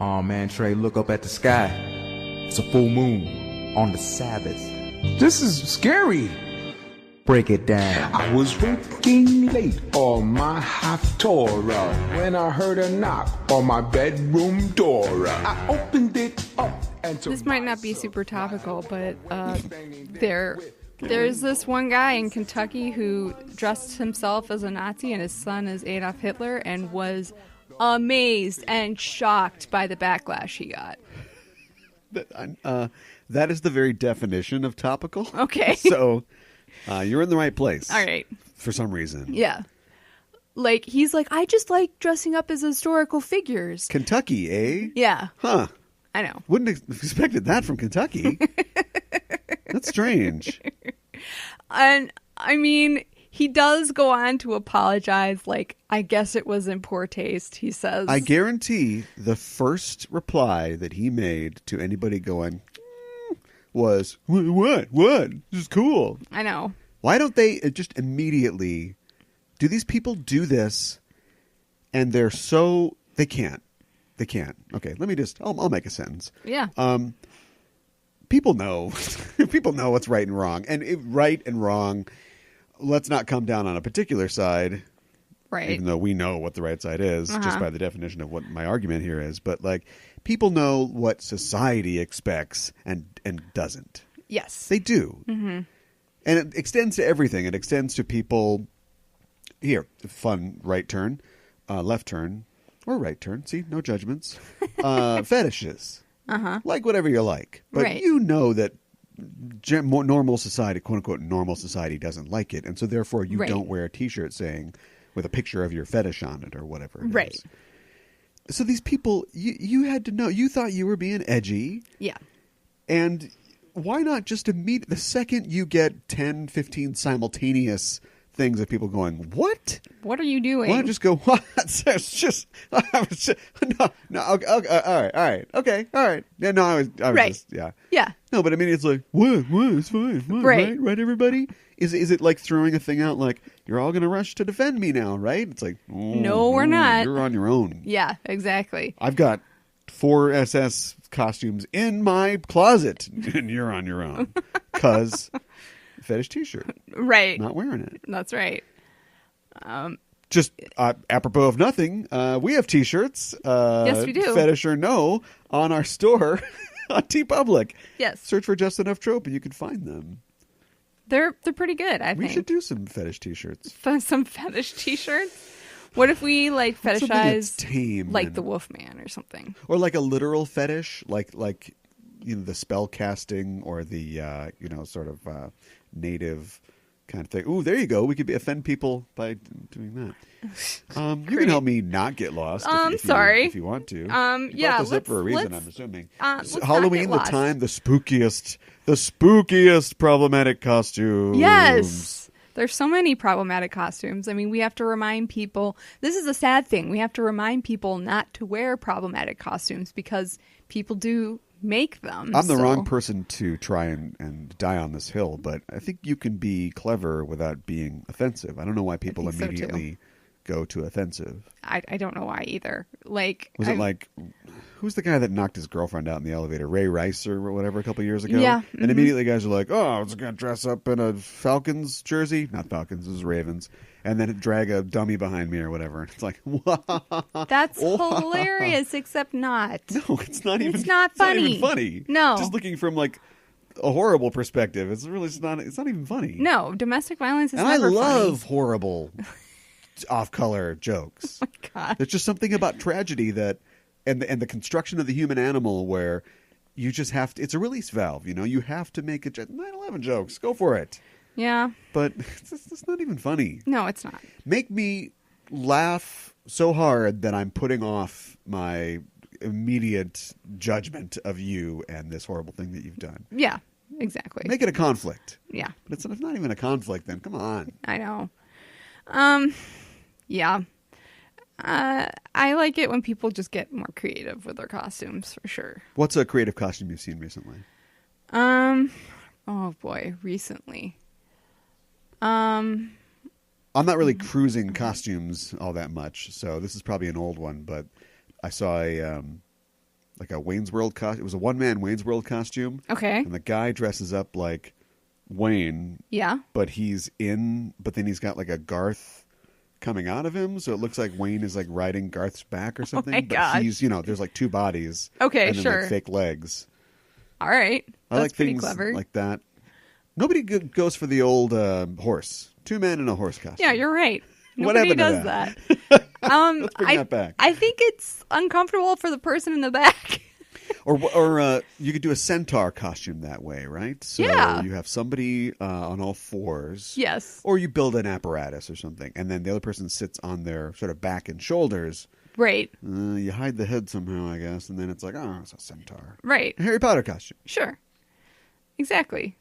Oh man, Trey, look up at the sky. It's a full moon on the Sabbath. This is scary. Break it down. I was working late on my Haftorah when I heard a knock on my bedroom door. I opened it up and This might not be super topical, but there's this one guy in Kentucky who dressed himself as a Nazi and his son as Adolf Hitler and was amazed and shocked by the backlash he got. That is the very definition of topical. Okay. So you're in the right place. All right. For some reason. Yeah. Like, he's like, I just like dressing up as historical figures. Kentucky, eh? Yeah. Huh. I know. Wouldn't have expected that from Kentucky. That's strange. And, I mean, he does go on to apologize. Like, I guess it was in poor taste, he says. I guarantee the first reply that he made to anybody going was, what? This is cool. I know. Why don't they just immediately... Do these people do this and they're so... They can't. Okay, let me just... I'll make a sentence. Yeah. People know. People know what's right and wrong. And right and wrong, let's not come down on a particular side. Right. Even though we know what the right side is, just by the definition of what my argument here is. But, like, people know what society expects and doesn't. Yes. They do. Mm-hmm. And it extends to everything. It extends to people... Here, fun right turn, left turn, or right turn. See, no judgments. Fetishes. Like whatever you like. But right. You know that normal society, quote-unquote normal society, doesn't like it. And so therefore you right. don't wear a T-shirt saying, with a picture of your fetish on it or whatever it right. is. So these people, you had to know. You thought you were being edgy. Yeah. And why not just the second you get 10, 15 simultaneous things of people going, what? What are you doing? Why not just go, what? It's just, no, okay, all right, okay, all right. Yeah, no, I was right. just, yeah. Yeah. No, but I mean, it's like, what, it's fine, right. right, everybody? Is it like throwing a thing out like, you're all going to rush to defend me now, right? It's like, no, we're not. You're on your own. Yeah, exactly. I've got 4 SS costumes in my closet, and you're on your own. Because... fetish T-shirt. Right. Not wearing it. That's right. Just apropos of nothing, we have T-shirts. Yes, we do. Fetish or no, on our store on TeePublic. Yes. Search for Just Enough Trope and you can find them. They're pretty good, I think. We should do some fetish T-shirts. Some fetish T-shirts? What if we like fetishize tame like the Wolfman or something? Or like a literal fetish, like you know, the spell casting or the sort of native kind of thing. Ooh, there you go. We could offend people by doing that. You can help me not get lost. Sorry. If you want to. You brought this up for a reason, I'm assuming. Halloween, the time, the spookiest problematic costumes. Yes. There's so many problematic costumes. I mean, we have to remind people. This is a sad thing. We have to remind people not to wear problematic costumes because people do make them. I'm the wrong person to try and die on this hill, but I think you can be clever without being offensive. I don't know why people immediately go to offensive. I don't know why either. Like, was it like, who's the guy that knocked his girlfriend out in the elevator? Ray Rice or whatever a couple years ago? Yeah. And immediately guys are like, oh, I was going to dress up in a Falcons jersey. Not Falcons, it was Ravens. And then drag a dummy behind me or whatever. It's like, that's hilarious, except not. No, it's not even. It's not funny. Not even funny. No, just looking from like a horrible perspective. It's really just not. It's not even funny. No, domestic violence is and never I love funny. Horrible, off-color jokes. Oh my God, there's just something about tragedy that, and the construction of the human animal where you just have to. It's a release valve. You know, you have to make 9/11 jokes. Go for it. Yeah. But it's not even funny. No, it's not. Make me laugh so hard that I'm putting off my immediate judgment of you and this horrible thing that you've done. Yeah, exactly. Make it a conflict. Yeah. But it's not even a conflict then. Come on. I know. Yeah. I like it when people just get more creative with their costumes, for sure. What's a creative costume you've seen recently? Oh boy, recently. I'm not really cruising costumes all that much, so this is probably an old one, but I saw like a Wayne's World costume. It was a one-man Wayne's World costume. Okay. And the guy dresses up like Wayne. Yeah. But then he's got like a Garth coming out of him, so it looks like Wayne is like riding Garth's back or something. Oh my but gosh. he's, there's like two bodies. Okay, and then sure. like fake legs. All right. I That's like pretty things clever. like that. Nobody goes for the old horse. 2 men in a horse costume. Yeah, you're right. What Nobody happened to does that. Let's bring that back. I think it's uncomfortable for the person in the back. Or you could do a centaur costume that way, right? So Yeah. you have somebody on all fours. Yes. Or you build an apparatus or something, and then the other person sits on their sort of back and shoulders. Right. You hide the head somehow, I guess, and then it's like, oh, it's a centaur. Right. A Harry Potter costume. Sure. Exactly.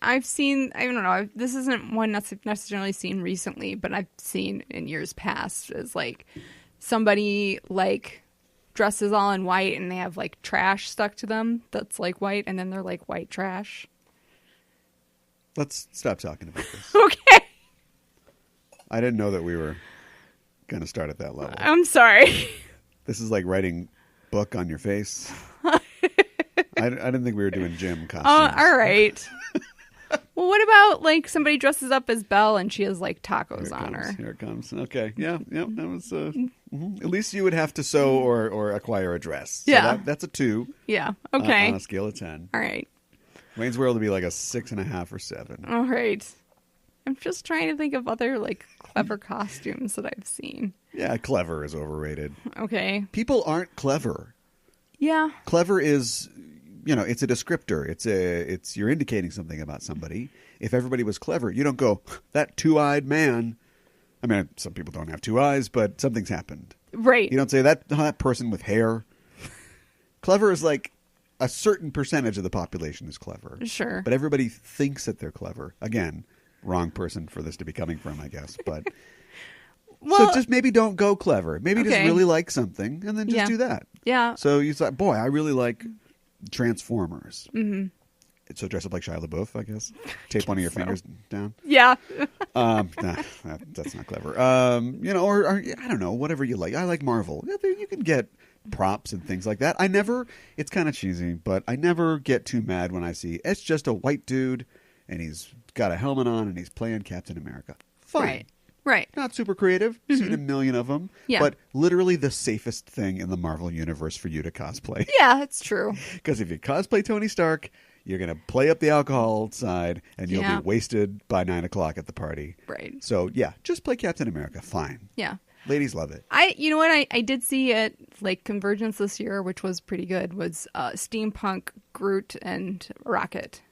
I've seen, I don't know, this isn't one that's necessarily seen recently, but I've seen in years past is like somebody like dresses all in white and they have like trash stuck to them that's like white, and then they're like white trash. Let's stop talking about this. Okay. I didn't know that we were going to start at that level. I'm sorry. This is like writing book on your face. I didn't think we were doing gym costumes. All right. Well, what about like somebody dresses up as Belle and she has like tacos on her? Here it comes. Okay. Yeah. That was. At least you would have to sew or acquire a dress. So Yeah. that's a 2. Yeah. Okay. On a scale of 10. All right. Wayne's World would be like a 6.5 or 7. All right. I'm just trying to think of other like clever costumes that I've seen. Yeah, clever is overrated. Okay. People aren't clever. Yeah. Clever is, it's a descriptor. It's you're indicating something about somebody. If everybody was clever, you don't go, that 2-eyed man. I mean, some people don't have 2 eyes, but something's happened. Right. You don't say that person with hair. Clever is like a certain percentage of the population is clever. Sure. But everybody thinks that they're clever. Again, wrong person for this to be coming from, I guess. But Well, so just maybe don't go clever. Maybe just okay. really like something and then just Yeah. do that. Yeah. So you thought, boy, I really like Transformers. Mm-hmm. So dress up like Shia LaBeouf, I guess. Tape one of your fingers down. Yeah. That's not clever. Or I don't know, whatever you like. I like Marvel. Yeah, you can get props and things like that. It's kind of cheesy, but I never get too mad when I see it's just a white dude and he's got a helmet on and he's playing Captain America. Fine. Right. Right. Not super creative. Seen a million of them. Yeah. But literally the safest thing in the Marvel universe for you to cosplay. Yeah, it's true. Because if you cosplay Tony Stark, you're going to play up the alcohol side and you'll Yeah. be wasted by 9 o'clock at the party. Right. So, yeah, just play Captain America. Fine. Yeah. Ladies love it. You know what I did see at like Convergence this year, which was pretty good, was Steampunk Groot and Rocket.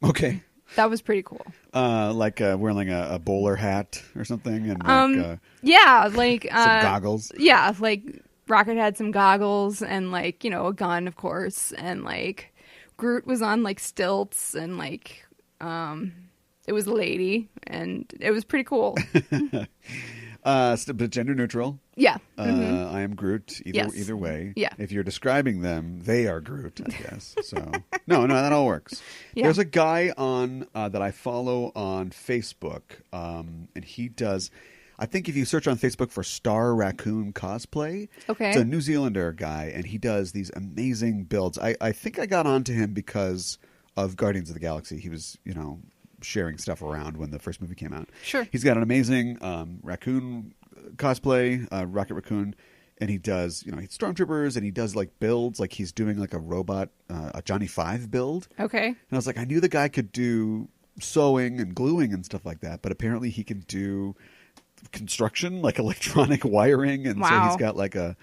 Okay. That was pretty cool. Like wearing a bowler hat or something. And Yeah, like some goggles. Yeah, like Rocket had some goggles and like, a gun, of course, and like Groot was on like stilts and like it was a lady and it was pretty cool. But gender neutral. Yeah. I am Groot Yes. either way. Yeah. If you're describing them, they are Groot, I guess. So no, that all works. Yeah. There's a guy on that I follow on Facebook, and he does. I think if you search on Facebook for Star Raccoon Cosplay, Okay. it's a New Zealander guy, and he does these amazing builds. I think I got onto him because of Guardians of the Galaxy. He was, sharing stuff around when the first movie came out. Sure. He's got an amazing raccoon cosplay, Rocket Raccoon, and he does, he's stormtroopers, and he does like builds, like he's doing like a robot, a Johnny Five build. Okay. And I was like, I knew the guy could do sewing and gluing and stuff like that, but apparently he can do construction, like electronic wiring, and so Wow. he's got like a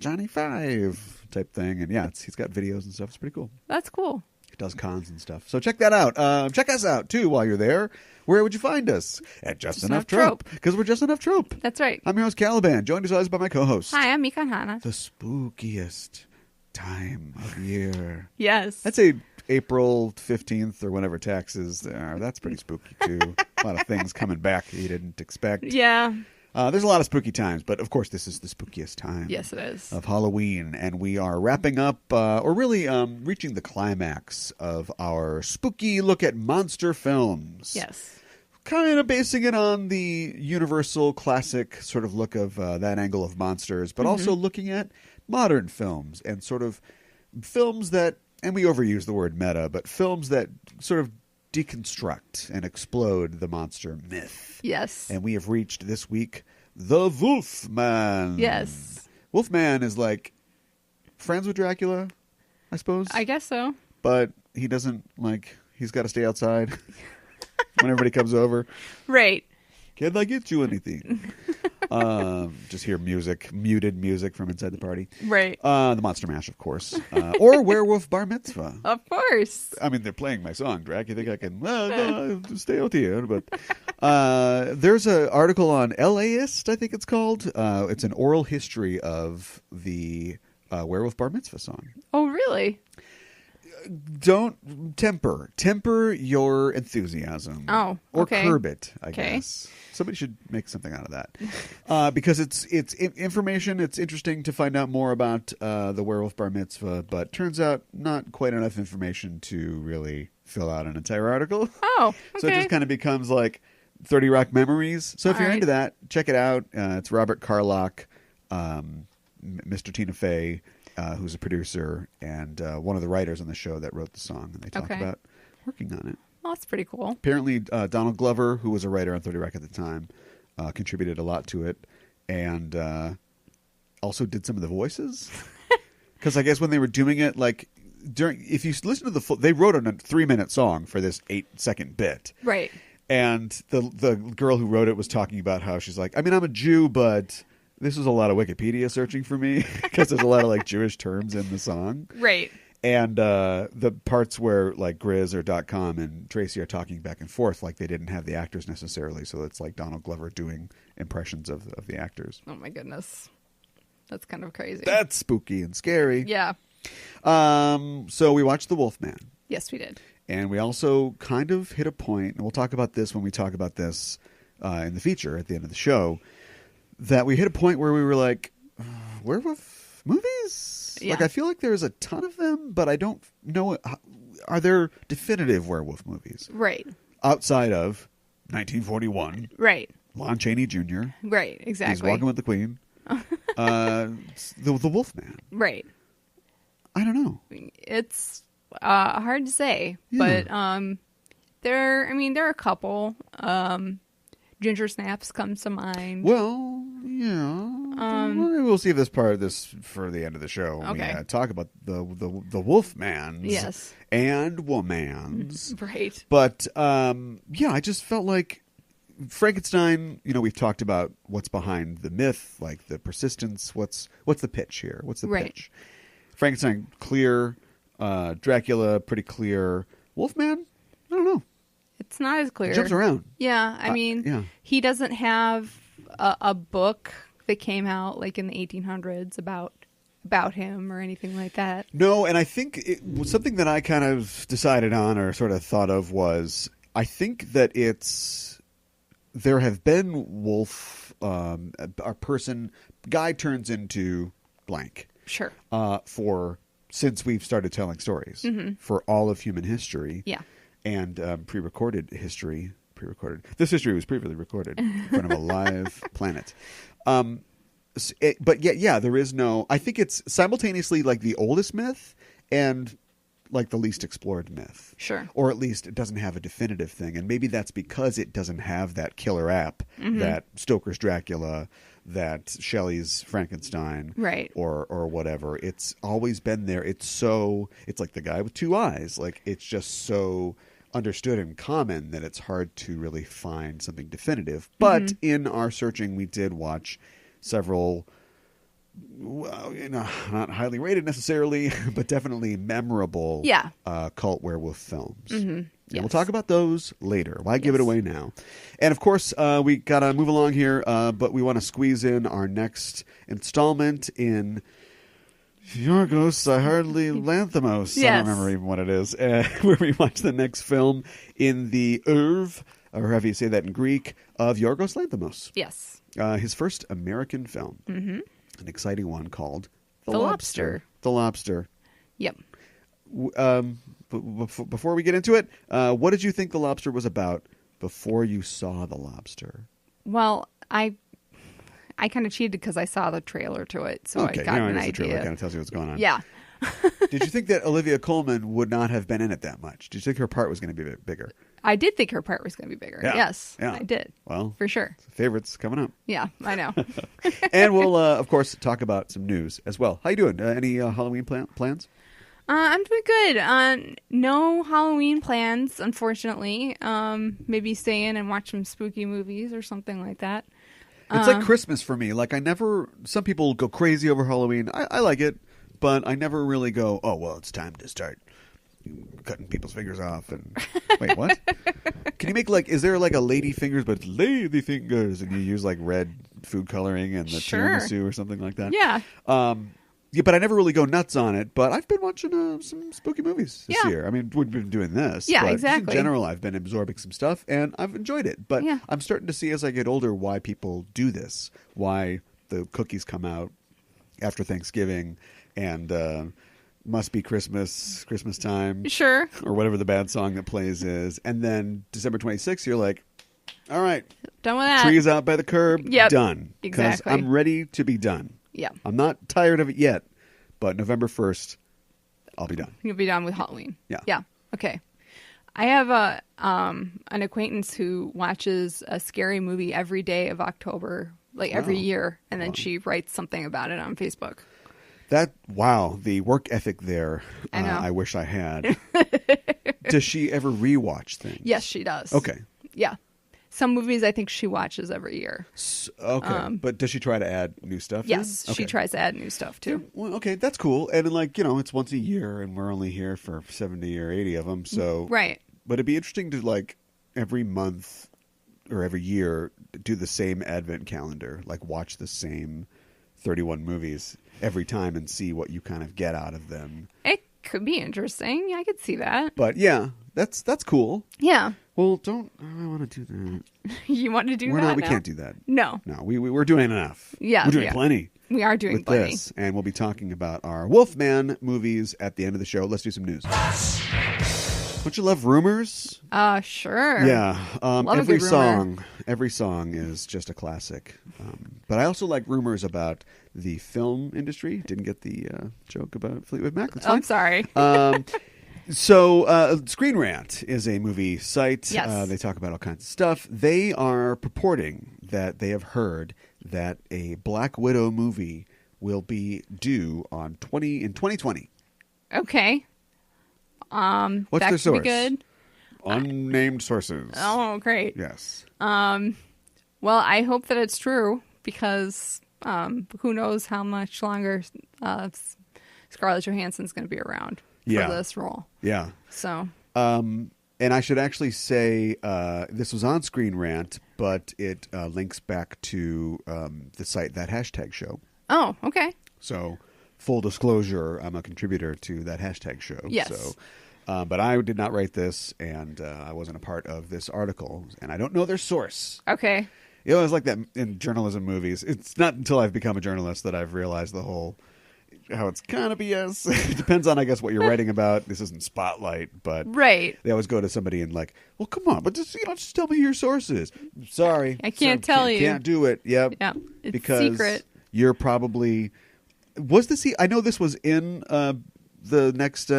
Johnny Five type thing, and yeah, he's got videos and stuff. It's pretty cool. That's cool. He does cons and stuff. So check that out. Check us out too while you're there. Where would you find us? At Just Enough Trope, because we're Just Enough Trope. That's right. I'm your host Caliban, joined as always by my co-host. Hi, I'm Mikan Hana. The spookiest time of year. Yes. I'd say April 15th or whenever taxes are. That's pretty spooky too. A lot of things coming back that you didn't expect. Yeah. There's a lot of spooky times, but of course this is the spookiest time. Yes, it is. Of Halloween, and we are wrapping up, or really reaching the climax of our spooky look at monster films. Yes. Kind of basing it on the universal classic sort of look of that angle of monsters, but also looking at modern films and sort of films that, and we overuse the word meta, but films that sort of deconstruct and explode the monster myth. Yes. And we have reached this week the Wolfman. Yes. Wolfman is like friends with Dracula, I suppose. I guess so. But he doesn't, like, he's got to stay outside when everybody comes over. Right. Can I get you anything? Just hear music, muted music from inside the party. Right. The Monster Mash, of course. Or Werewolf Bar Mitzvah. Of course. I mean, they're playing my song, Drac. You think I can no, stay out here? But there's an article on LAist, I think it's called. It's an oral history of the Werewolf Bar Mitzvah song. Oh, really? Don't temper your enthusiasm. Oh, okay. Or curb it, I guess. Somebody should make something out of that. Because it's information. It's interesting to find out more about the Werewolf Bar Mitzvah, but turns out not quite enough information to really fill out an entire article. Oh, okay. So it just kind of becomes like 30 Rock memories. So if you're into that, check it out. It's Robert Carlock, Mr. Tina Fey, who's a producer and one of the writers on the show that wrote the song, and they talk about working on it. Well, that's pretty cool. Apparently, Donald Glover, who was a writer on 30 Rock at the time, contributed a lot to it, and also did some of the voices. Because I guess when they were doing it, like if you listen to the full, they wrote a 3-minute song for this 8-second bit, right? And the girl who wrote it was talking about how she's like, I mean, I'm a Jew, but this was a lot of Wikipedia searching for me because there's a lot of like Jewish terms in the song. Right. And the parts where like Grizz or .com and Tracy are talking back and forth, like they didn't have the actors necessarily. So it's like Donald Glover doing impressions of the actors. Oh my goodness. That's kind of crazy. That's spooky and scary. Yeah. So we watched The Wolfman. Yes, we did. And we also kind of hit a point, and we'll talk about this when we talk about this in the feature at the end of the show, that we hit a point where we were like, werewolf movies? Yeah. Like, I feel like there's a ton of them, but I don't know. Are there definitive werewolf movies? Right. Outside of 1941. Right. Lon Chaney Jr. Right, exactly. He's Walking with the Queen. The Wolfman. Right. I don't know. It's hard to say, but there are a couple. Ginger Snaps comes to mind. Well, yeah. We'll see this part of this for the end of the show. Okay. We talk about the Wolfmans. Yes. And Womans. Right. But, I just felt like Frankenstein, we've talked about what's behind the myth, like the persistence. What's the pitch here? What's the pitch? Frankenstein, clear. Dracula, pretty clear. Wolfman? I don't know. It's not as clear. It jumps around. Yeah, I mean, he doesn't have a book that came out like in the 1800s about him or anything like that. No, and I think it was something that I kind of decided on or sort of thought of was I think that there have been wolf, a person, guy turns into blank. Sure. Since we've started telling stories for all of human history. Yeah. And pre-recorded history. This history was previously recorded in front of a live planet. But there is no... I think it's simultaneously like the oldest myth and like the least explored myth. Sure. Or at least it doesn't have a definitive thing. And maybe that's because it doesn't have that killer app that Stoker's Dracula, that Shelley's Frankenstein, right, or whatever. It's always been there. It's like the guy with two eyes. Like it's just so understood and common that it's hard to really find something definitive. But in our searching, we did watch several, not highly rated necessarily, but definitely memorable cult werewolf films. Yes. We'll talk about those later. Why give it away now? And of course, we got to move along here, but we want to squeeze in our next installment in Yorgos, Hardly Lanthimos. Yes. I don't remember even what it is. Where we watch the next film in the oeuvre, or however you say that in Greek, of Yorgos Lanthimos. Yes. His first American film. An exciting one called The Lobster. The Lobster. Yep. Before we get into it, what did you think The Lobster was about before you saw The Lobster? Well, I kind of cheated because I saw the trailer to it, so Okay, I got an the idea. trailer kind of tells you what's going on. Yeah. Did you think that Olivia Colman would not have been in it that much? Did you think her part was going to be bigger? I did think her part was going to be bigger. Yeah. Yes, Yeah. I did. Well, for sure. Favorites coming up. Yeah, I know. And we'll, of course, talk about some news as well. How you doing? Any Halloween plans? I'm doing good. No Halloween plans, unfortunately. Maybe stay in and watch some spooky movies or something like that. It's like Christmas for me. Like some people go crazy over Halloween. I like it, but I never really go, oh, well, it's time to start cutting people's fingers off. And wait, what? Can you make is there like a lady fingers, but it's lady fingers, and you use like red food coloring and the Sure. tiramisu or something like that? Yeah. Yeah, but I never really go nuts on it. But I've been watching some spooky movies this Yeah. year. I mean, we've been doing this. Yeah, but exactly. In general, I've been absorbing some stuff, and I've enjoyed it. But Yeah. I'm starting to see as I get older why people do this, why the cookies come out after Thanksgiving, and must be Christmas time, Sure. or whatever the bad song that plays is. And then December 26th, you're like, all right, Done with that. trees out by the curb, Yep, done. 'Cause exactly. I'm ready to be done. Yeah. I'm not tired of it yet, but November 1st, I'll be done. You'll be done with Halloween. Yeah. Yeah. Okay. I have an acquaintance who watches a scary movie every day of October, like every Wow. year, and then she writes something about it on Facebook. The work ethic there, I know. I wish I had. Does she ever rewatch things? Yes, she does. Okay. Yeah. Some movies I think she watches every year. Okay. But does she try to add new stuff in? Yes, Okay. she tries to add new stuff too. Well, okay, that's cool. And it's once a year, and we're only here for 70 or 80 of them. So Right. But it'd be interesting to every month or every year do the same advent calendar, watch the same 31 movies every time and see what you kind of get out of them. It could be interesting. I could see that. But yeah, that's cool. Yeah. Well, I want to do that. You want to do We're that not. We now? can't do that. No. No, we're doing enough. Yeah, we're doing yeah. plenty. We are doing with plenty. this, and we'll be talking about our Wolfman movies at the end of the show. Let's do some news. Don't you love rumors? Sure. Yeah. Love a every good rumor. every song is just a classic. But I also like rumors about the film industry. Didn't get the joke about Fleetwood Mac. That's I'm fine. sorry. So, Screen Rant is a movie site. Yes. They talk about all kinds of stuff. They are purporting that they have heard that a Black Widow movie will be due in 2020. Okay. What's that their could source? be good. Unnamed sources. Oh, great. Yes. Well, I hope that it's true because who knows how much longer Scarlett Johansson's going to be around for this role. Yeah. So. And I should actually say this was on Screen Rant, but it links back to the site That Hashtag Show. Oh, okay. So, full disclosure, I'm a contributor to That Hashtag Show. Yes. So, but I did not write this, and I wasn't a part of this article, and I don't know their source. Okay. It's like that in journalism movies. It's not until I've become a journalist that I've realized how it's kind of BS. It depends on, I guess, what you're writing about. This isn't Spotlight, but Right. they always go to somebody and well, come on, but just tell me your sources. Sorry, I can't tell you. Can't do it. Yep. Yeah. It's because secret. You're probably I know this was in the next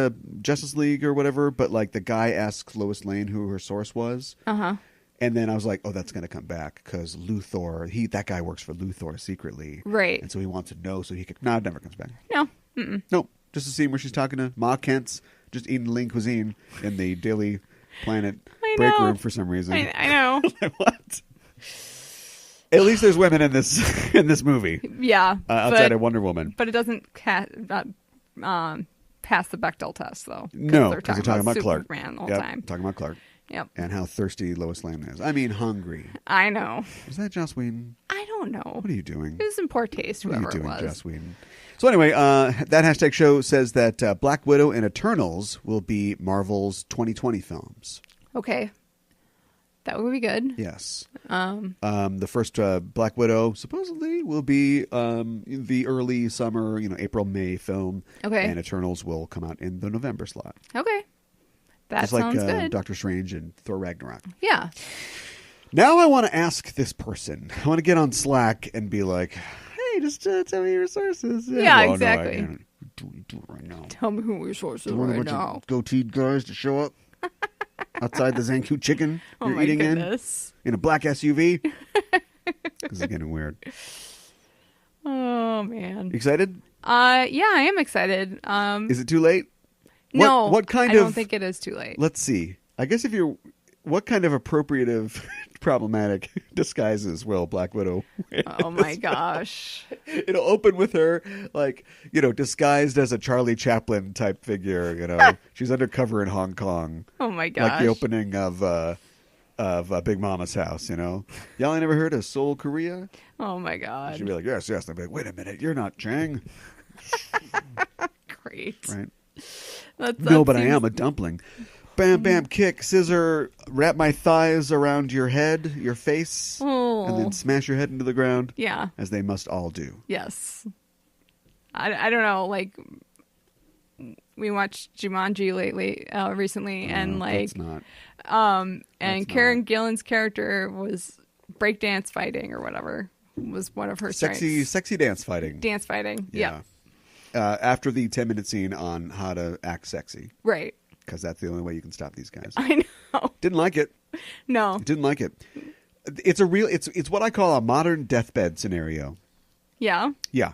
Justice League or whatever, but the guy asks Lois Lane who her source was. Uh-huh. And then I was like, oh, that's going to come back because Luthor, that guy works for Luthor secretly. Right. And so he wants to know so he could. No, it never comes back. No. Mm-mm. Nope. Just a scene where she's talking to Ma Kent's just eating lean cuisine in the Daily Planet break room for some reason. I know. What? At least there's women in this movie. Yeah. Outside of Wonder Woman. But it doesn't pass the Bechdel test, though. No, because they're talking about Clark. Superman the whole Yep, time. talking about Clark. Yep. And how thirsty Lois Lane is. I mean, hungry. I know. Was that Joss Whedon? I don't know. What are you doing? It was in poor taste, What are you whoever doing, it was. Joss Whedon? So anyway, that hashtag show says that Black Widow and Eternals will be Marvel's 2020 films. Okay. That would be good. Yes. The first Black Widow supposedly will be in the early summer, April, May film. Okay. And Eternals will come out in the November slot. Okay. That Just sounds like good. Doctor Strange and Thor Ragnarok. Yeah. Now I want to ask this person. I want to get on Slack and be like, hey, just tell me your sources. Yeah, Well, exactly. No, I can't do it right now. Tell me who your sources Want a right bunch now. of goateed guys to show up outside the Zanku chicken Oh you're my eating goodness. in a black SUV? This is getting weird. Oh man. You excited? Yeah, I am excited. Is it too late? No, What kind I of? don't think it is too late. Let's see. I guess if you're, what kind of appropriative, problematic disguises will Black Widow wear? Oh my gosh. It'll open with her, like, disguised as a Charlie Chaplin type figure. She's undercover in Hong Kong. Oh my gosh. Like the opening of Big Mama's house. Y'all ain't never heard of Seoul, Korea? Oh my god. She'd be like, yes. I'd be like, wait a minute, you're not Chang, Great. right? That No, but I seems- am a dumpling. Bam, bam, kick, scissor, wrap my thighs around your head, your face, Oh. and then smash your head into the ground, Yeah. as they must all do. Yes. I don't know. Like, we watched Jumanji recently, and like, That's not. and That's Karen Gillan's character was breakdance fighting or whatever was one of her strengths. Sexy dance fighting. Dance fighting. Yeah. Yeah. After the 10-minute scene on how to act sexy, Right. because that's the only way you can stop these guys. I know. Didn't like it. No. Didn't like it. It's what I call a modern deathbed scenario. Yeah. Yeah.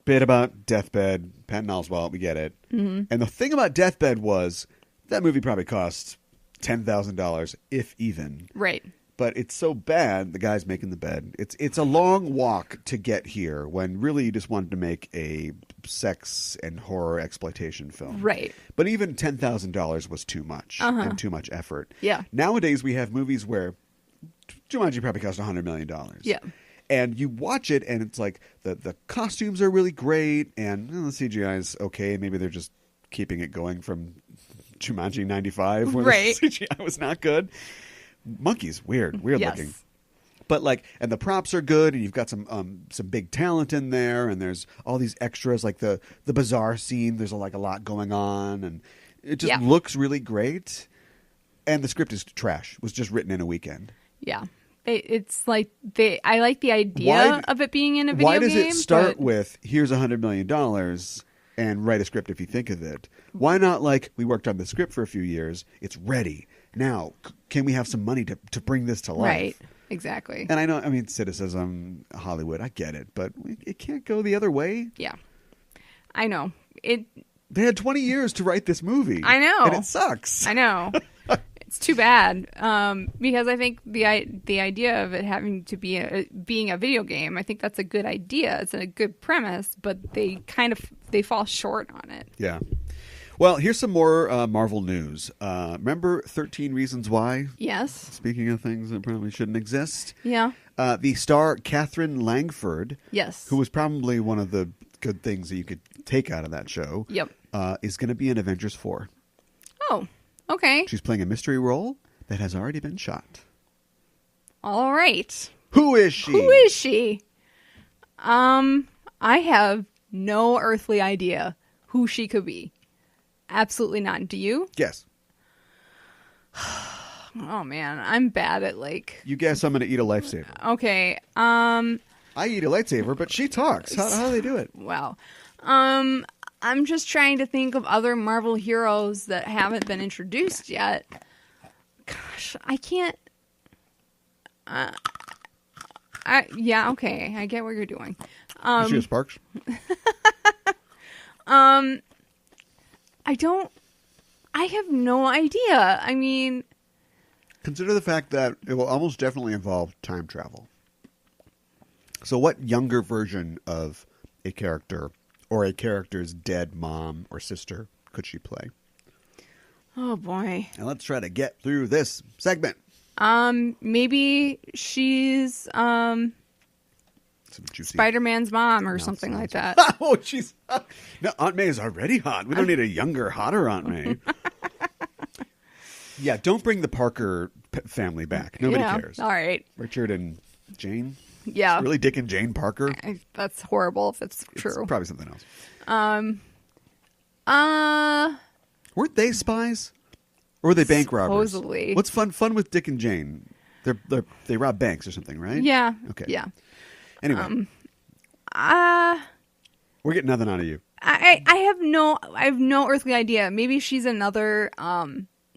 Bit about deathbed, Patton Oswalt, we get it. Mm-hmm. And the thing about deathbed was that movie probably cost $10,000, if even. Right. But it's so bad, the guy's making the bed. It's a long walk to get here when really you just wanted to make a sex and horror exploitation film. Right. But even $10,000 was too much and too much effort. Yeah. Nowadays we have movies where Jumanji probably cost $100 million. Yeah. And you watch it and it's like the costumes are really great and the CGI is okay. Maybe they're just keeping it going from Jumanji 95 where Right. the CGI was not good. Monkeys, weird Yes. looking. But and the props are good, and you've got some big talent in there, and there's all these extras, like the bazaar scene. There's a lot going on, and it just looks really great. And the script is trash. It was just written in a weekend. Yeah. It's like I like the idea of it being in a video game. Why does it start but- with here's $100 million and write a script if you think of it? Why not we worked on the script for a few years, it's ready. Now, can we have some money to bring this to life? Right. Exactly. And I mean, cynicism, Hollywood, I get it, but it can't go the other way. Yeah. I know. They had 20 years to write this movie. I know. And it sucks. I know. It's too bad because I think the idea of it having to be being a video game, I think that's a good idea. It's a good premise, but they fall short on it. Yeah. Well, here's some more Marvel news. Remember 13 Reasons Why? Yes. Speaking of things that probably shouldn't exist. Yeah. The star Catherine Langford, Yes. who was probably one of the good things that you could take out of that show, Yep. is going to be in Avengers 4. Oh, okay. She's playing a mystery role that has already been shot. All right. Who is she? Who is she? I have no earthly idea who she could be. Absolutely not. Do you? Yes. Oh man, I'm bad at You guess I'm going to eat a lifesaver. Okay. I eat a lightsaber, but she talks. How do they do it? Wow. I'm just trying to think of other Marvel heroes that haven't been introduced yet. Gosh, I can't. Yeah, okay. I get what you're doing. Is she a Sparks? I have no idea. I mean, Consider the fact that it will almost definitely involve time travel. So what younger version of a character or a character's dead mom or sister could she play? oh boy. And let's try to get through this segment. Maybe she's Some juicy. Spider-Man's mom or something like that. Oh, jeez. No, Aunt May is already hot. We don't need a younger, hotter Aunt May. Yeah, don't bring the Parker family back. Nobody Yeah, cares. all right. Richard and Jane? Yeah. Really Dick and Jane Parker? That's horrible if it's It's true. probably something else. Weren't they spies? Or were they bank robbers? Supposedly. What's fun with Dick and Jane? They rob banks or something, right? Yeah. Okay. Yeah. Anyway, we're getting nothing out of you. I have no earthly idea. Maybe she's another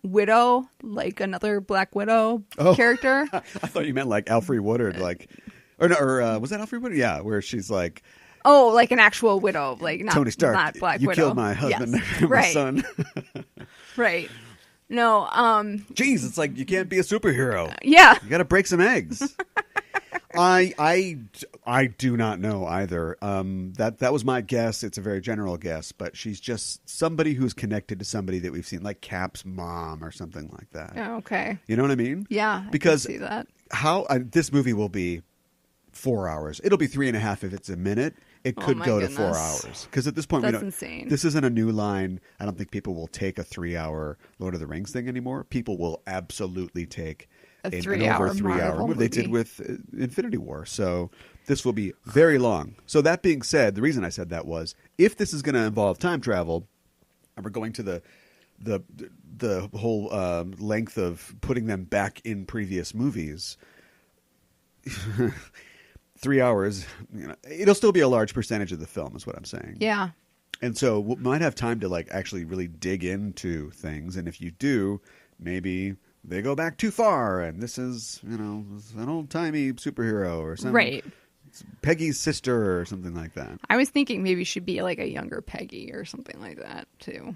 widow, like another Black Widow character. I thought you meant like Alfre Woodard, or was that Alfre Woodard? Yeah, where she's like, oh, like an actual widow, like not Tony Stark. not Black you Widow. killed my husband Yes. and my Right. son. Right. No. Jeez, it's like you can't be a superhero. Yeah. You got to break some eggs. I do not know either. That was my guess. It's a very general guess, but she's just somebody who's connected to somebody that we've seen, like Cap's mom or something like that. Oh, okay. You know what I mean? Yeah. Because I can see that. This movie will be 4 hours. It'll be 3.5 if it's a minute. It could my go to 4 goodness. hours because at this point That's insane. This isn't a new line. I don't think people will take a 3-hour Lord of the Rings thing anymore. People will absolutely take A an 3-hour over 3-hour Marvel movie. They did movie. with Infinity War. So this will be very long. So that being said, the reason I said that was if this is going to involve time travel, and we're going to the whole length of putting them back in previous movies. 3 hours, it'll still be a large percentage of the film, is what I'm saying. Yeah. And so we might have time to like actually really dig into things. And if you do, maybe they go back too far, and this is an old timey superhero or something. Right. Peggy's sister or something like that. I was thinking maybe she'd be like a younger Peggy or something like that too.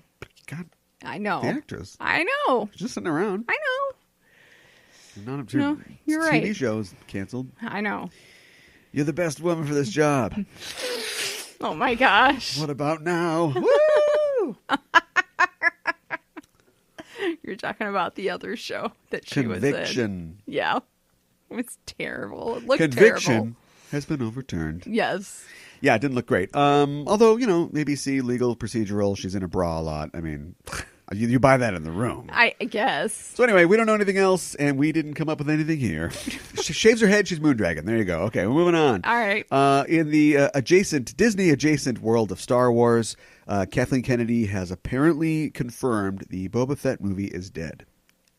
God, I know. the actress. I know. She's just sitting around. I know. Not up to No, you're TV right. shows canceled. I know. You're the best woman for this job. Oh my gosh. What about now? Woo! You're talking about the other show that she was in. Conviction. Yeah. It was terrible. It looked Conviction terrible. has been overturned. Yes. Yeah, it didn't look great. Although, ABC, legal, procedural, she's in a bra a lot. I mean, you buy that in the room. I guess. So anyway, we don't know anything else, and we didn't come up with anything here. She shaves her head, she's Moondragon. There you go. Okay, we're moving on. All right. In the Disney-adjacent world of Star Wars, Kathleen Kennedy has apparently confirmed the Boba Fett movie is dead.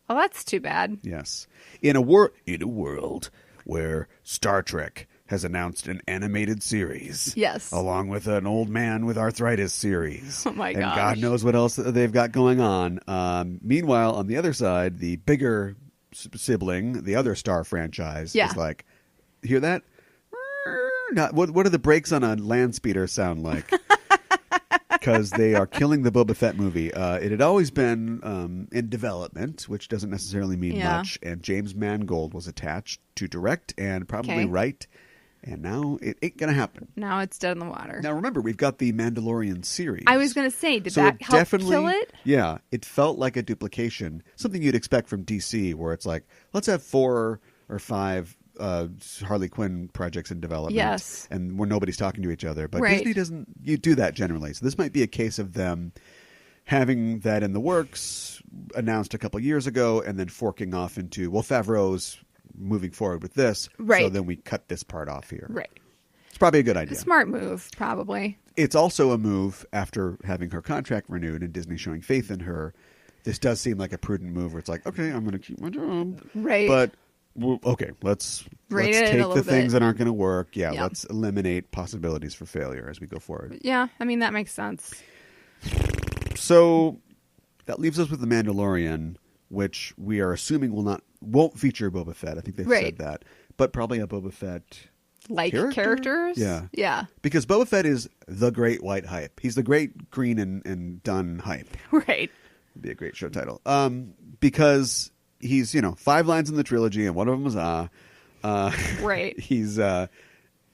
Well, that's too bad. Yes. In a world where Star Trek has announced an animated series. Yes. Along with an old man with arthritis series. Oh, my and gosh. God knows what else they've got going on. Meanwhile, on the other side, the bigger sibling, the other Star franchise, is like, hear that? What do the brakes on a land speeder sound like? Because they are killing the Boba Fett movie. It had always been in development, which doesn't necessarily mean much. And James Mangold was attached to direct and probably write. And now it ain't going to happen. Now it's dead in the water. Now remember, we've got the Mandalorian series. I was going to say, did that help kill it? Yeah, it felt like a duplication. Something you'd expect from DC, where it's like, let's have 4 or 5 Harley Quinn projects in development. Yes. And where nobody's talking to each other. But Right. Disney doesn't you do that generally. So this might be a case of them having that in the works, announced a couple years ago, and then forking off into, Favreau's moving forward with this. Right. So then we cut this part off here. Right. It's probably a good idea. A smart move, probably. It's also a move after having her contract renewed and Disney showing faith in her. This does seem like a prudent move where it's like, okay, I'm going to keep my job. Right. But, okay, let's Rate it a take little the things bit. that aren't going to work. Yeah, Yep. let's eliminate possibilities for failure as we go forward. Yeah, I mean, that makes sense. So that leaves us with The Mandalorian, which we are assuming won't feature Boba Fett. I think they've Right. said that. But probably a Boba Fett Like character? characters? Yeah. Yeah. Because Boba Fett is the great white hype. He's the great green and done hype. Right. Would be a great show title. Because he's, 5 lines in the trilogy and one of them was Right. He's the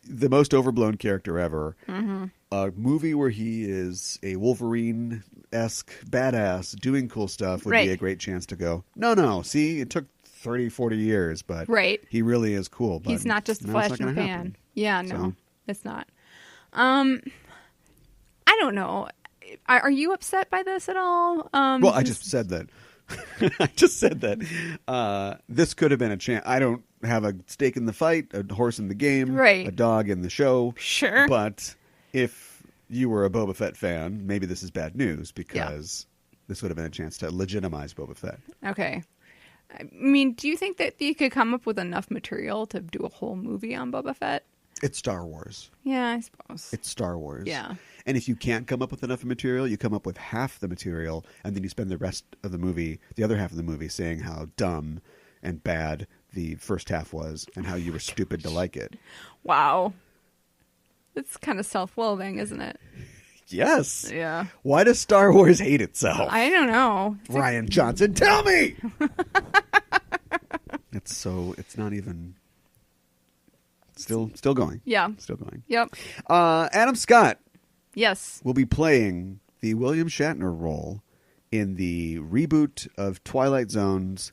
most overblown character ever. Mm-hmm. A movie where he is a Wolverine-esque badass doing cool stuff would be Right. a great chance to go, no, see, it took 30, 40 years, but Right. he really is cool. But He's not just a now flash it's in not the gonna pan. happen. Yeah, no, So- it's not. I don't know. Are you upset by this at all? Well, I just said that. This could have been a chance. I don't have a stake in the fight, a horse in the game, Right. a dog in the show. Sure. But if you were a Boba Fett fan, maybe this is bad news because this would have been a chance to legitimize Boba Fett. Okay. I mean, do you think that you could come up with enough material to do a whole movie on Boba Fett? It's Star Wars. Yeah, I suppose. It's Star Wars. Yeah. And if you can't come up with enough material, you come up with half the material, and then you spend the rest of the movie, the other half of the movie, saying how dumb and bad the first half was and how you were stupid to like it. Wow. It's kind of self-loathing, isn't it? Yes. Yeah. Why does Star Wars hate itself? I don't know. Ryan Johnson, tell me! It's not even... Still going. Yeah. Still going. Yep. Adam Scott Yes. will be playing the William Shatner role in the reboot of Twilight Zone's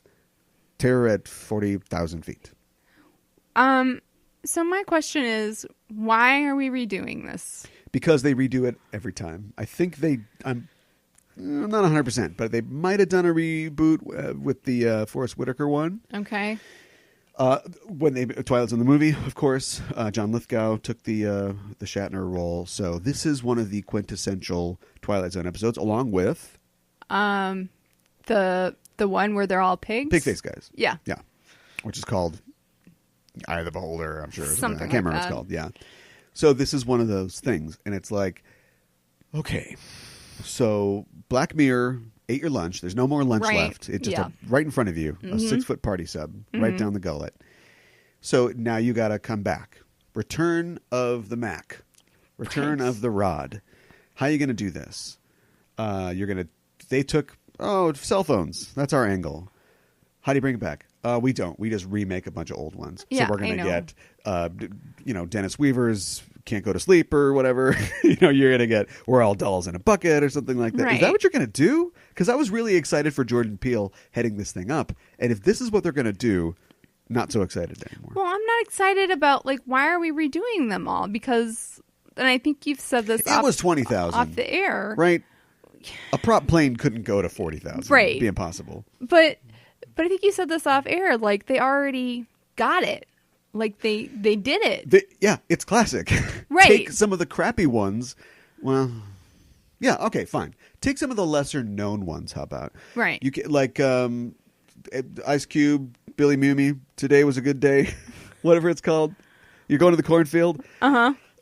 Terror at 40,000 Feet. So my question is, why are we redoing this? Because they redo it every time. I think I'm not 100%, but they might have done a reboot with the Forrest Whitaker one. Okay. When Twilight Zone the movie, of course, John Lithgow took the Shatner role. So this is one of the quintessential Twilight Zone episodes, along with the one where they're all pigs. Pig Face Guys. Yeah. Yeah, which is called Eye of the Beholder. I'm sure Something I can't remember like what it's that. called. Yeah. So this is one of those things, and it's like, okay, so Black Mirror ate your lunch. There's no more lunch Right. left. It's just Yeah. right in front of you, a 6-foot party sub, right down the gullet. So now you got to come back. Return of the Mac. Return of the Rod. How are you going to do this? They took, cell phones. That's our angle. How do you bring it back? We don't. We just remake a bunch of old ones. Yeah, so we're going I to get, Dennis Weaver's Can't Go to Sleep or whatever. You're going to get We're All Dolls in a Bucket or something like that. Right. Is that what you're going to do? Because I was really excited for Jordan Peele heading this thing up. And if this is what they're going to do, not so excited anymore. Well, I'm not excited about, why are we redoing them all? Because, and I think you've said this It was 20,000. off the air. Right? A prop plane couldn't go to 40,000. Right. It'd be impossible. But I think you said this off air. They already got it. They did it. It's classic. Right. Take some of the crappy ones. Well, yeah, okay, fine. Take some of the lesser known ones. How about? Right. You can, Ice Cube, Billy Mumi. Today was a good day. Whatever it's called. You're going to the cornfield.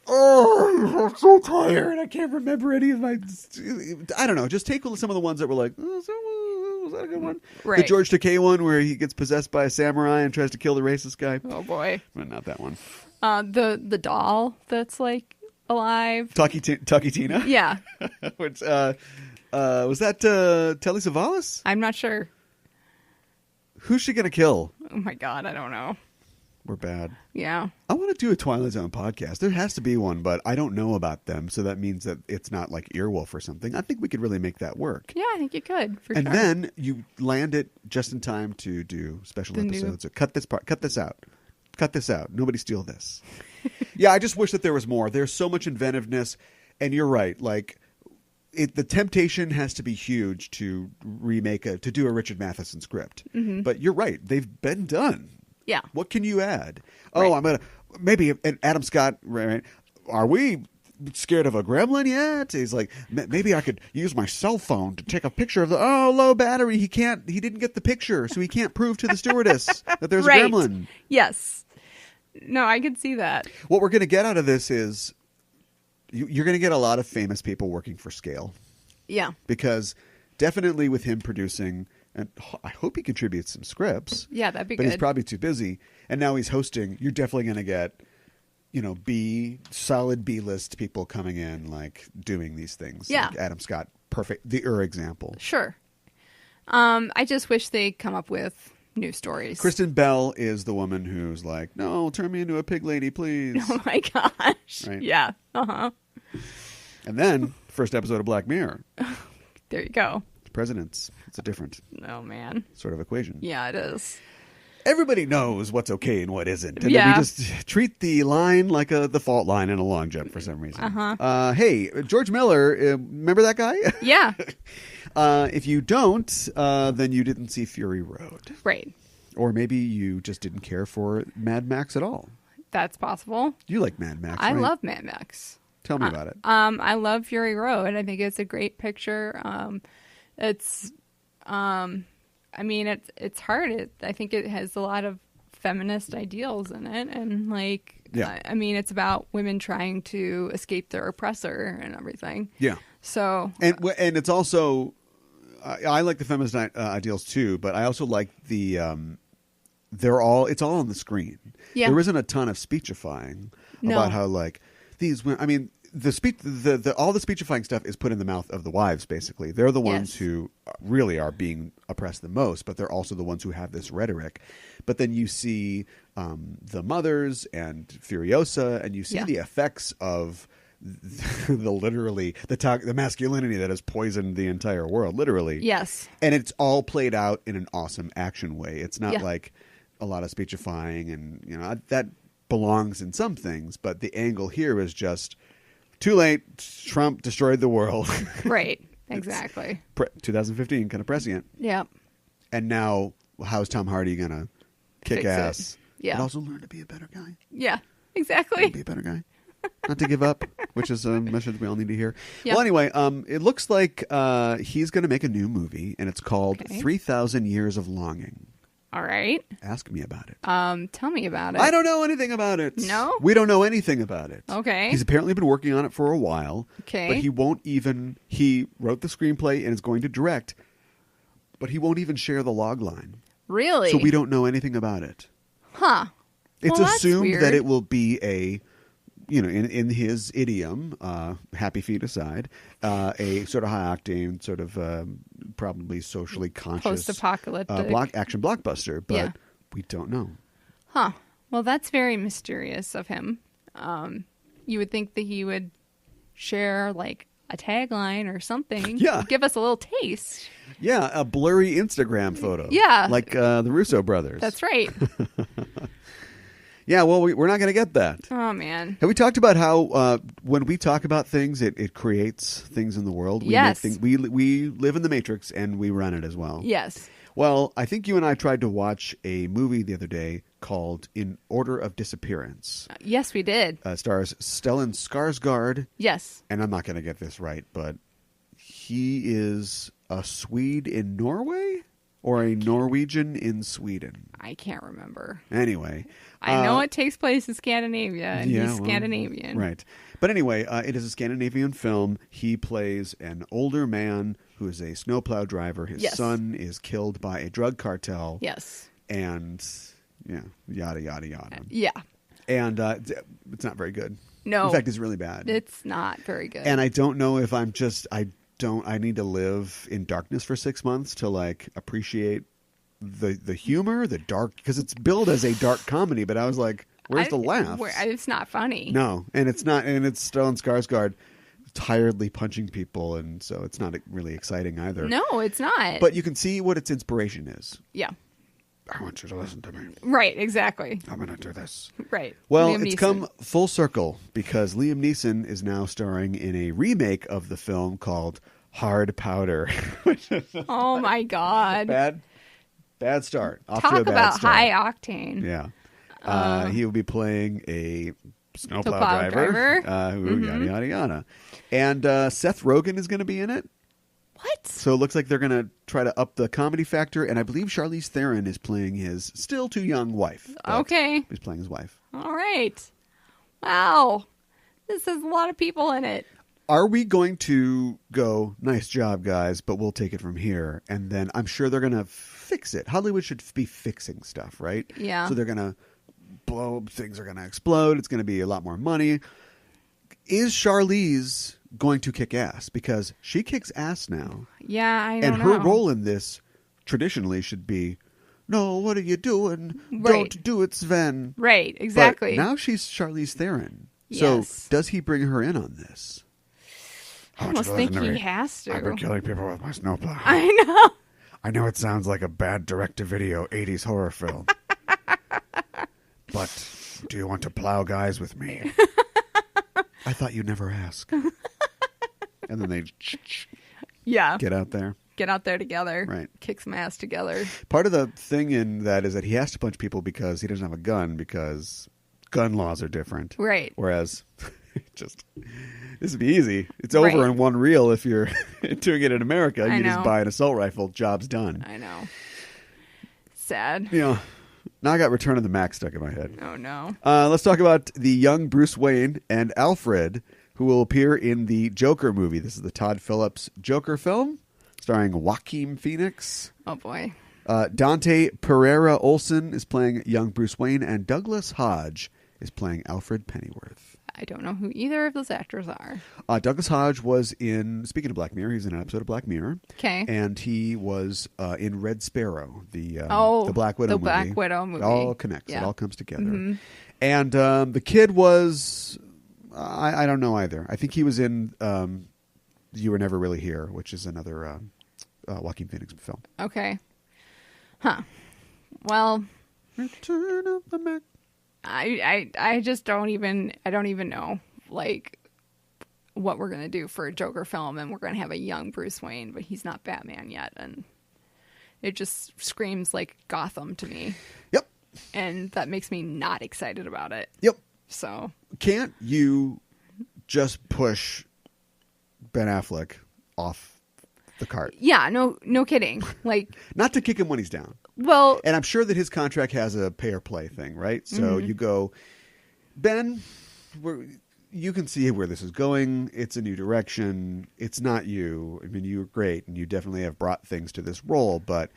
Oh, I'm so tired. I can't remember any of my. I don't know. Just take some of the ones that were like. Was that a good one? Right. The George Takei one where he gets possessed by a samurai and tries to kill the racist guy. Oh boy. Well, not that one. The doll that's alive. Tucky Tina. Yeah. Which, was that Telly Savalas? I'm not sure. Who's she gonna kill? Oh my god, I don't know. We're bad. Yeah. I want to do a Twilight Zone podcast. There has to be one, but I don't know about them, so that means that it's not like Earwolf or something. I think we could really make that work. Yeah, I think you could, for And sure. then you land it just in time to do special episodes. So cut this part. Cut this out. Cut this out. Nobody steal this. Yeah, I just wish that there was more. There's so much inventiveness, and you're right. The temptation has to be huge to to do a Richard Matheson script. Mm-hmm. But you're right. They've been done. Yeah. What can you add? Right. Oh, I'm going to... Maybe... And Adam Scott, right? Are we scared of a gremlin yet? He's like, maybe I could use my cell phone to take a picture of low battery. He didn't get the picture, so he can't prove to the stewardess that there's Right. a gremlin. Yes. No, I could see that. What we're going to get out of this is you're going to get a lot of famous people working for scale. Yeah. Because definitely with him producing... And I hope he contributes some scripts. Yeah, that'd be but good. He's probably too busy. And now he's hosting. You're definitely going to get, solid B-list people coming in, doing these things. Yeah. Like Adam Scott, perfect. The example. Sure. I just wish they'd come up with new stories. Kristen Bell is the woman who's like, no, turn me into a pig lady, please. Oh my gosh. Right? Yeah. Uh-huh. And then, first episode of Black Mirror. There you go. Presidents. It's a different Oh man. sort of equation. Yeah, it is. Everybody knows what's okay and what isn't. And Yeah. we just treat the line like the fault line in a long jump for some reason. Hey, George Miller, remember that guy? Yeah. If you don't, then you didn't see Fury Road. Right. Or maybe you just didn't care for Mad Max at all. That's possible. You like Mad Max, I right? love Mad Max. Tell me about it. I love Fury Road. I think it's a great picture. It's I mean, it's hard. I think it has a lot of feminist ideals in it, and like, Yeah. I mean, it's about women trying to escape their oppressor and everything. Yeah. So, And it's also, I like the feminist ideals too, but I also like the, it's all on the screen. Yeah. There isn't a ton of speechifying No. about how like these women, I mean, all the speechifying stuff is put in the mouth of the wives, basically. They're the ones Yes. who really are being oppressed the most, but they're also the ones who have this rhetoric. But then you see the mothers and Furiosa, and you see Yeah. the effects of the masculinity that has poisoned the entire world, literally. yes. And it's all played out in an awesome action way. It's not Yeah. like a lot of speechifying, and that belongs in some things, but the angle here is just too late. Trump destroyed the world. Right. Exactly. 2015, kind of prescient. Yep. And now, how's Tom Hardy gonna kick Fix it. ass? Yeah. But also learn to be a better guy. Yeah. Exactly. Be a better guy. Not to give up, which is a message we all need to hear. Yep. Well, anyway, it looks like he's going to make a new movie, and it's called Okay. 3,000 Years of Longing. All right. Ask me about it. Tell me about it. I don't know anything about it. No? We don't know anything about it. Okay. He's apparently been working on it for a while. Okay. But he wrote the screenplay and is going to direct, but he won't even share the log line. Really? So we don't know anything about it. Huh. It's Well, that's assumed weird. that it will be in his idiom, happy feet aside, a sort of high octane, sort of probably socially conscious Post-apocalyptic. action blockbuster, but Yeah. we don't know. Huh. Well, that's very mysterious of him. You would think that he would share like a tagline or something. Yeah. Give us a little taste. Yeah, a blurry Instagram photo. Yeah. Like the Russo brothers. That's right. Yeah, well, we're not going to get that. Oh, man. Have we talked about how when we talk about things, it creates things in the world? Yes. We live in the Matrix, and we run it as well. Yes. Well, I think you and I tried to watch a movie the other day called In Order of Disappearance. Yes, we did. Stars Stellan Skarsgård, Yes. and I'm not going to get this right, but he is a Swede in Norway or a Norwegian in Sweden. I can't remember. Anyway. I know it takes place in Scandinavia, and Yeah, he's well, Scandinavian. Right. But anyway, it is a Scandinavian film. He plays an older man who is a snowplow driver. His Yes. son is killed by a drug cartel. Yes. And, yada, yada, yada. Yeah. And it's not very good. No. In fact, it's really bad. It's not very good. And I don't know if I need to live in darkness for 6 months to, like, appreciate the humor, the dark, because it's billed as a dark comedy, but I was like, where's the laugh? It's not funny. No, and it's not, and it's Stellan Skarsgård tiredly punching people, and so it's not really exciting either. No, it's not. But you can see what its inspiration is. yeah. I want you to listen to me. Right, exactly. I'm going to do this. Right. Well, Liam it's Neeson. come full circle because Liam Neeson is now starring in a remake of the film called Hard Powder. Which is Oh, my God. bad start. Off to Talk a bad about start. high octane. Yeah. He will be playing a snowplow Snowplow driver. driver. Who yada, yada, yada. And Seth Rogen is going to be in it. What? So it looks like they're going to try to up the comedy factor. And I believe Charlize Theron is playing his still too young wife. but Okay. He's playing his wife. All right. Wow. This has a lot of people in it. Are we going to go, nice job, guys, but we'll take it from here? And then I'm sure they're going to fix it. Hollywood should be fixing stuff, right? Yeah. So they're going to blow, things are going to explode. It's going to be a lot more money. Is Charlize going to kick ass? Because she kicks ass now. Yeah, I don't And know. her role in this traditionally should be, no, what are you doing? Right. Don't do it, Sven. Right, exactly. But now she's Charlize Theron. Yes. So does he bring her in on this? I almost think he has to. I've been killing people with my snowplow. I know. I know it sounds like a bad direct-to-video 80s horror film. But do you want to plow guys with me? I thought you'd never ask. And then they Yeah. get out there. Get out there together. Right. Kick some ass together. Part of the thing in that is that he has to punch people because he doesn't have a gun, because gun laws are different. Right. Whereas, this would be easy. It's over Right. in one reel if you're doing it in America. I You just know. buy an assault rifle, job's done. I know. sad. Yeah. Now I got Return of the Mac stuck in my head. Oh, no. Let's talk about the young Bruce Wayne and Alfred, who will appear in the Joker movie. This is the Todd Phillips Joker film, starring Joaquin Phoenix. Oh, boy. Dante Pereira Olsen is playing young Bruce Wayne, and Douglas Hodge is playing Alfred Pennyworth. I don't know who either of those actors are. Douglas Hodge was in, speaking of Black Mirror, he's in an episode of Black Mirror. Okay. And he was in Red Sparrow, the Black Widow movie. The Black Widow movie. It all connects. Yeah. It all comes together. Mm-hmm. And the kid was, I don't know either. I think he was in You Were Never Really Here, which is another Joaquin Phoenix film. Okay. Huh. Well, Return of the Mac. I just don't even know like what we're gonna do for a Joker film, and we're gonna have a young Bruce Wayne, but he's not Batman yet, and it just screams like Gotham to me. Yep. And that makes me not excited about it. Yep. So can't you just push Ben Affleck off the cart? Yeah, no kidding. Like, not to kick him when he's down. Well, and I'm sure that his contract has a pay or play thing, right? So you go, Ben, you can see where this is going. It's a new direction. It's not you. I mean, you were great, and you definitely have brought things to this role, but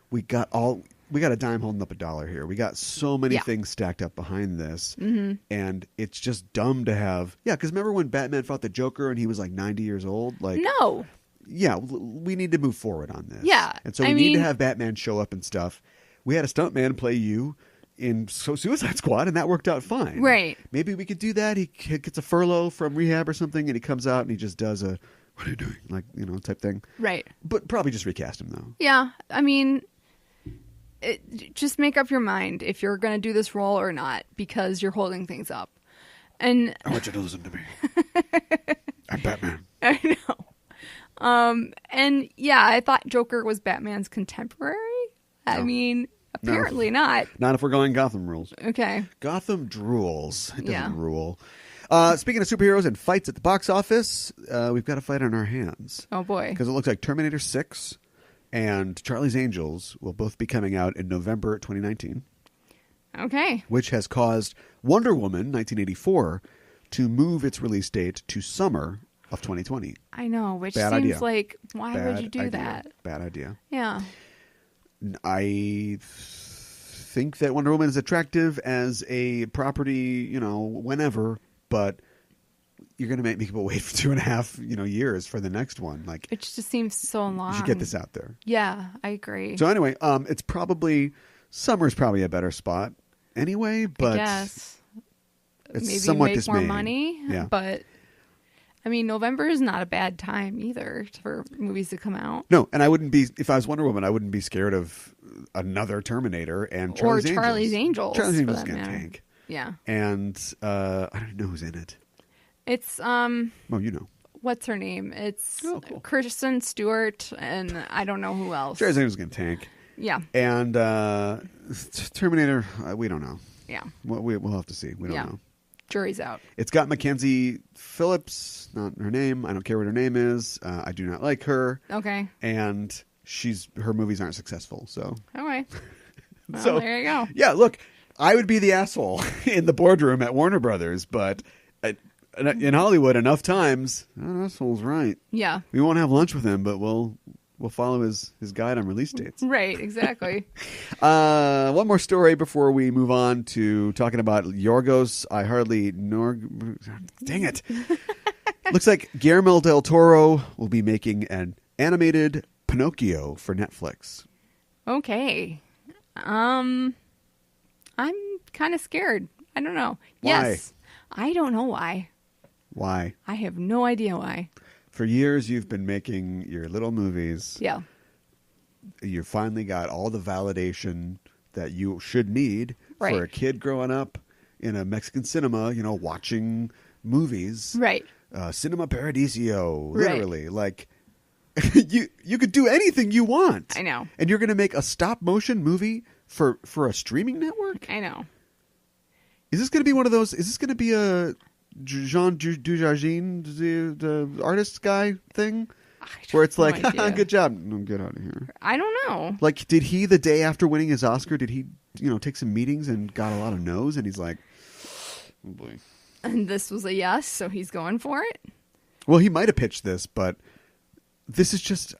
we got a dime holding up a dollar here. We got so many things stacked up behind this, and it's just dumb to have. Yeah, because remember when Batman fought the Joker and he was like 90 years old? Like, no. Yeah, we need to move forward on this. Yeah. And so we need to have Batman show up and stuff. We had a stuntman play you in Suicide Squad, and that worked out fine. Right. Maybe we could do that. He gets a furlough from rehab or something, and he comes out and he just does a, what are you doing? Like, type thing. Right. But probably just recast him, though. Yeah. I mean, just make up your mind if you're going to do this role or not, because you're holding things up. And I want you to listen to me. I'm Batman. I know. And yeah, I thought Joker was Batman's contemporary. No. I mean, apparently not. Not if we're going Gotham rules. Okay. Gotham drools. It doesn't rule. Speaking of superheroes and fights at the box office, we've got a fight on our hands. Oh, boy. Because it looks like Terminator 6 and Charlie's Angels will both be coming out in November 2019. Okay. Which has caused Wonder Woman 1984 to move its release date to summer of 2020. I know, which Bad seems idea. like, why Bad would you do idea. that? Bad idea. Yeah. I think that Wonder Woman is attractive as a property, whenever, but you're going to make people wait for 2.5, years for the next one. Like, it just seems so long. You should get this out there. Yeah, I agree. So anyway, it's probably summer's probably a better spot anyway, but I guess. it's maybe somewhat make dismaying. more money. Yeah. But I mean, November is not a bad time either for movies to come out. No, and I wouldn't be, if I was Wonder Woman, I wouldn't be scared of another Terminator and Charlie's Angels. Charlie's Angels. Charlie's Angels is for that going to matter. tank. Yeah. And I don't know who's in it. It's Well, you know. what's her name? It's cool. Kristen Stewart, and I don't know who else. Charlie's Angels is going to tank. Yeah. And Terminator, we don't know. Yeah. We'll have to see. We don't know. Jury's out. It's got Mackenzie Phillips, not her name. I don't care what her name is. I do not like her. Okay. And her movies aren't successful. So. Okay. Well, So there you go. Yeah, look, I would be the asshole in the boardroom at Warner Brothers, but in Hollywood, enough times, that asshole's right. Yeah. We won't have lunch with him, but we'll follow his guide on release dates. Right, exactly. One more story before we move on to talking about Yorgos. Dang it. Looks like Guillermo del Toro will be making an animated Pinocchio for Netflix. Okay. I'm kind of scared. I don't know. Why? Yes. I don't know why. Why? I have no idea why. For years, you've been making your little movies. Yeah. You finally got all the validation that you should need for a kid growing up in a Mexican cinema, watching movies. Right. Cinema Paradiso, literally. Right. Like, you could do anything you want. I know. And you're going to make a stop-motion movie for a streaming network? I know. Is this going to be one of those? Is this going to be a Jean Dujardin, the artist guy thing? Where it's no like, idea. good job, get out of here. I don't know. Like, did he, the day after winning his Oscar, did he, take some meetings and got a lot of no's? And he's like, oh boy. And this was a yes, so he's going for it. Well, he might have pitched this, but this is just,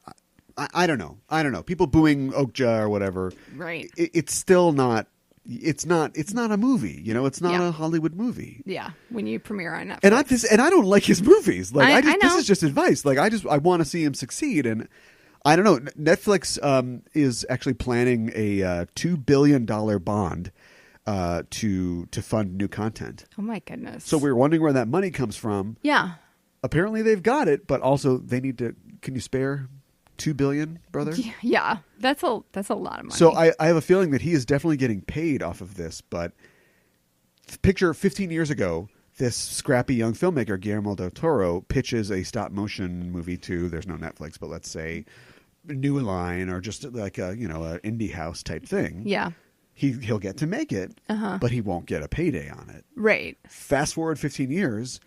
I don't know. I don't know. People booing Okja or whatever. Right. It's still not, it's not a movie. It's not a Hollywood movie. Yeah. When you premiere on Netflix. And I don't like his movies. Like, I know. this is just advice. Like, I want to see him succeed. And I don't know. Netflix is actually planning a $2 billion bond to fund new content. Oh my goodness. So we were wondering where that money comes from. Yeah. Apparently they've got it, but also they need to. Can you spare $2 billion, brother? Yeah, that's a lot of money. So I have a feeling that he is definitely getting paid off of this. But picture 15 years ago, this scrappy young filmmaker Guillermo del Toro pitches a stop motion movie to, there's no Netflix, but let's say New Line or just like a an indie house type thing. Yeah. He'll get to make it, but he won't get a payday on it. Right. Fast forward 15 years,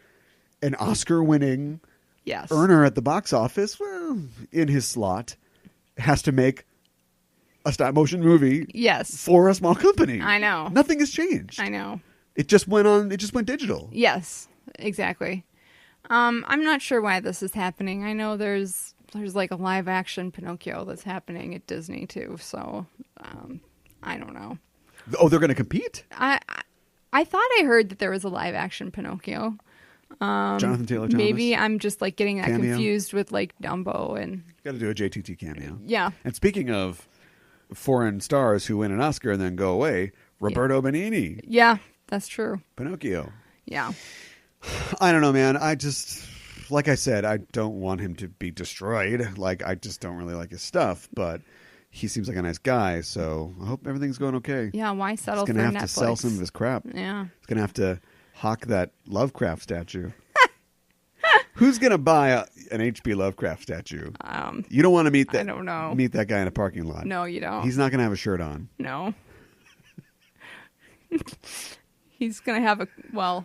an Oscar-winning Yes. earner at the box office, well, in his slot, has to make a stop-motion movie Yes. for a small company. I know. Nothing has changed. I know. It just went digital. Yes, exactly. I'm not sure why this is happening. I know there's like a live action Pinocchio that's happening at Disney too. So I don't know. Oh, they're going to compete? I thought I heard that there was a live action Pinocchio. Jonathan Taylor Thomas? Maybe I'm just like getting that Cameo? confused with like Dumbo and Got to do a JTT cameo. yeah. And speaking of foreign stars who win an Oscar and then go away, Roberto Benigni, Yeah, that's true. Pinocchio. Yeah. I don't know, man. I just, like I said, I don't want him to be destroyed. Like, I just don't really like his stuff, but he seems like a nice guy, so I hope everything's going okay. Yeah, why settle He's for going to have Netflix? to sell some of his crap. Yeah. He's going to have to hawk that Lovecraft statue. Who's going to buy an H.P. Lovecraft statue? You don't want to meet that. I don't know. Meet that guy in a parking lot. No, you don't. He's not going to have a shirt on. No. He's going to have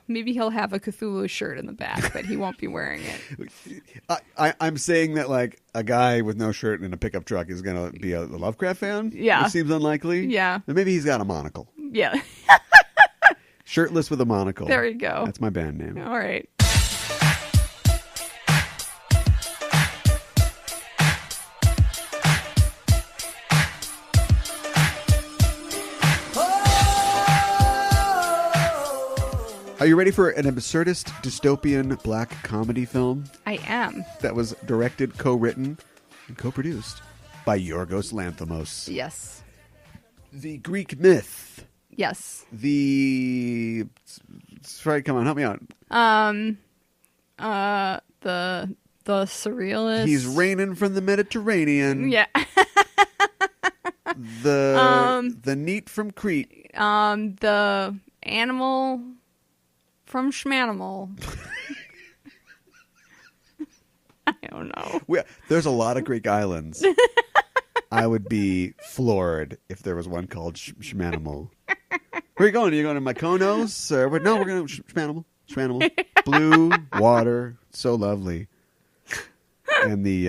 maybe he'll have a Cthulhu shirt in the back, but he won't be wearing it. I'm saying that like a guy with no shirt in a pickup truck is going to be a Lovecraft fan. Yeah. Which seems unlikely. Yeah. But maybe he's got a monocle. Yeah. Shirtless with a monocle. There you go. That's my band name. All right. Are you ready for an absurdist dystopian black comedy film I am. that was directed, co-written, and co-produced by Yorgos Lanthimos? Yes. The Greek myth. Yes. Sorry, come on, help me out. The surrealist. He's raining from the Mediterranean. Yeah. The neat from Crete. The animal from Schmanimal. I don't know. There's a lot of Greek islands. I would be floored if there was one called Schmanimal. Where are you going? Are you going to Mykonos? No, we're going to Schmanimal. Schmanimal. Blue water. So lovely. And the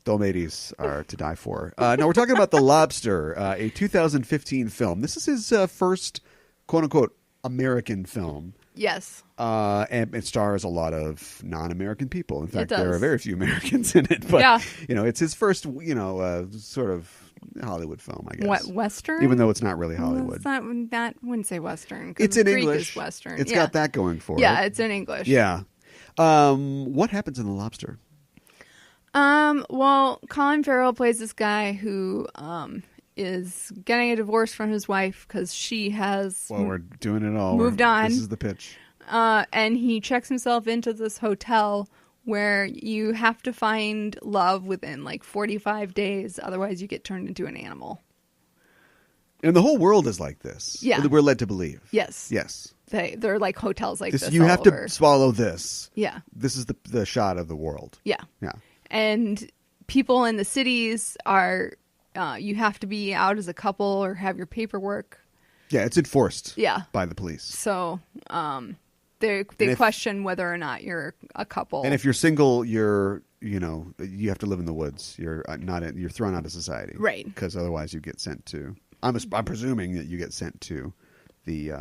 Dolmades are to die for. No, we're talking about The Lobster, a 2015 film. This is his first, quote-unquote, American film. Yes. And it stars a lot of non-American people. In fact, does. there are very few Americans in it. But, Yeah. It's his first, sort of Hollywood film, I guess. What, Western? Even though it's not really Hollywood. It's not, that wouldn't say Western. 'Cause It's in Greek English. Is Western. It's Yeah. got that going for it. Yeah, it's in English. Yeah. What happens in The Lobster? Well, Colin Farrell plays this guy who is getting a divorce from his wife because she has Well, we're doing it all. moved on. This is the pitch. and he checks himself into this hotel where you have to find love within like 45 days, otherwise you get turned into an animal. And the whole world is like this. Yeah. We're led to believe. Yes. Yes. They're like hotels like this You all have over. to swallow this. Yeah. This is the shot of the world. Yeah. Yeah. And people in the cities are, you have to be out as a couple or have your paperwork. Yeah, it's enforced Yeah. by the police. So they question whether or not you're a couple. And if you're single, you're you have to live in the woods. You're you're thrown out of society, Right. Because otherwise you get sent to. I'm presuming that you get sent to the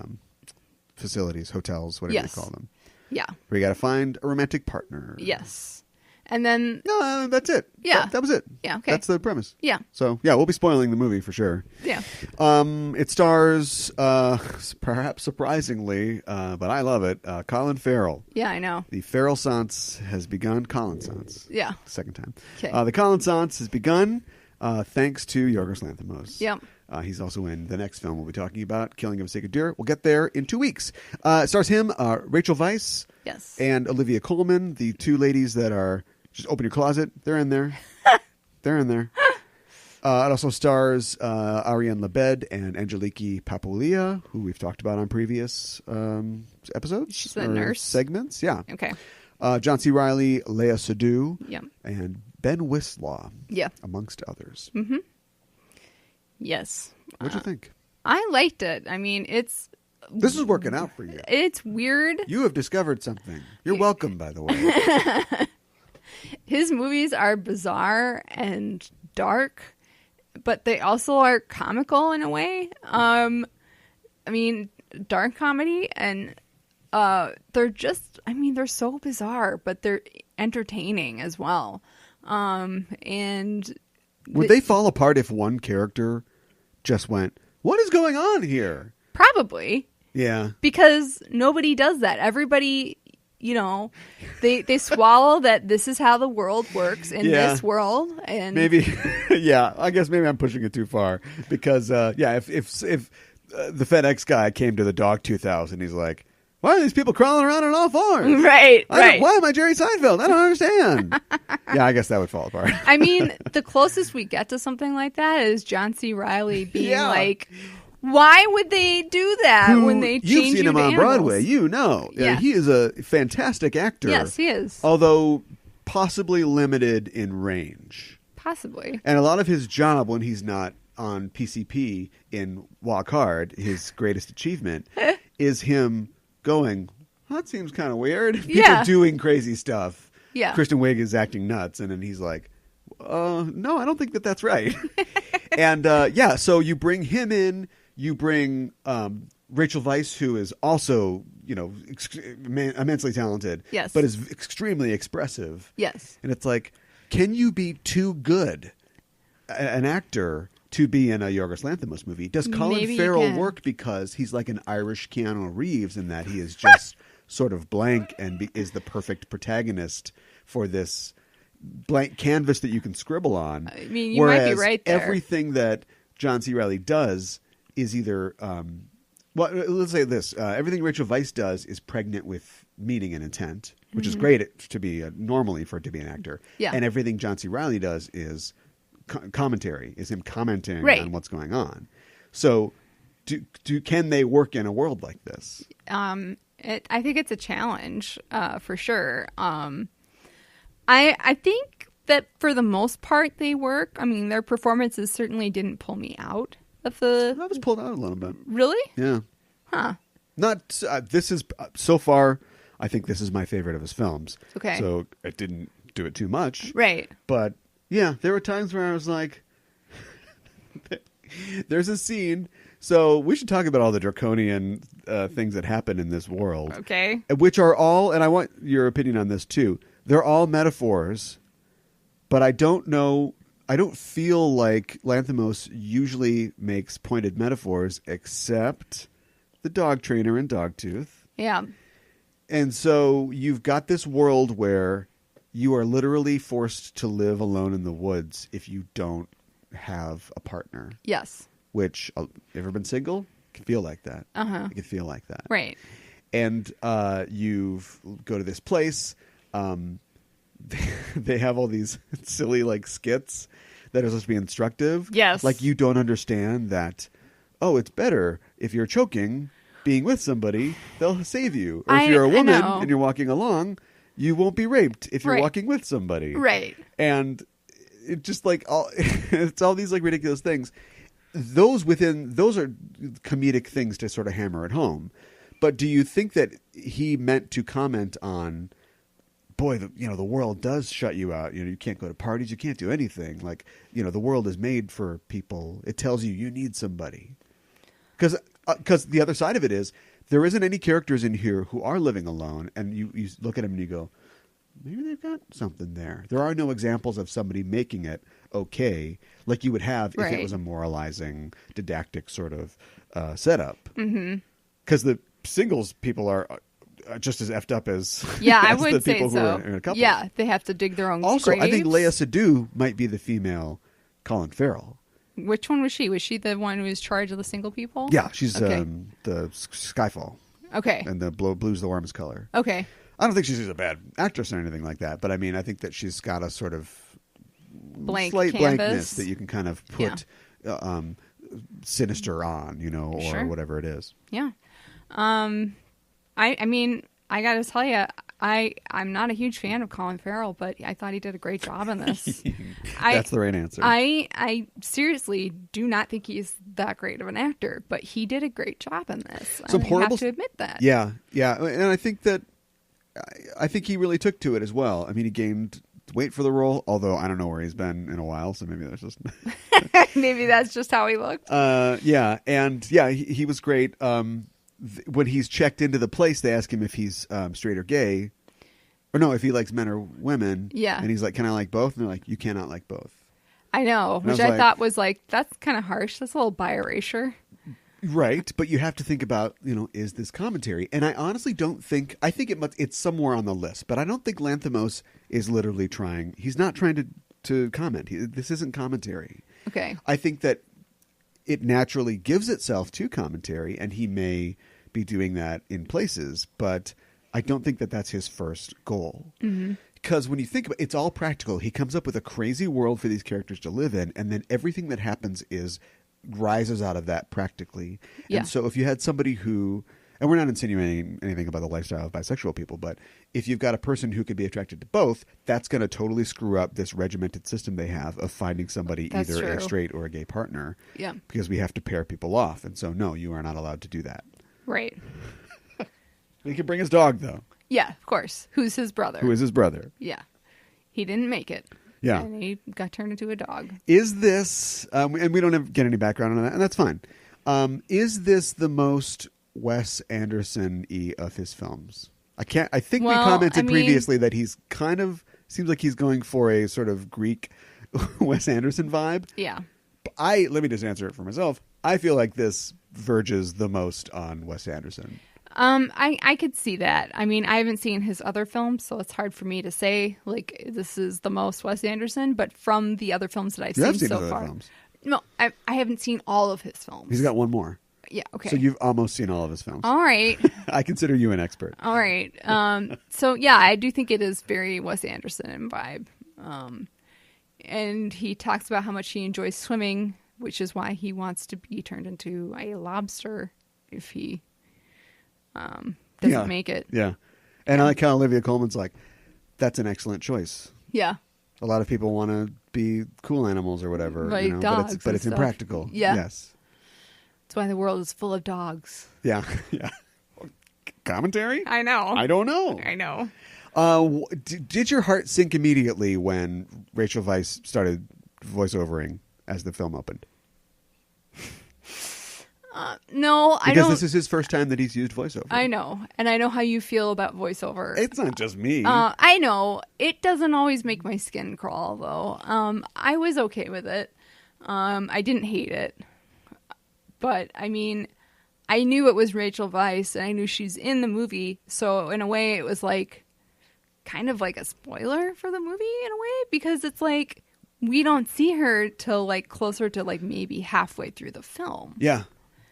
facilities, hotels, whatever Yes. you call them. Yeah. Where you got to find a romantic partner. Yes. And then No, that's it. Yeah. That was it. Yeah, okay. That's the premise. Yeah. So yeah, we'll be spoiling the movie for sure. Yeah. It stars, perhaps surprisingly, but I love it, Colin Farrell. Yeah, I know. The Farrell Sance has begun. Colin Sance. Yeah. Second time. Okay. The Colin Sance has begun thanks to Yorgos Lanthimos. Yep. He's also in the next film we'll be talking about, Killing of a Sacred Deer. We'll get there in 2 weeks. It stars him, Rachel Weisz, Yes. and Olivia Colman, the two ladies that are just open your closet. They're in there. They're in there. It also stars Ariane Labed and Angeliki Papoulia, who we've talked about on previous episodes. She's the nurse. Segments. Yeah. Okay. John C. Reilly, Lea Seydoux, Yep. and Ben Wislaw, Yeah. amongst others. Mm-hmm. Yes. What'd you think? I liked it. I mean, This is working out for you. it's weird. You have discovered something. You're welcome, by the way. His movies are bizarre and dark, but they also are comical in a way. I mean, dark comedy, and they're so bizarre, but they're entertaining as well. And Would they fall apart if one character just went, "What is going on here?" probably, Yeah. because nobody does that. Everybody, they swallow that this is how the world works in Yeah. this world, and Maybe, yeah. I guess maybe I'm pushing it too far because, if the FedEx guy came to the Dogtooth house and he's like, "Why are these people crawling around on all fours? right. Why am I Jerry Seinfeld? I don't understand." Yeah, I guess that would fall apart. I mean, the closest we get to something like that is John C. Reilly being Yeah. like, "Why would they do that when they change You've seen you him to on animals?" Broadway, Yeah. He is a fantastic actor. Yes, he is. Although possibly limited in range. Possibly. And a lot of his job when he's not on PCP in Walk Hard, his greatest achievement, is him going, "That seems kind of weird." People Yeah. doing crazy stuff. Yeah. Kristen Wiig is acting nuts, and then he's like, "No, I don't think that's right." And so you bring him in. You bring Rachel Weisz, who is also immensely talented, Yes. but is extremely expressive. Yes. And it's like, can you be too good an actor to be in a Yorgos Lanthimos movie? Does Colin Maybe you Farrell can. work because he's like an Irish Keanu Reeves in that he is just sort of blank and is the perfect protagonist for this blank canvas that you can scribble on? I mean, you might be Whereas right there. everything that John C. Reilly does is either let's say this: everything Rachel Weisz does is pregnant with meaning and intent, which is great to be normally for it to be an actor. Yeah. And everything John C. Reilly does is commentary, is him commenting Right. on what's going on. So, can they work in a world like this? I think it's a challenge for sure. I think that for the most part they work. I mean, their performances certainly didn't pull me out of the. I was pulled out a little bit. Really? Yeah. Huh. Not this is so far. I think this is my favorite of his films. Okay. So it didn't do it too much. Right. But yeah, there were times where I was like, "There's a scene." So we should talk about all the draconian things that happen in this world. Okay. Which are all, and I want your opinion on this too. They're all metaphors, but I don't know. I don't feel like Lanthimos usually makes pointed metaphors, except the dog trainer in Dogtooth. Yeah. And so you've got this world where you are literally forced to live alone in the woods if you don't have a partner. Yes. Which, ever been single? It can feel like that. Uh-huh. It can feel like that. Right. And you go to this place. They have all these silly like skits that are supposed to be instructive. Yes. Like you don't understand that, it's better if you're choking, being with somebody, they'll save you. Or if you're a I woman know. and you're walking along, you won't be raped if you're Right. walking with somebody. Right. And it just like it's all these like ridiculous things. Those are comedic things to sort of hammer it home. But do you think that he meant to comment on boy, the world does shut you out. You can't go to parties. You can't do anything. Like, the world is made for people. It tells you need somebody. Because the other side of it is there isn't any characters in here who are living alone. And you look at them and you go, maybe they've got something there. There are no examples of somebody making it okay like you would have if it was a moralizing, didactic sort of setup. Because the singles people are just as effed up as, I as would the people say so. who are in a couple. Yeah, they have to dig their own Also, graves. I think Lea Seydoux might be the female Colin Farrell. Which one was she? Was she the one who was charged of the single people? Yeah, she's Okay. the Skyfall. Okay. And the blue's the warmest color. Okay. I don't think she's a bad actress or anything like that, but I mean, I think that she's got a sort of slight blankness that you can kind of put sinister on, or Sure. whatever it is. Yeah. I mean, I got to tell you, I'm not a huge fan of Colin Farrell, but I thought he did a great job in this. That's the right answer. I seriously do not think he's that great of an actor, but he did a great job in this. Some I horrible have to admit that. Yeah, and I think he really took to it as well. I mean, he gained weight for the role, although I don't know where he's been in a while, so maybe that's just Maybe that's just how he looked. He was great. When he's checked into the place, they ask him if he's straight or gay, or no, if he likes men or women. Yeah, and he's like, "Can I like both?" And they're like, "You cannot like both." I know, and which I I like, thought was like, that's kind of harsh. That's a little bi erasure. Right, but you have to think about, is this commentary? And I honestly don't think. I think it's somewhere on the list, but I don't think Lanthimos is literally trying. He's not trying to comment. This isn't commentary. Okay, I think that it naturally gives itself to commentary, and he may be doing that in places, but I don't think that that's his first goal. Because when you think about it, it's all practical. He comes up with a crazy world for these characters to live in, and then everything that happens rises out of that practically. Yeah. And so if you had somebody who, and we're not insinuating anything about the lifestyle of bisexual people, but if you've got a person who could be attracted to both, that's going to totally screw up this regimented system they have of finding somebody That's either a true. straight or a gay partner. Yeah. Because we have to pair people off. And so, no, you are not allowed to do that. right. He can bring his dog, though. Yeah, of course. Who's his brother? Who is his brother? Yeah, he didn't make it. Yeah. And he got turned into a dog. Is this, and we don't get any background on that, and that's fine. Is this the most Wes Anderson-y of his films? I think we commented previously that he's kind of, seems like he's going for a sort of Greek Wes Anderson vibe. Yeah. Let me just answer it for myself. I feel like this verges the most on Wes Anderson. I could see that. I mean, I haven't seen his other films, so it's hard for me to say, like, this is the most Wes Anderson, but from the other films that I've seen his so other far. films. No, I haven't seen all of his films. He's got one more. Yeah, okay. So you've almost seen all of his films. All right. I consider you an expert. All right. So, yeah, I do think it is very Wes Anderson in vibe. And he talks about how much he enjoys swimming, which is why he wants to be turned into a lobster if he doesn't make it. Yeah. And I like how Olivia Colman's like, that's an excellent choice. Yeah. A lot of people want to be cool animals or whatever. Like dogs but it's and stuff. impractical. Yeah. Yes. That's why the world is full of dogs. Yeah. Yeah. Commentary? I know. I don't know. I know. Did your heart sink immediately when Rachel Weisz started voiceovering as the film opened? No, I don't. Because this is his first time that he's used voiceover. I know. And I know how you feel about voiceover. It's not just me. I know. It doesn't always make my skin crawl, though. I was okay with it. I didn't hate it. But, I mean, I knew it was Rachel Weisz, and I knew she's in the movie. So, in a way, it was like, kind of like a spoiler for the movie, in a way. Because it's like, we don't see her till, like, closer to, like, maybe halfway through the film. Yeah.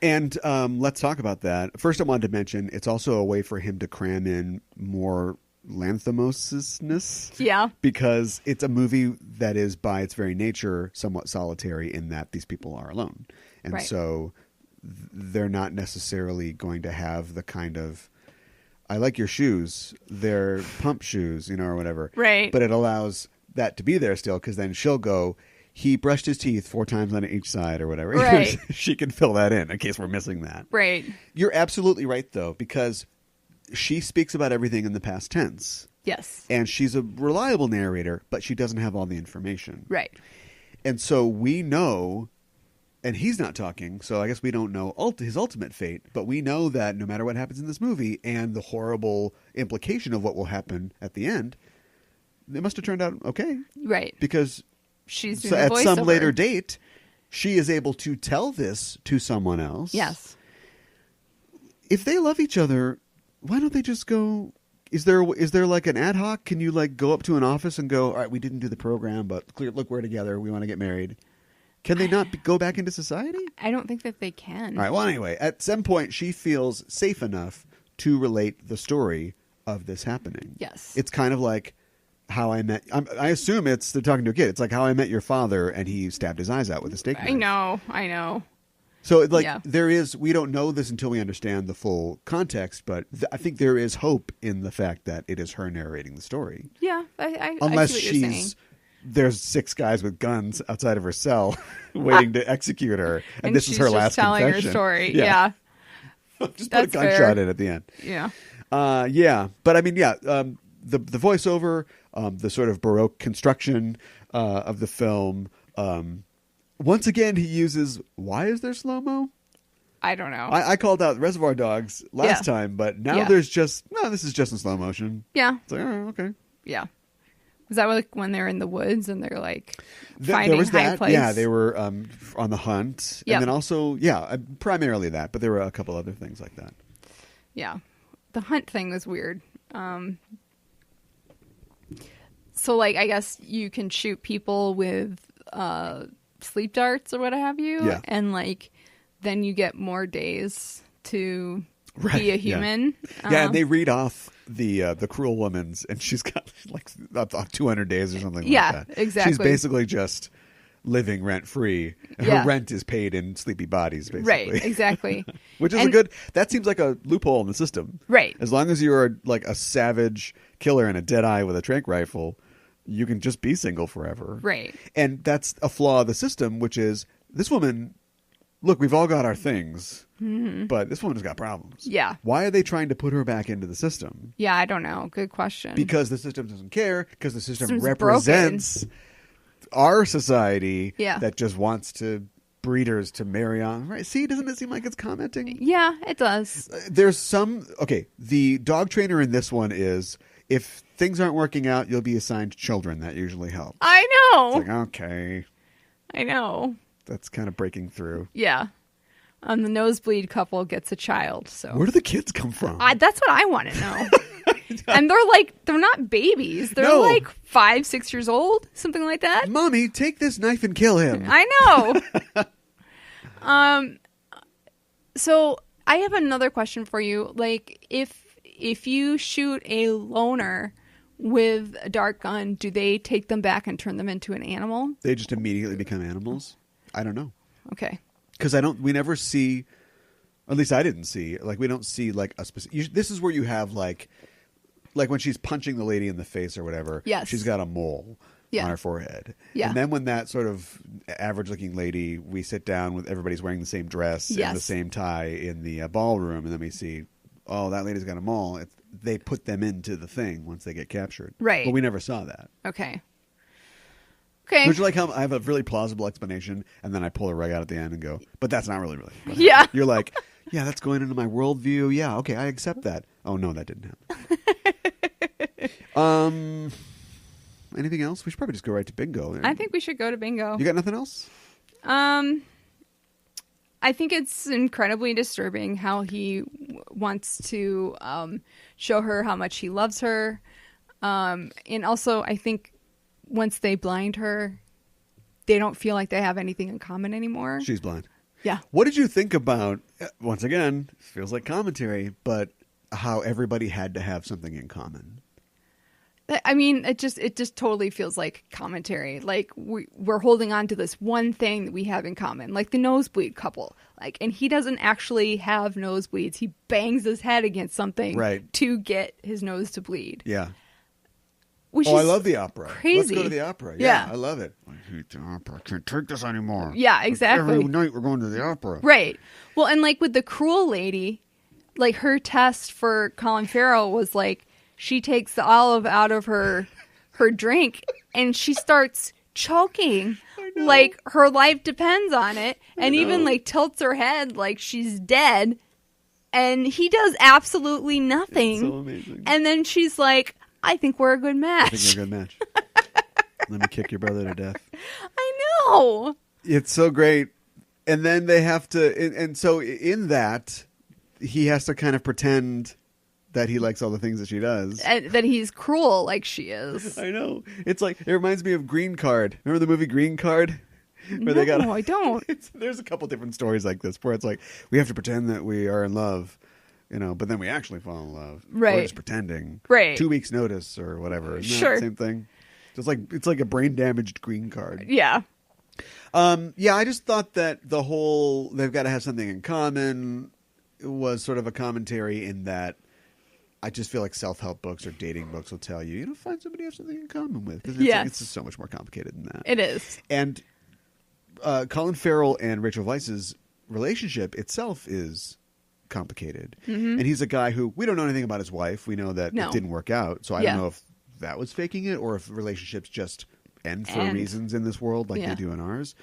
And let's talk about that. First, I wanted to mention it's also a way for him to cram in more Lanthimos-ness. Yeah. Because it's a movie that is, by its very nature, somewhat solitary in that these people are alone. And right. so they're not necessarily going to have the kind of, I like your shoes, they're pump shoes, or whatever. Right. But it allows that to be there still, because then she'll go, he brushed his teeth 4 times on each side or whatever. Right. She can fill that in case we're missing that. Right. You're absolutely right, though, because she speaks about everything in the past tense. Yes. And she's a reliable narrator, but she doesn't have all the information. Right. And so we know, and he's not talking, so I guess we don't know his ultimate fate, but we know that no matter what happens in this movie and the horrible implication of what will happen at the end, it must have turned out okay. Right. Because she's doing at some voiceover. later date, she is able to tell this to someone else. Yes. If they love each other, why don't they just go... Is there like an ad hoc? Can you like go up to an office and go, all right, we didn't do the program, but look, we're together. We want to get married. Can they not go back into society? I don't think that they can. All right. Well, anyway, at some point, she feels safe enough to relate the story of this happening. Yes. It's kind of like How I Met... I assume they're talking to a kid. It's like How I Met Your Father, and he stabbed his eyes out with a steak knife. I know. So, there is... We don't know this until we understand the full context, but I think there is hope in the fact that it is her narrating the story. Yeah, I Unless see what you're saying. There's 6 guys with guns outside of her cell waiting to execute her, and this is her last telling confession. Her story. Yeah. Just That's put a gunshot fair. in at the end. Yeah. But I mean, the voiceover, the sort of Baroque construction of the film. Once again, he uses, why is there slow-mo? I don't know. I called out Reservoir Dogs last time, but now there's just, no, this is just in slow motion. Yeah. It's like, oh, okay. Yeah. Was that like when they're in the woods and they're like There was high that. place? Yeah, they were on the hunt. Yep. And then also, primarily that, but there were a couple other things like that. Yeah. The hunt thing was weird. So, like, I guess you can shoot people with sleep darts or what have you. Yeah. And, like, then you get more days to Right, be a human. Yeah, and they read off the cruel woman's, and she's got like up 200 days or something like that. Exactly. She's basically just living rent-free. Her rent is paid in sleepy bodies, basically. Right, exactly. Which is that seems like a loophole in the system. Right. As long as you're like a savage killer and a dead eye with a tranq rifle, you can just be single forever. Right. And that's a flaw of the system, which is this woman, look, we've all got our things, but this woman's got problems. Yeah. Why are they trying to put her back into the system? Yeah, I don't know. Good question. Because the system doesn't care, because the system System's represents our society Yeah. that just wants to breeders to marry on. Right? See, doesn't it seem like it's commenting? Yeah, it does. There's some... Okay, the dog trainer in this one is, if things aren't working out, you'll be assigned children. That usually helps. I know. It's like, okay, I know. that's kind of breaking through. Yeah. The nosebleed couple gets a child. So Where do the kids come from? that's what I want to know. And they're not babies. They're No. like 5-6 years old, something like that. Mommy, take this knife and kill him. I know. So I have another question for you. Like, if you shoot a loner with a dart gun, do they take them back and turn them into an animal? They just immediately become animals? I don't know. Okay. Because we never see, at least I didn't see, like we don't see like a specific, this is where you have like when she's punching the lady in the face or whatever, Yes. she's got a mole on her forehead. Yeah. And then when that sort of average looking lady, we sit down with everybody's wearing the same dress Yes. and the same tie in the ballroom, and then we see, oh, that lady's got a mole. They put them into the thing once they get captured. Right. But we never saw that. Okay. Okay. Would you like how I have a really plausible explanation, and then I pull a rug out at the end and go, but that's not really. Yeah. You're like, yeah, that's going into my worldview. Yeah, okay, I accept that. Oh, no, that didn't happen. Anything else? We should probably just go right to bingo. I think we should go to bingo. You got nothing else? I think it's incredibly disturbing how he wants to show her how much he loves her. And also, I think once they blind her, they don't feel like they have anything in common anymore. She's blind. Yeah. What did you think about, once again, feels like commentary, but how everybody had to have something in common? I mean, it just totally feels like commentary. Like we're holding on to this one thing that we have in common, like the nosebleed couple. Like, and he doesn't actually have nosebleeds. He bangs his head against something to get his nose to bleed. Yeah. Which I love the opera. Crazy. Let's go to the opera. Yeah, I love it. I hate the opera. I can't take this anymore. Yeah, exactly. Every night we're going to the opera. Right. Well, and like with the cruel lady, like her test for Colin Farrell was like, she takes the olive out of her drink and she starts choking like her life depends on it, and even like tilts her head like she's dead, and he does absolutely nothing. It's so amazing. And then she's like, I think we're a good match. I think we're a good match. Let me kick your brother to death. I know. It's so great. And then they have to, and so in that, he has to kind of pretend that he likes all the things that she does. And that he's cruel like she is. I know. It's like, it reminds me of Green Card. Remember the movie Green Card? Where No, I don't. There's a couple different stories like this where it's like, we have to pretend that we are in love, but then we actually fall in love. Right. We're just pretending. Right. 2 weeks notice or whatever. Isn't Sure. that the same thing? It's like a brain damaged Green Card. Yeah. Yeah, I just thought that the whole they've got to have something in common was sort of a commentary in that I just feel like self-help books or dating books will tell you, find somebody you have something in common with. Because it's just so much more complicated than that. It is. And Colin Farrell and Rachel Weisz's relationship itself is complicated. Mm-hmm. And he's a guy who, we don't know anything about his wife. We know that it didn't work out. So I don't know if that was faking it or if relationships just end for reasons in this world like they do in ours.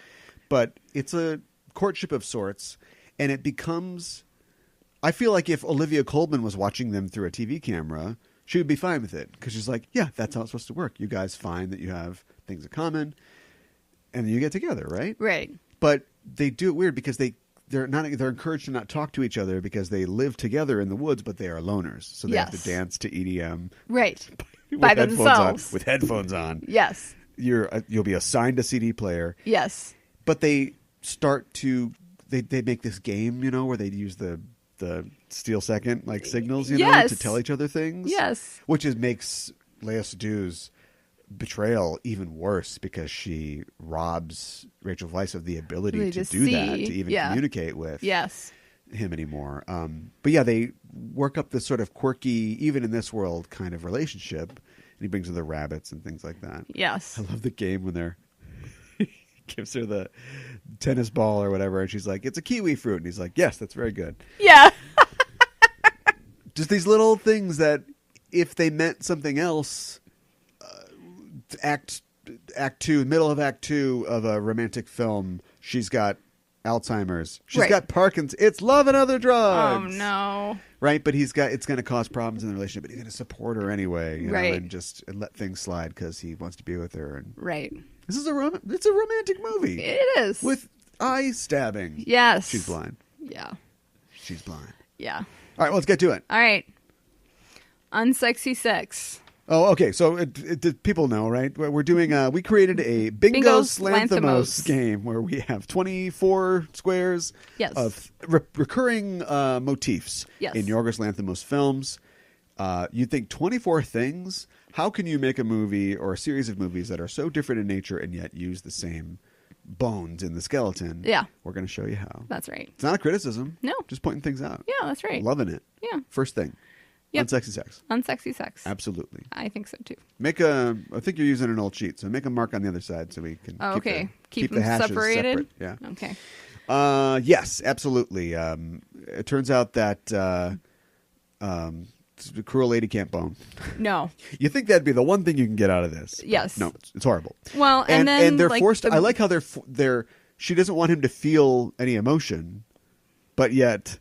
But it's a courtship of sorts, and it becomes... I feel like if Olivia Colman was watching them through a TV camera, she would be fine with it. Because she's like, yeah, that's how it's supposed to work. You guys find that you have things in common, and then you get together, right? Right. But they do it weird because they're encouraged to not talk to each other because they live together in the woods, but they are loners. So they have to dance to EDM. Right. By themselves. With headphones on. Yes. You'll be assigned a CD player. Yes. But they start to... They make this game, where they use the steal second signals, to tell each other things. Yes. Which makes Lea Seydoux' betrayal even worse because she robs Rachel Weisz of the ability to do that, to even communicate with him anymore. But yeah, they work up this sort of quirky, even in this world, kind of relationship. And he brings her the rabbits and things like that. Yes. I love the game when he gives her the tennis ball or whatever, and she's like, it's a kiwi fruit. And he's like, yes, that's very good. Yeah. Just these little things that if they meant something else, middle of act two of a romantic film, she's got Alzheimer's. She's got Parkinson's. It's love and other drugs. Oh, no. Right? But it's going to cause problems in the relationship, but he's going to support her anyway, right. and let things slide because he wants to be with her. And right. This is it's a romantic movie. It is. With eye stabbing. Yes. She's blind. Yeah. She's blind. Yeah. All right, let's get to it. All right. Unsexy sex. Oh, okay. So people know, right? We're doing. We created a Bingos Lanthimos game where we have 24 squares of recurring motifs in Yorgos Lanthimos films. You think 24 things? How can you make a movie or a series of movies that are so different in nature and yet use the same bones in the skeleton? Yeah. We're going to show you how. That's right. It's not a criticism. No. Just pointing things out. Yeah, that's right. Loving it. Yeah. First thing. Yep. Unsexy sex. Unsexy sex. Absolutely. I think so too. I think you're using an old sheet, so make a mark on the other side so we can keep them the hashes separated. Yeah. Okay. Yes, absolutely. It turns out that the cruel lady can't bone. No. You think that'd be the one thing you can get out of this? Yes. No, it's horrible. Well, and then they're forced. I like how they're. She doesn't want him to feel any emotion, but yet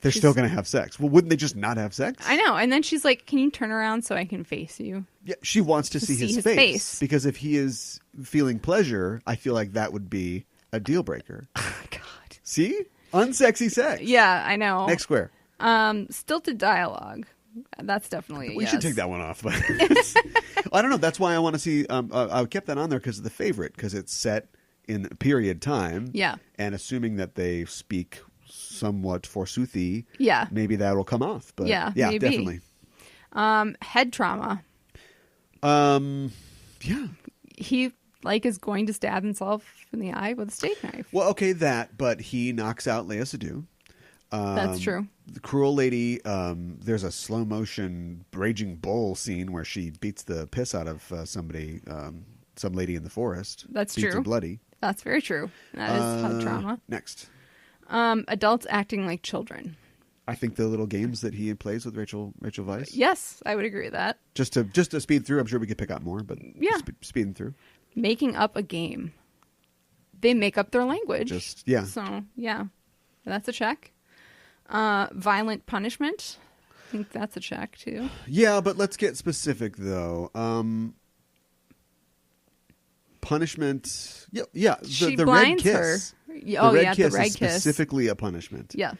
they're still going to have sex. Well, wouldn't they just not have sex? I know. And then she's like, "Can you turn around so I can face you?" Yeah, she wants to see his face because if he is feeling pleasure, I feel like that would be a deal breaker. Oh, God. See, unsexy sex. Yeah, I know. Next square. Stilted dialogue. That's definitely we should take that one off. I don't know. That's why I want to see. I kept that on there because of the favorite, because it's set in period time. Yeah. And assuming that they speak somewhat forsoothly. Yeah. Maybe that will come off. But yeah, maybe. Definitely. Head trauma. Yeah. He is going to stab himself in the eye with a steak knife. Well, okay, but he knocks out Lea Seydoux. That's true. The cruel lady, there's a slow motion raging bull scene where she beats the piss out of some lady in the forest. That's beats true. her bloody. That's very true. That is head trauma. Next. Adults acting like children. I think the little games that he plays with Rachel Weisz. Yes, I would agree with that. Just to speed through, I'm sure we could pick up more, but Yeah. speeding through. Making up a game. They make up their language. Yeah. So, yeah. That's a check. Violent punishment. I think that's a check, too. Yeah, but let's get specific, though. Punishment. Yeah. She The red blinds kiss. her. The Oh, red yeah, kiss the red is kiss. specifically a punishment. Yeah.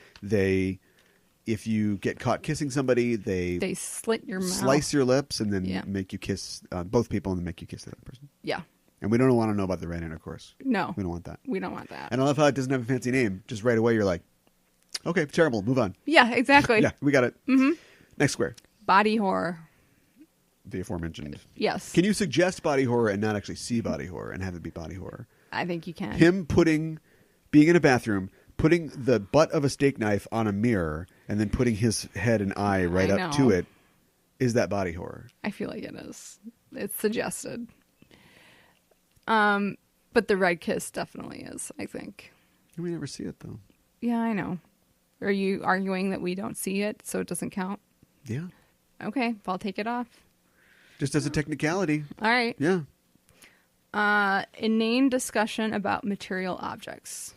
If you get caught kissing somebody, They slit your mouth. slice your lips and then Yeah. make you kiss both people and then make you kiss the other person. Yeah. And we don't want to know about the red intercourse. No. We don't want that. We don't want that. And I love how it doesn't have a fancy name. Just right away, you're like, okay, terrible. Move on. Yeah, exactly. Yeah, we got it. Mm-hmm. Next square. Body horror. The aforementioned. Yes. Can you suggest body horror and not actually see body horror and have it be body horror? I think you can. Him being in a bathroom, putting the butt of a steak knife on a mirror, and then putting his head and eye right I up know. to it. Is that body horror? I feel like it is. It's suggested. But the red kiss definitely is, I think. We never see it, though. Yeah, I know. Are you arguing that we don't see it, so it doesn't count? Yeah. Okay, I'll take it off. Just as a technicality. All right. Yeah. Inane discussion about material objects.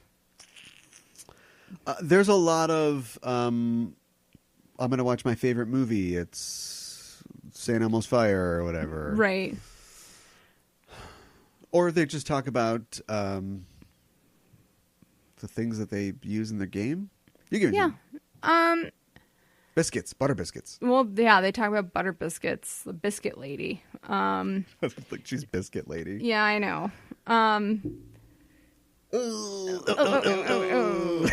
There's a lot of, I'm going to watch my favorite movie. It's St. Elmo's Fire or whatever. Right. Or they just talk about the things that they use in their game. You give me Yeah. some. Biscuits, butter biscuits. Well, yeah, they talk about butter biscuits, the biscuit lady. Like she's biscuit lady. Yeah, I know.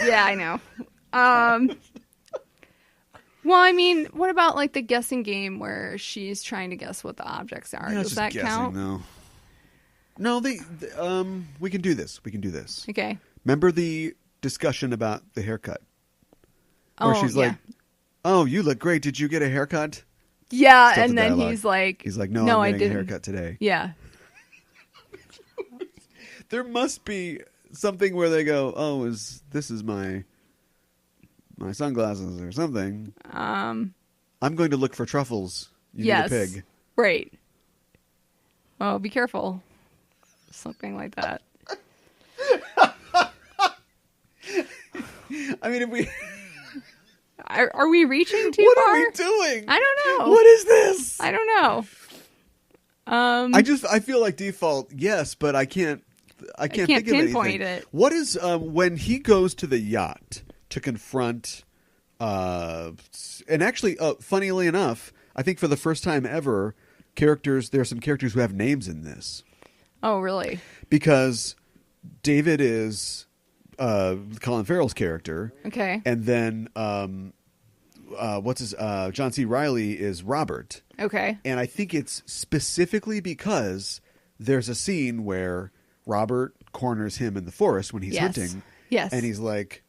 Yeah, I know. Well, I mean, what about like the guessing game where she's trying to guess what the objects are? Yeah, Does that count? Though. No, we can do this. We can do this. Okay. Remember the discussion about the haircut? Where Oh, she's yeah. like, "Oh, you look great. Did you get a haircut?" Yeah, Starts and the then dialogue. he's like, "No, I I'm getting didn't. a haircut today." Yeah. There must be something where they go, "Oh, this is my sunglasses or something." I'm going to look for truffles. You yes. need a pig. Right. Oh, be careful. Something like that. I mean, if we Are we reaching too what far? are we doing? I don't know. What is this? I don't know. I feel like default yes, but I can't think of pinpoint anything. it. What is when he goes to the yacht to confront and actually funnily enough, I think for the first time ever there are some characters who have names in this. Oh, really? Because David is Colin Farrell's character. Okay. And then John C. Reilly is Robert. Okay. And I think it's specifically because there's a scene where Robert corners him in the forest when he's Yes. hunting. Yes. And he's like,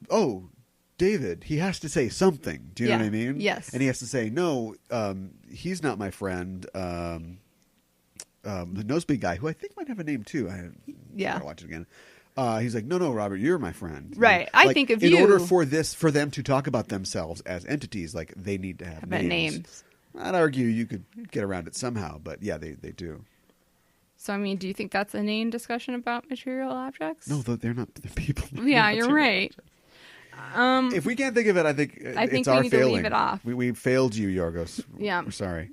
"Oh, David, he has to say something." Do you know Yeah. what I mean? Yes. And he has to say, "No, he's not my friend." The nosebleed guy, who I think might have a name too. Yeah. gotta watch it again. He's like, no, Robert, you're my friend. Right. I think of you- in order for them to talk about themselves as entities, like they need to have names. I'd argue you could get around it somehow, but yeah, they do. So, I mean, do you think that's an inane discussion about material objects? No, they're not. They're people. Yeah, you're right. If we can't think of it, I think think it's we our need to failing. leave it off. We failed you, Yorgos. Yeah. We're sorry.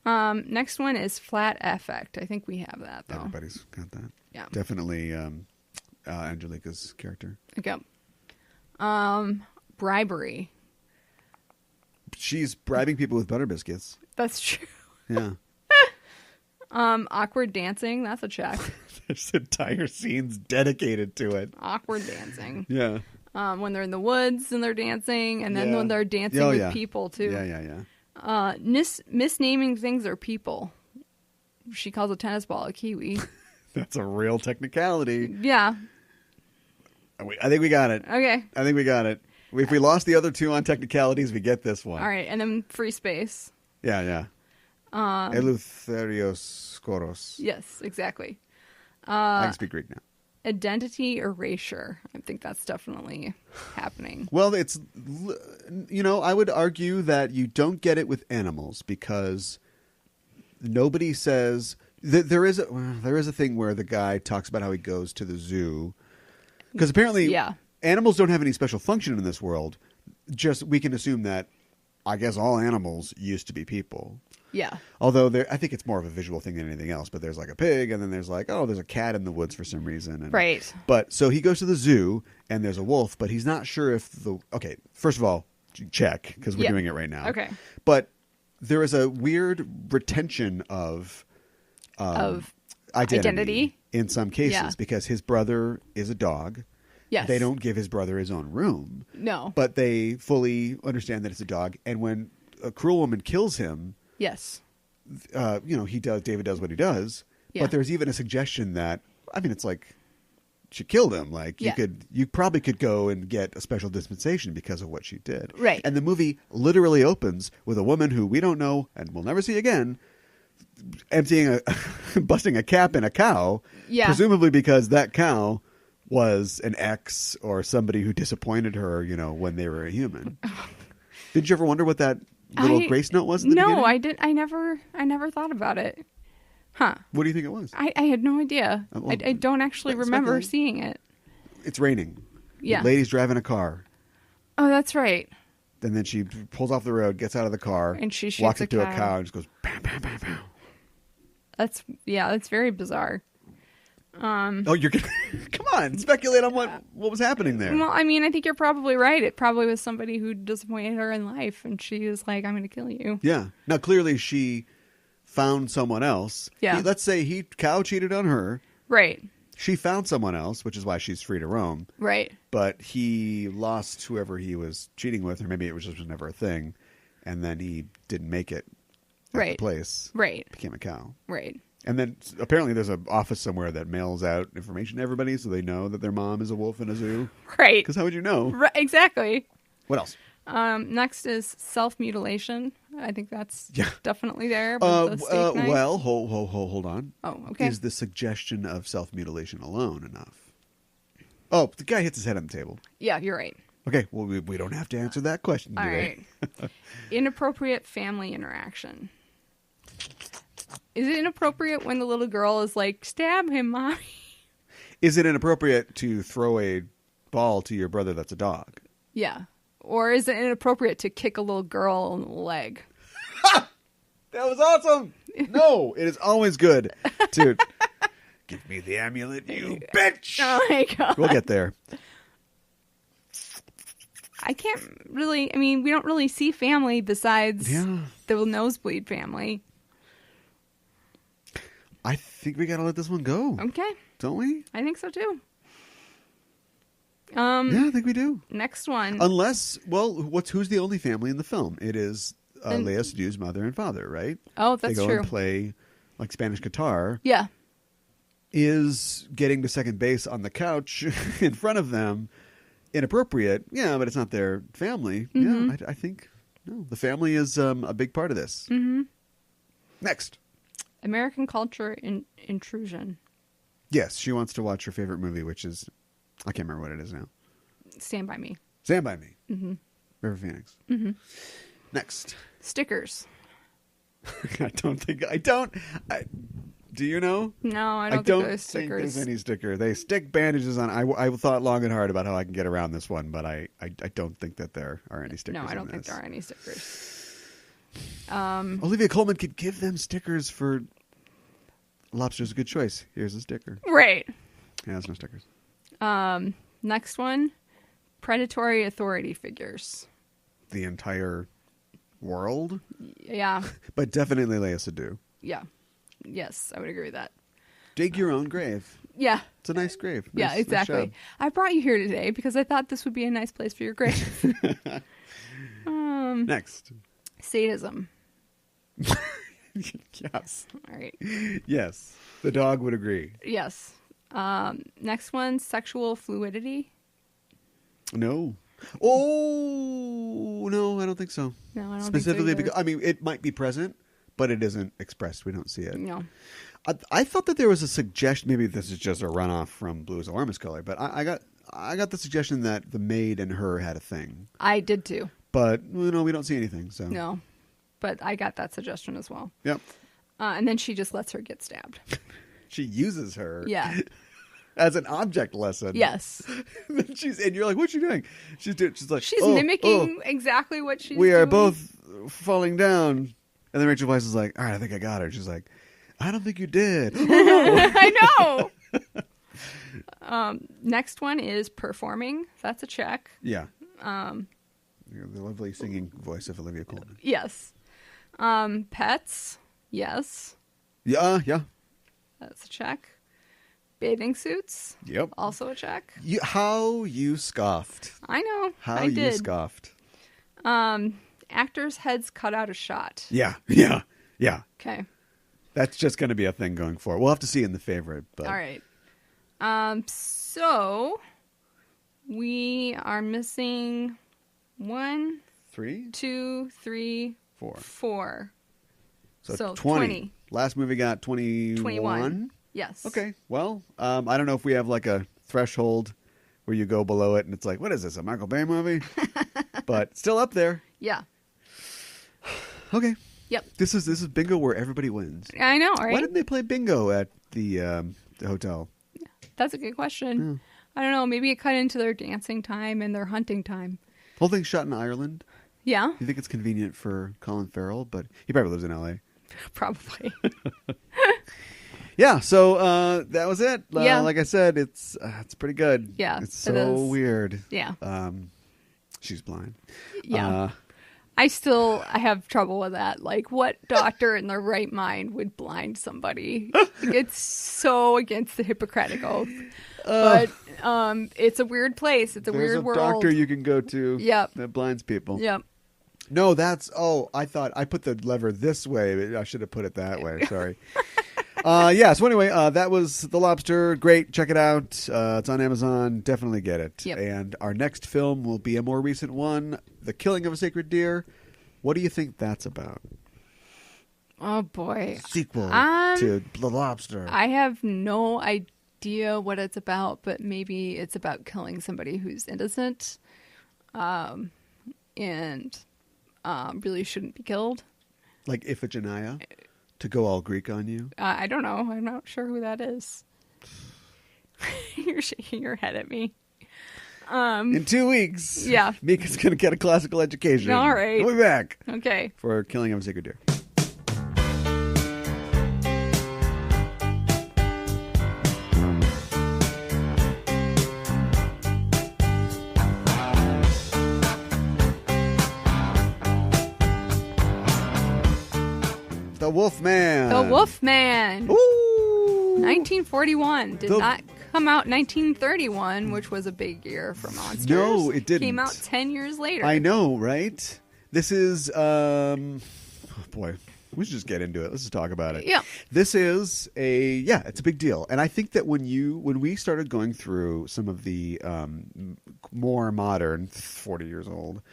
Next one is flat affect. I think we have that, though. Everybody's got that. Yeah. Definitely Angelica's character. Okay. Bribery. She's bribing people with butter biscuits. That's true. Yeah. Awkward dancing. That's a check. There's entire scenes dedicated to it. Awkward dancing. Yeah. When they're in the woods and they're dancing, and then Yeah. when they're dancing Oh, with yeah. people, too. Yeah. Misnaming things or people. She calls a tennis ball a kiwi. That's a real technicality. Yeah. I think we got it. Okay. I think we got it. If we lost the other two on technicalities, we get this one. All right. And then free space. Yeah. Eleutherios skoros. Yes, exactly. I can speak Greek now. Identity erasure. I think that's definitely happening. Well, it's, I would argue that you don't get it with animals because nobody says there is a thing where the guy talks about how he goes to the zoo because apparently animals don't have any special function in this world. Just we can assume that I guess all animals used to be people. Yeah. Although I think it's more of a visual thing than anything else. But there's like a pig, and then there's like, there's a cat in the woods for some reason. And, right. But so he goes to the zoo, and there's a wolf, but he's not sure if okay, first of all, check, because we're doing it right now. Okay. But there is a weird retention of identity in some cases because his brother is a dog. Yes. They don't give his brother his own room. No. But they fully understand that it's a dog. And when a cruel woman kills him, yes, David does what he does. Yeah. But there's even a suggestion that, it's like she killed him. Like you probably could go and get a special dispensation because of what she did. Right. And the movie literally opens with a woman who we don't know and we'll never see again, busting a cap in a cow. Yeah. Presumably because that cow was an ex or somebody who disappointed her, when they were a human. Did you ever wonder what that little grace note was? No, I didn't. I never thought about it. Huh. What do you think it was? I had no idea. I don't actually remember seeing it. It's raining. Yeah. The lady's driving a car. Oh, that's right. And then she pulls off the road, gets out of the car, and she shoots walks up to a cow and just goes, bam, bam, bam, bam. That's very bizarre. You're gonna come on, speculate on what was happening there. Well, I think you're probably right. It probably was somebody who disappointed her in life, and she was like, "I'm going to kill you." Yeah. Now, clearly, she found someone else. Yeah. Let's say cow cheated on her. Right. She found someone else, which is why she's free to roam. Right. But he lost whoever he was cheating with, or maybe it was just never a thing, and then he didn't make it at the place. Right. Became a cow. Right. And then apparently there's an office somewhere that mails out information to everybody so they know that their mom is a wolf in a zoo. Right. Because how would you know? Right, exactly. What else? Next is self-mutilation. I think that's definitely there. With the steak knife. Well, hold on. Oh, okay. Is the suggestion of self-mutilation alone enough? Oh, the guy hits his head on the table. Yeah, you're right. Okay, well, we don't have to answer that question today. All right. Inappropriate family interaction. Is it inappropriate when the little girl is like, stab him, Mommy? Is it inappropriate to throw a ball to your brother that's a dog? Yeah. Or is it inappropriate to kick a little girl in the leg? That was awesome! No, it is always good to give me the amulet, you bitch! Oh my God. We'll get there. I can't really, we don't really see family besides the nosebleed family. I think we gotta let this one go. Okay. Don't we? I think so too. Yeah, I think we do. Next one. Unless, who's the only family in the film? It is Lea Seydoux' mother and father, right? Oh, that's true. They go true. and play like Spanish guitar. Yeah. Is getting to second base on the couch in front of them inappropriate? Yeah, but it's not their family. Mm-hmm. Yeah, I think the family is a big part of this. Mm-hmm. Next. American culture intrusion. Yes, she wants to watch her favorite movie, which is, I can't remember what it is now. Stand By Me. Stand By Me. Mm-hmm. River Phoenix. Mm-hmm. Next. Stickers. Do you know? No, I don't think there's stickers. There's any sticker. They stick bandages on. I thought long and hard about how I can get around this one, but I don't think that there are any stickers. No, I don't think there are any stickers. Olivia Colman could give them stickers for Lobster's a good choice. Here's a sticker. Right. Yeah, there's no stickers. Next one, predatory authority figures. The entire world? Yeah. But definitely Lea Seydoux. Yeah. Yes, I would agree with that. Dig your own grave. Yeah. It's a nice grave. Yeah, exactly. Nice I brought you here today because I thought this would be a nice place for your grave. Next. Sadism. Yes. All right. Yes. The dog would agree. Yes. Next one, sexual fluidity. No. Oh, no, I don't think so. No, I don't Specifically think so because, it might be present, but it isn't expressed. We don't see it. No. I thought that there was a suggestion. Maybe this is just a runoff from Blue is the Warmest Color, but I got the suggestion that the maid and her had a thing. I did too. But we don't see anything. So No, but I got that suggestion as well. Yep. And then she just lets her get stabbed. She uses her. Yeah. As an object lesson. Yes. And you're like, what's she doing? She's like, She's mimicking exactly what she's we are doing. both falling down. And then Rachel Weisz is like, all right, I think I got her. She's like, I don't think you did. I know. Next one is performing. That's a check. Yeah. The lovely singing voice of Olivia Colman. Yes. Pets. Yes. Yeah. That's a check. Bathing suits. Yep. Also a check. How you scoffed. I know. How I you did. scoffed. Actors' heads cut out a shot. Yeah. Okay. That's just going to be a thing going forward. We'll have to see in the favorite. But. All right. So we are missing 1, 3, 2, 3, 4. 4. So 20. Last movie got 21. Yes. Okay. Well, I don't know if we have like a threshold where you go below it and it's like, what is this, a Michael Bay movie? But still up there. Yeah. Okay. Yep. This is bingo where everybody wins. I know, right? Why didn't they play bingo at the hotel? That's a good question. I don't know. Maybe it cut into their dancing time and their hunting time. Whole thing's shot in Ireland. Yeah. You think it's convenient for Colin Farrell, but he probably lives in L.A. Probably. Yeah, so that was it. Yeah. Like I said, it's pretty good. Yeah, It's it so is. weird. Yeah. She's blind. Yeah. I have trouble with that. Like, what doctor in their right mind would blind somebody? It's so against the Hippocratic Oath. But it's a weird place. It's a weird world. There's a doctor you can go to Yep. that blinds people. Yep. No, I thought I put the lever this way, but I should have put it that way. Sorry. So anyway, that was The Lobster. Great. Check it out. It's on Amazon. Definitely get it. Yep. And our next film will be a more recent one, The Killing of a Sacred Deer. What do you think that's about? Oh, boy. Sequel to The Lobster. I have no idea what it's about, but maybe it's about killing somebody who's innocent and really shouldn't be killed. Like Iphigenia? To go all Greek on you? I don't know. I'm not sure who that is. You're shaking your head at me. In 2 weeks. Yeah. Mika's going to get a classical education. All right. We'll be back. Okay. For Killing of a Sacred Deer. The Wolfman. The Wolfman. Ooh. 1941. Did The- not come out 1931, which was a big year for monsters. No, it didn't. Came out 10 years later. I know, right? This is, boy, we should just get into it. Let's just talk about it. Yeah. This is it's a big deal. And I think that when we started going through some of the more modern, 40 years old,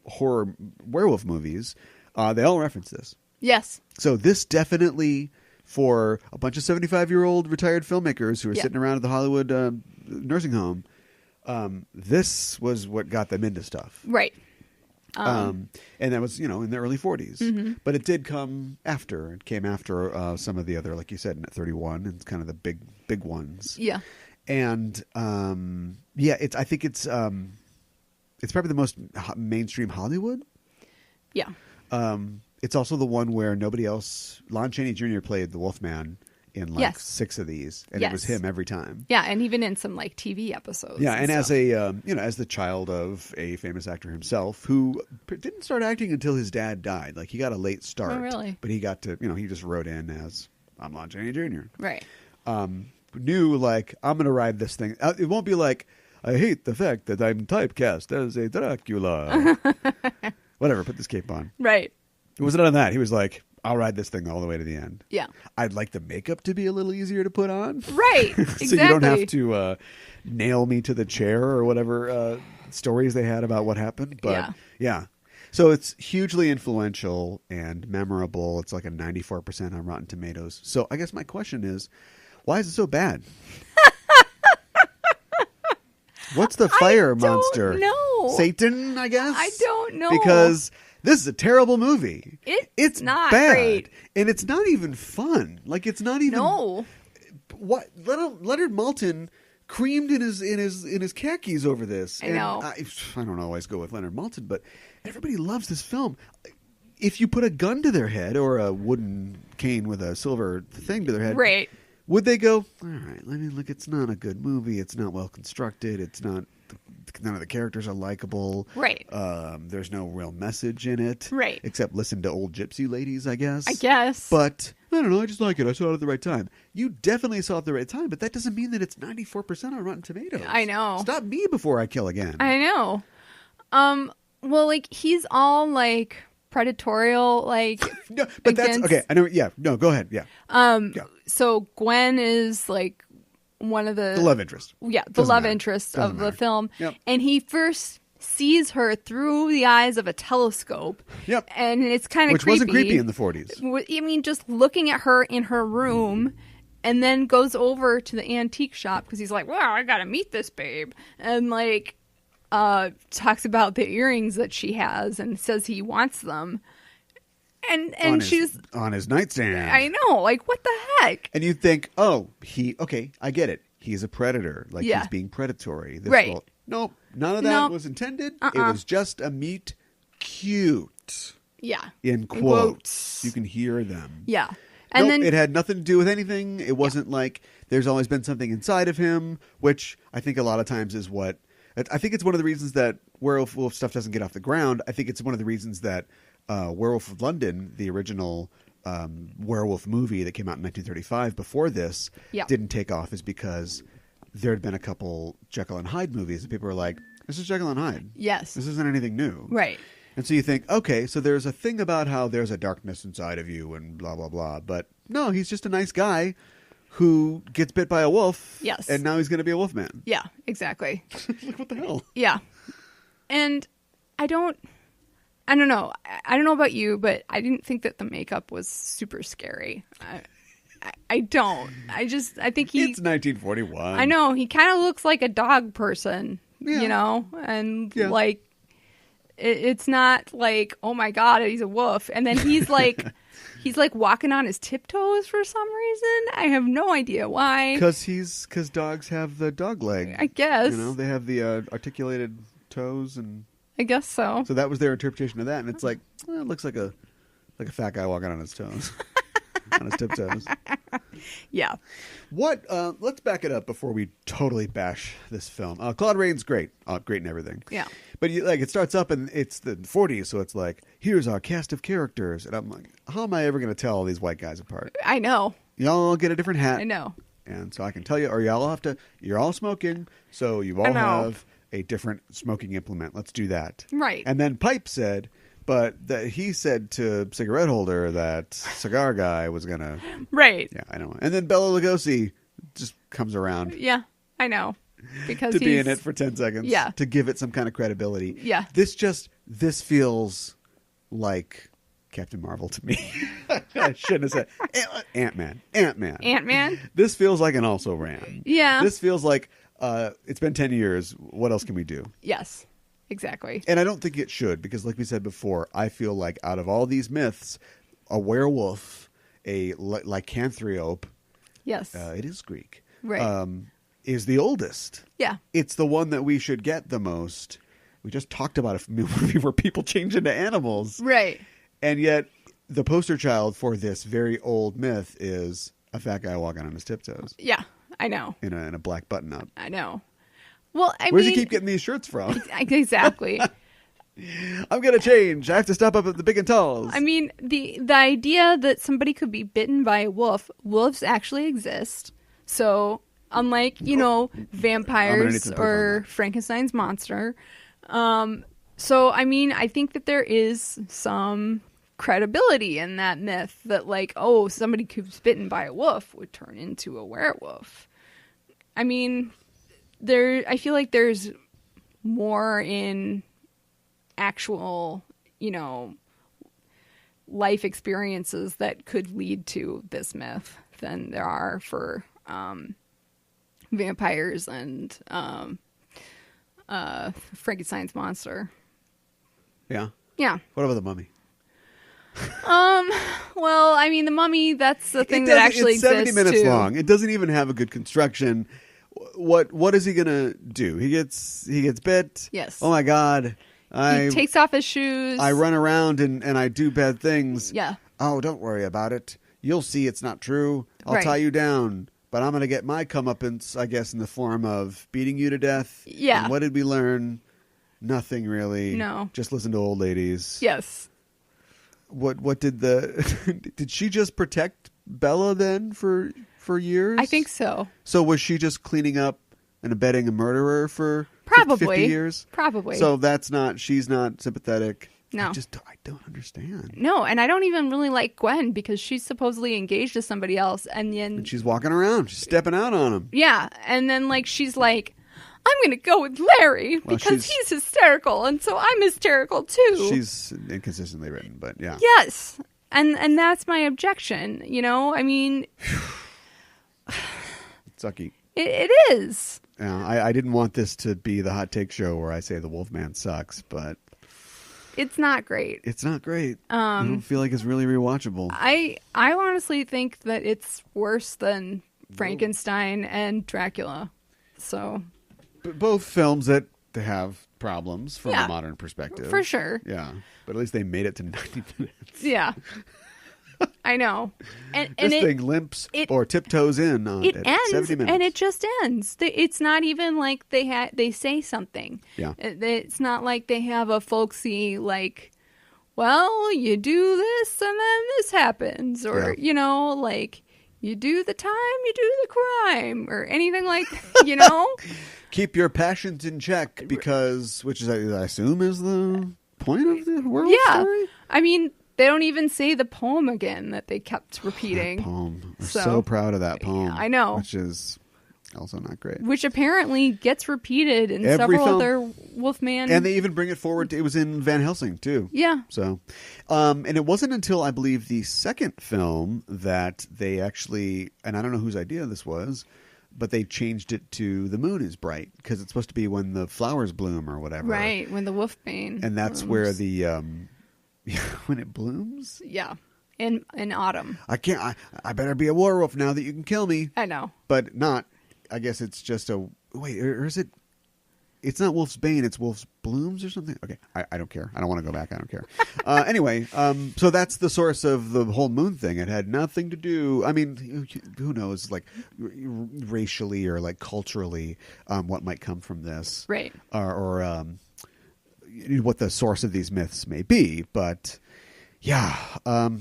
horror werewolf movies, they all reference this. Yes. So this definitely, for a bunch of 75-year-old retired filmmakers who are sitting around at the Hollywood nursing home, this was what got them into stuff. Right. And that was, in the early 40s. Mm-hmm. But it did come after. It came after some of the other, like you said, in 31, and kind of the big ones. Yeah. And, I think it's probably the most mainstream Hollywood. Yeah. It's also the one where nobody else. Lon Chaney Jr. played the Wolfman in 6 of these, and it was him every time. Yeah, and even in some like TV episodes. Yeah, and stuff. as the child of a famous actor himself, who didn't start acting until his dad died. Like he got a late start. Oh, really? But he got to, he just wrote in as I'm Lon Chaney Jr. Right. Knew like I'm going to ride this thing. It won't be like I hate the fact that I'm typecast as a Dracula. Whatever, put this cape on. Right. It was none of that. He was like, I'll ride this thing all the way to the end. Yeah. I'd like the makeup to be a little easier to put on. Right. So Exactly. you don't have to nail me to the chair or whatever stories they had about what happened. But yeah. So it's hugely influential and memorable. It's like a 94% on Rotten Tomatoes. So I guess my question is, why is it so bad? What's the fire monster? No, Satan, I guess. I don't know, because this is a terrible movie. It's not bad, great, and it's not even fun. Like it's not even. No, What Leonard Maltin creamed in his khakis over this. I know. I don't always go with Leonard Maltin, but everybody loves this film. If you put a gun to their head or a wooden cane with a silver thing to their head, right? Would they go, all right, I mean, look, it's not a good movie. It's not well constructed. It's not, none of the characters are likable. Right. There's no real message in it. Right. Except listen to old gypsy ladies, I guess. I guess. But, I don't know, I just like it. I saw it at the right time. You definitely saw it at the right time, but that doesn't mean that it's 94% on Rotten Tomatoes. I know. Stop me before I kill again. I know. Well, like, he's all, like, predatorial, like... No, but that's... Okay, I know... Yeah, no, go ahead, yeah. So Gwen is, like, one of the love interest. Yeah, the Doesn't love matter. interest Doesn't of matter. the film. Yep. And he first sees her through the eyes of a telescope. Yep. And it's kind of Which wasn't creepy in the 40s. I mean, just looking at her in her room, and then goes over to the antique shop because he's like, well, I gotta meet this babe. And, like, talks about the earrings that she has and says he wants them. And she's on his nightstand. I know, like, what the heck? And you think, oh, okay, I get it. He's a predator. Like, Yeah. he's being predatory. This Right. Nope, none of that Nope. was intended. It was just a meet cute. Yeah. In quotes. You can hear them. Yeah. And Nope, then it had nothing to do with anything. It wasn't like there's always been something inside of him, which I think a lot of times is what... I think it's one of the reasons that werewolf stuff doesn't get off the ground. I think it's one of the reasons that Werewolf of London, the original werewolf movie that came out in 1935 before this, didn't take off, is because there had been a couple Jekyll and Hyde movies and people were like, this is Jekyll and Hyde. Yes. This isn't anything new. Right. And so you think, okay, so there's a thing about how there's a darkness inside of you and blah, blah, blah. But no, he's just a nice guy who gets bit by a wolf. Yes. And now he's going to be a wolfman. Yeah, exactly. Like, what the hell? Yeah. And I don't know. I don't know about you, but I didn't think that the makeup was super scary. I don't. I think he... It's 1941. I know. He kind of looks like a dog person, Yeah. you know? And, Yeah. like, it's not like, oh, my God, he's a wolf. And then he's like... He's like walking on his tiptoes for some reason. I have no idea why. Because dogs have the dog leg. I guess. You know, they have the articulated toes, and I guess so. so that was their interpretation of that. And it's like, it looks like a fat guy walking on his toes, on his tiptoes. Yeah. What? Let's back it up before we totally bash this film. Claude Rains, great, great and everything. Yeah. But it starts up and it's the 40s, so it's like, here's our cast of characters, and I'm like, how am I ever going to tell all these white guys apart? I know. Y'all get a different hat. I know. And so I can tell you, or y'all have to. You're all smoking, so you all know. have a different smoking implement. Let's do that. Right. And then Pipe said. But that he said to Cigarette Holder that Cigar Guy was gonna. Right. Yeah, I know. And then Bela Lugosi just comes around Yeah, I know. Because to be in it for 10 seconds. Yeah. To give it some kind of credibility. Yeah. This feels like Captain Marvel to me. I shouldn't have said Ant-Man. Ant-Man? This feels like an also ran. Yeah. This feels like it's been 10 years. What else can we do? Yes. Exactly. And I don't think it should, because like we said before, I feel like out of all these myths, a werewolf, a lycanthrope, Yes. it is Greek, Right. is the oldest. Yeah. It's the one that we should get the most. We just talked about a movie where people change into animals. Right. And yet the poster child for this very old myth is a fat guy walking on his tiptoes. Yeah. I know. In a black button-up. I know. Well, Where does he keep getting these shirts from? Exactly. I'm going to change. I have to stop up at the Big and Talls. I mean, the idea that somebody could be bitten by a wolf, wolves actually exist. So, unlike, vampires or Frankenstein's monster. So, I mean, I think that there is some credibility in that myth that, like, oh, somebody who's bitten by a wolf would turn into a werewolf. I mean... I feel like there's more in actual, life experiences that could lead to this myth than there are for vampires and Frankenstein's monster. Yeah. Yeah. What about the Mummy? Well, I mean, the Mummy, that's the thing that actually it's 70 exists minutes too. long. It doesn't even have a good construction. What is he gonna do? He gets bit. Yes. Oh my God. He takes off his shoes. I run around and I do bad things. Yeah. Oh, don't worry about it. You'll see it's not true. I'll Right. tie you down. But I'm going to get my comeuppance, I guess, in the form of beating you to death. Yeah. And what did we learn? Nothing really. No. Just listen to old ladies. Yes. What did did she just protect Bella then for years? I think so. So was she just cleaning up and abetting a murderer for Probably. 50 years? Probably. So she's not sympathetic. No. I don't understand. No, and I don't even really like Gwen because she's supposedly engaged to somebody else, and then And she's walking around. She's stepping out on him. yeah, and then she's like, I'm gonna go with Larry Well, because he's hysterical, and so I'm hysterical too. She's inconsistently written, but yeah. Yes, and that's my objection. I mean, Sucky. it is. Yeah, I didn't want this to be the hot take show where I say the Wolfman sucks, but It's not great. it's not great. I don't feel like it's really rewatchable. I honestly think that it's worse than Frankenstein and Dracula. So But both films that have problems from Yeah, a modern perspective. for sure. Yeah, but at least they made it to 90 minutes. yeah, I know. And This it thing limps it- or tiptoes in on it at ends 70 minutes. and it just ends. It's not even like they say something. Yeah. It's not like they have a folksy well, you do this and then this happens, or Yeah. you do the time, you do the crime, or anything like Keep your passions in check because, which is I assume is the point of the world Yeah. story? I mean, they don't even say the poem again that they kept repeating. That poem. We're So- so proud of that poem. I know. Which is also not great. Which apparently gets repeated in Every several film. other Wolfman. And they even bring it forward. It was in Van Helsing, too. yeah. So, and it wasn't until I believe the second film that they actually, and I don't know whose idea this was, but they changed it to the moon is bright because it's supposed to be when the flowers bloom or whatever. Right, when the Wolfbane And that's blooms. where the, when it blooms? Yeah. In autumn. I better be a werewolf now that you can kill me. I know. But not, I guess it's just wait, or is it, it's not Wolf's Bane, it's Wolf's Blooms or something? Okay, I don't care. I don't want to go back. I don't care. Anyway, so that's the source of the whole moon thing. It had nothing to do, I mean, who knows, racially or culturally, what might come from this. Right. Or what the source of these myths may be. But, yeah. Do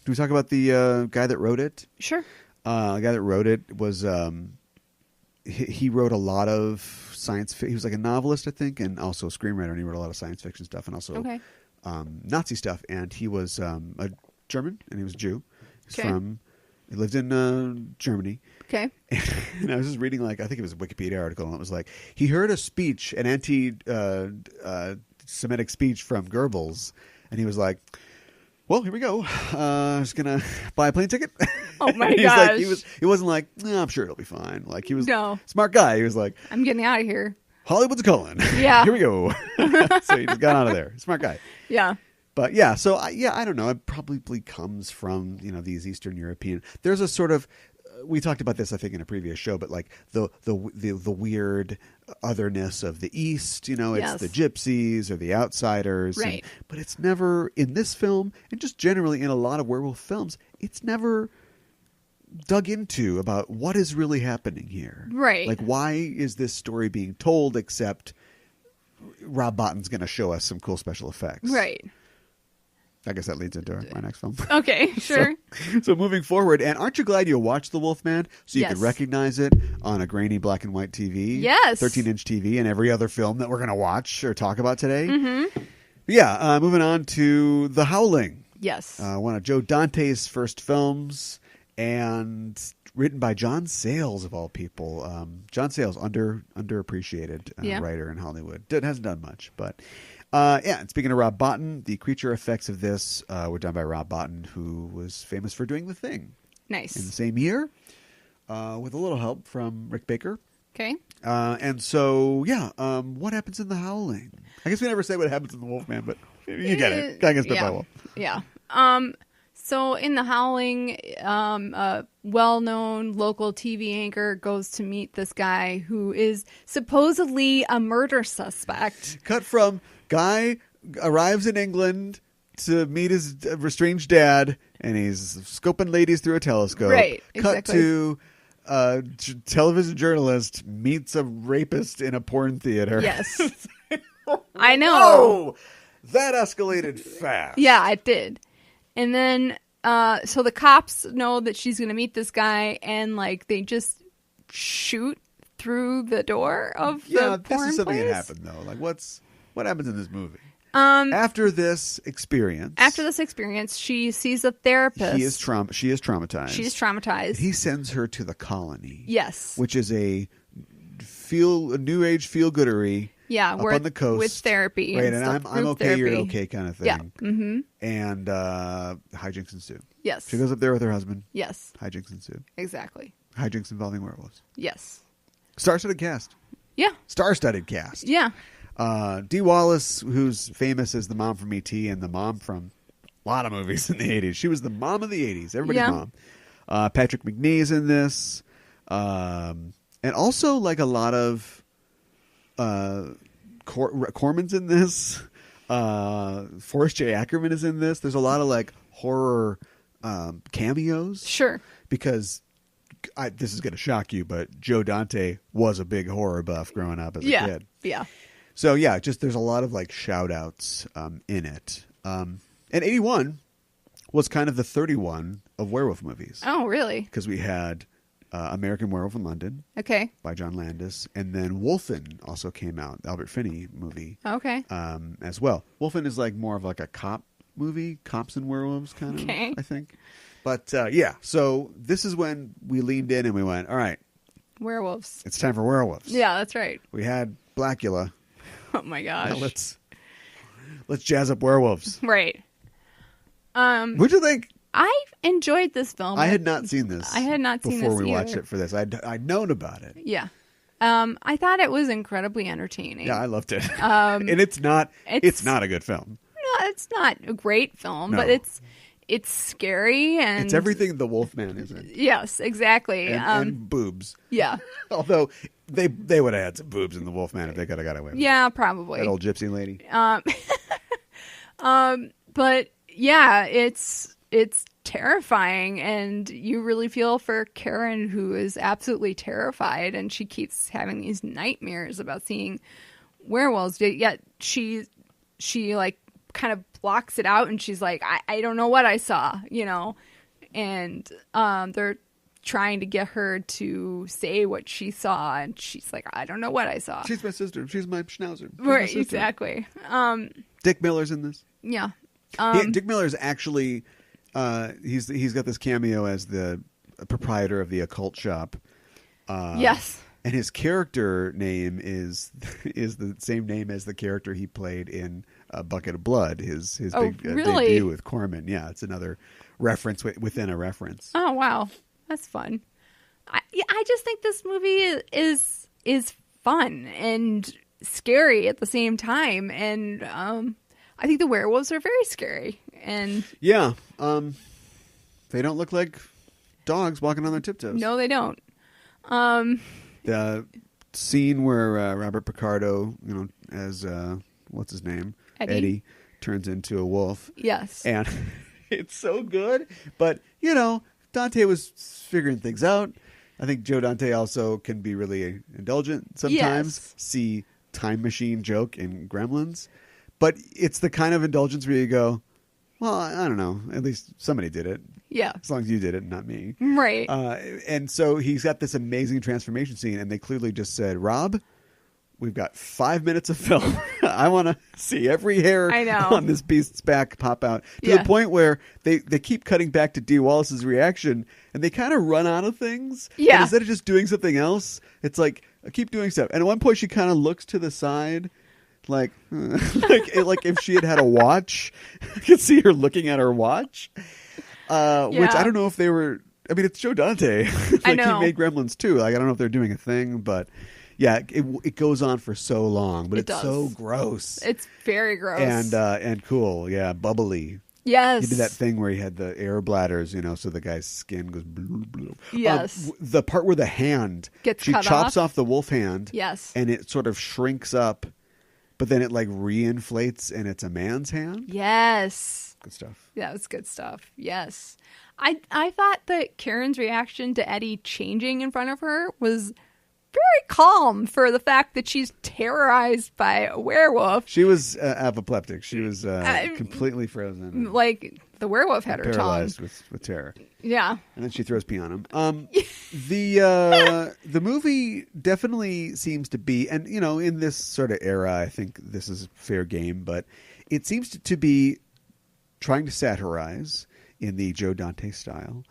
we talk about the guy that wrote it? Sure. The guy that wrote it was he wrote a lot of science fiction. He was a novelist, I think, and also a screenwriter, and he wrote a lot of science fiction stuff and also Okay. Nazi stuff. And he was a German, and he was a Jew. He's Okay. he lived in Germany. Okay. And I was just reading, I think it was a Wikipedia article, and it was he heard a speech, an anti-Semitic speech from Goebbels, and he was like, well, here we go. I'm just gonna buy a plane ticket. Oh my He's gosh. he wasn't like, no, I'm sure it'll be fine. He was No. smart guy. He was like, I'm getting out of here. Hollywood's calling. Yeah. Here we go. So he just got out of there. Smart guy. Yeah. But yeah, so I don't know. It probably comes from these Eastern European. There's a sort of we talked about this I think in a previous show, but the weird otherness of the East. It's Yes. the gypsies or the outsiders. Right. But it's never in this film, and just generally in a lot of werewolf films, it's never dug into about what is really happening here. Right. Why is this story being told? Except Rob Bottin's going to show us some cool special effects. Right. I guess that leads into my next film. Okay, sure. So moving forward, and aren't you glad you watched The Wolfman so you could Yes. recognize it on a grainy black and white TV? Yes. 13-inch TV and every other film that we're going to watch or talk about today? Mm-hmm. Yeah, moving on to The Howling. Yes. One of Joe Dante's first films and written by John Sayles, of all people. John Sayles, underappreciated Yeah. writer in Hollywood. Hasn't done much, but And speaking of Rob Bottin, the creature effects of this were done by Rob Bottin, who was famous for doing The Thing. Nice. In the same year, with a little help from Rick Baker. Okay. And so, what happens in The Howling? I guess we never say what happens in The Wolfman, but you get it. Guy gets bit by a wolf. Yeah. So in The Howling, a well-known local TV anchor goes to meet this guy who is supposedly a murder suspect. Cut from guy arrives in England to meet his estranged dad, and he's scoping ladies through a telescope. Right, Cut exactly. to television journalist meets a rapist in a porn theater. Yes. I know. Oh, that escalated fast. Yeah, it did. And then, so the cops know that she's going to meet this guy, and like they just shoot through the door of the porn this is something place. that happened though. Like, what happens in this movie? After this experience, she sees a therapist. she is traumatized. She's traumatized. He sends her to the Colony. Yes. Which is a new age feel goodery. Yeah, up where on the coast with therapy, right? and And stuff, I'm group okay, therapy. you're okay, kind of thing. Yeah. Mm-hmm. And hijinks ensue. Yes. She goes up there with her husband. Yes. Hijinks ensue. Exactly. Hijinks involving werewolves. Yes. Star-studded cast. Yeah. Star-studded cast. Yeah. Dee Wallace, who's famous as the mom from E.T. and the mom from a lot of movies in the 80s. She was the mom of the 80s. Everybody's mom. Patrick McNee's in this. And also like a lot of Corman's in this. Forrest J. Ackerman is in this. There's a lot of like horror cameos. Sure. Because this is going to shock you, but Joe Dante was a big horror buff growing up as a kid. Yeah. So yeah, just there's a lot of like shout outs in it. And 81 was kind of the 31 of werewolf movies. Oh, really? Because we had American Werewolf in London Okay. by John Landis, and then Wolfen also came out, the Albert Finney movie, Okay. as well. Wolfen is like more of like a cop movie, cops and werewolves kind of, Okay. I think. But so this is when we leaned in and we went, all right, Werewolves. it's time for werewolves. Yeah, that's right. We had Blackula. Oh my gosh. Now let's jazz up werewolves. Right. What'd you think? I enjoyed this film. I had not seen this. I had not seen before this we watched either. it for this. I'd known about it. Yeah. I thought it was incredibly entertaining. Yeah, I loved it. And it's not a good film. No, it's not a great film, No. but it's scary and It's everything the Wolfman isn't. Yes, exactly. And boobs. Yeah. Although they would have had some boobs in the Wolfman if they could have got away with it. Yeah, probably. That old gypsy lady. But yeah, it's terrifying, and you really feel for Karen, who is absolutely terrified, and she keeps having these nightmares about seeing werewolves. Yet she like kind of blocks it out, and she's like, I don't know what I saw, and they're trying to get her to say what she saw, and she's like, I don't know what I saw. She's my sister. She's my schnauzer. She's my Right, sister. exactly. Dick Miller's in this. Yeah. Dick Miller's actually he's got this cameo as the proprietor of the occult shop. Yes. And his character name is the same name as the character he played in Bucket of Blood, his big really? debut with Corman. Yeah, it's another reference within a reference. Oh wow, that's fun. I just think this movie is fun and scary at the same time, and I think the werewolves are very scary. And yeah, they don't look like dogs walking on their tiptoes. No, they don't. The scene where Robert Picardo, as what's his name, Eddie, turns into a wolf. Yes, and it's so good. But Dante was figuring things out. I think Joe Dante also can be really indulgent sometimes. Yes. See Time Machine joke in Gremlins, but it's the kind of indulgence where you go, well, I don't know. At least somebody did it. Yeah. As long as you did it, not me. Right. And so he's got this amazing transformation scene, and they clearly just said, Rob, we've got 5 minutes of film. I want to see every hair on this beast's back pop out. To the point where they keep cutting back to Dee Wallace's reaction, and they kind of run out of things. Yeah. And instead of just doing something else, it's like, keep doing stuff. And at one point, she kind of looks to the side, like if she had a watch, I could see her looking at her watch. Which I don't know if they were. I mean, it's Joe Dante. I know. He made Gremlins too. Like, I don't know if they're doing a thing, but yeah, it goes on for so long. But it's so gross. It's very gross and cool. Yeah, bubbly. Yes. He did that thing where he had the air bladders, so the guy's skin goes blue, blue. Yes. The part where the hand Gets cut chops off the wolf hand. Yes. And it sort of shrinks up, but then it like reinflates and it's a man's hand. Yes. Good stuff. Yeah, it's good stuff. Yes. I thought that Karen's reaction to Eddie changing in front of her was very calm for the fact that she's terrorized by a werewolf. She was apoplectic. She was completely frozen. Like the werewolf had her tongue. Paralyzed with terror. Yeah. And then she throws pee on him. The movie definitely seems to be, and in this sort of era, I think this is fair game, but it seems to be trying to satirize in the Joe Dante style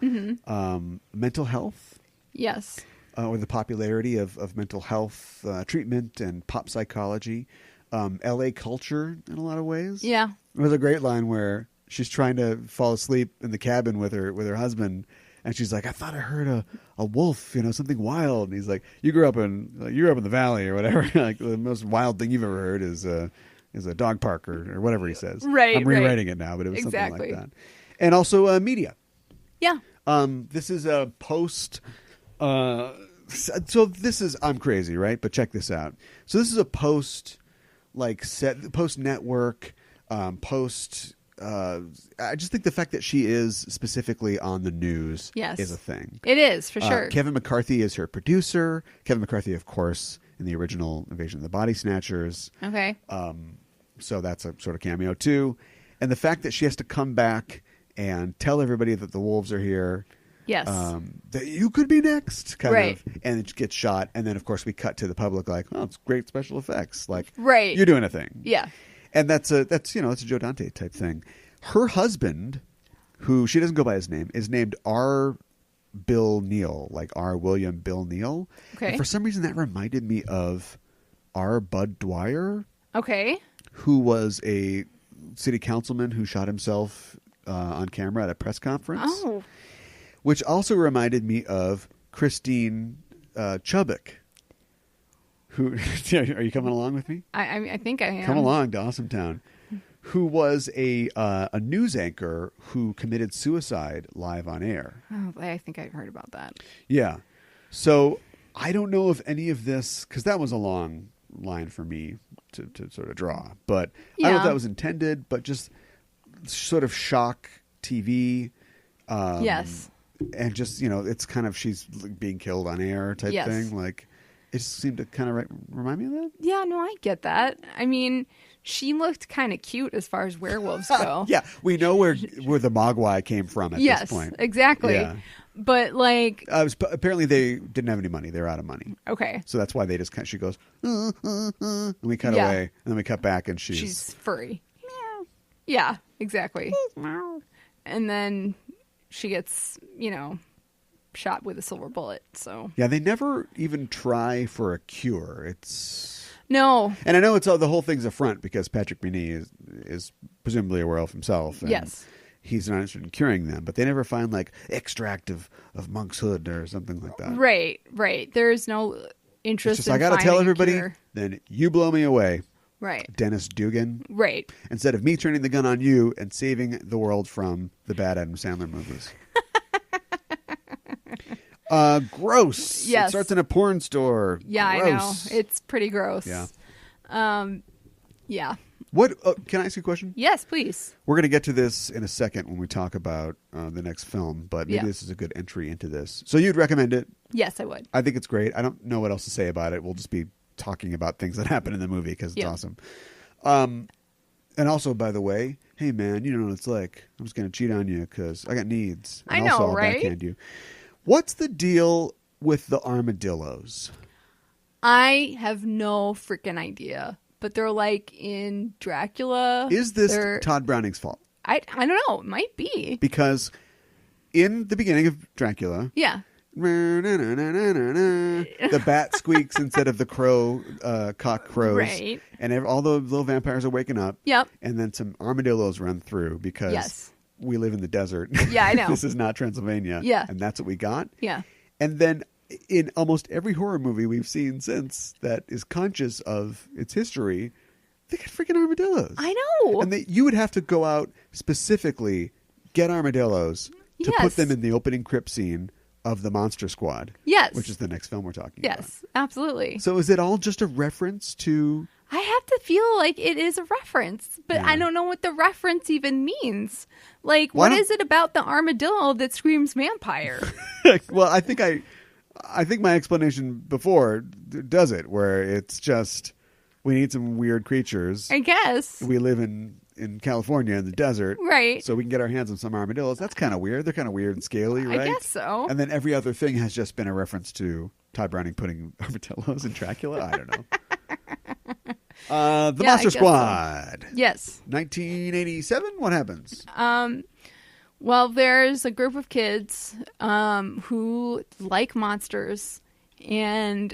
mental health. Yes. Or the popularity of mental health treatment and pop psychology, LA culture in a lot of ways. Yeah. There's a great line where she's trying to fall asleep in the cabin with her husband, and she's like, "I thought I heard a wolf, something wild." And he's like, "You grew up in the valley or whatever. Like the most wild thing you've ever heard is a dog park or whatever he says." Right. I'm rewriting it now, but it was Exactly. something like that. And also media. Yeah. This is a post. So this is, I'm crazy, right? But check this out. So this is a post network, post. I just think the fact that she is specifically on the news is a thing. It is, for sure. Kevin McCarthy is her producer. Kevin McCarthy, of course, in the original Invasion of the Body Snatchers. Okay. So that's a sort of cameo too. And the fact that she has to come back and tell everybody that the wolves are here. Yes. That you could be next, kind Right. of. And it gets shot. And then, of course, we cut to the public like, oh, it's great special effects. Like, Right. you're doing a thing. Yeah. And that's a Joe Dante type thing. Her husband, who she doesn't go by his name, is named R. Bill Neal, like R. William Bill Neal. Okay. And for some reason, that reminded me of R. Bud Dwyer, Okay. who was a city councilman who shot himself on camera at a press conference. Oh. Which also reminded me of Christine Chubbuck. Who are you coming along with me? I think I am. Come along to Awesome Town. Who was a news anchor who committed suicide live on air. Oh, I think I heard about that. Yeah. So I don't know if any of this, because that was a long line for me to sort of draw. But I don't know if that was intended, but just sort of shock TV. Yes. And just, it's kind of she's being killed on air type thing. Like, it just seemed to kind of remind me of that. Yeah, no, I get that. I mean, she looked kind of cute as far as werewolves go. Yeah, we know where the Mogwai came from at this point. Yes, exactly. Yeah. But apparently they didn't have any money. They're out of money. Okay. So that's why they just she goes, and we cut away, and then we cut back, and she's furry. Meow. Yeah, exactly. And then she gets, shot with a silver bullet. So yeah, they never even try for a cure. It's no, and I know it's the whole thing's a front because Patrick Beanie is presumably a werewolf himself. And yes. He's not interested in curing them, but they never find like extract of monk's hood or something like that. Right. There's no interest. It's just in I got to tell finding a everybody, cure. then you blow me away. Right. Dennis Dugan. Right. Instead of me turning the gun on you and saving the world from the bad Adam Sandler movies. Gross. Yes. It starts in a porn store. Yeah, Gross. I know. It's pretty gross. Yeah. Yeah. What? Can I ask you a question? Yes, please. We're going to get to this in a second when we talk about the next film, but maybe Yeah. this is a good entry into this. So you'd recommend it? Yes, I would. I think it's great. I don't know what else to say about it. We'll just be talking about things that happen in the movie because it's awesome. And also, by the way, hey man, you know what it's like. I'm just going to cheat on you because I got needs. And I know, also I'll right? backhand you. What's the deal with the armadillos? I have no freaking idea. But they're like in Dracula. Is this Todd Browning's fault? I don't know. It might be. Because in the beginning of Dracula, Yeah. The bat squeaks instead of the cock crows. Right. And all the little vampires are waking up. Yep. And then some armadillos run through because we live in the desert. Yeah, I know. This is not Transylvania. Yeah. And that's what we got. Yeah. And then in almost every horror movie we've seen since that is conscious of its history, they got freaking armadillos. I know. And you would have to go out specifically, get armadillos to put them in the opening crypt scene of the Monster Squad. Yes. Which is the next film we're talking about. Yes, absolutely. So is it all just a reference to... I have to feel like it is a reference, but I don't know what the reference even means. Like, what is it about the armadillo that screams vampire? Well, I think my explanation before does it, where it's just we need some weird creatures. I guess. We live in California in the desert. Right. So we can get our hands on some armadillos. That's kind of weird. They're kind of weird and scaly, right? I guess so. And then every other thing has just been a reference to Todd Browning putting armadillos in Dracula. I don't know. The Monster Squad. So. Yes. 1987? What happens? Well, there's a group of kids who like monsters, and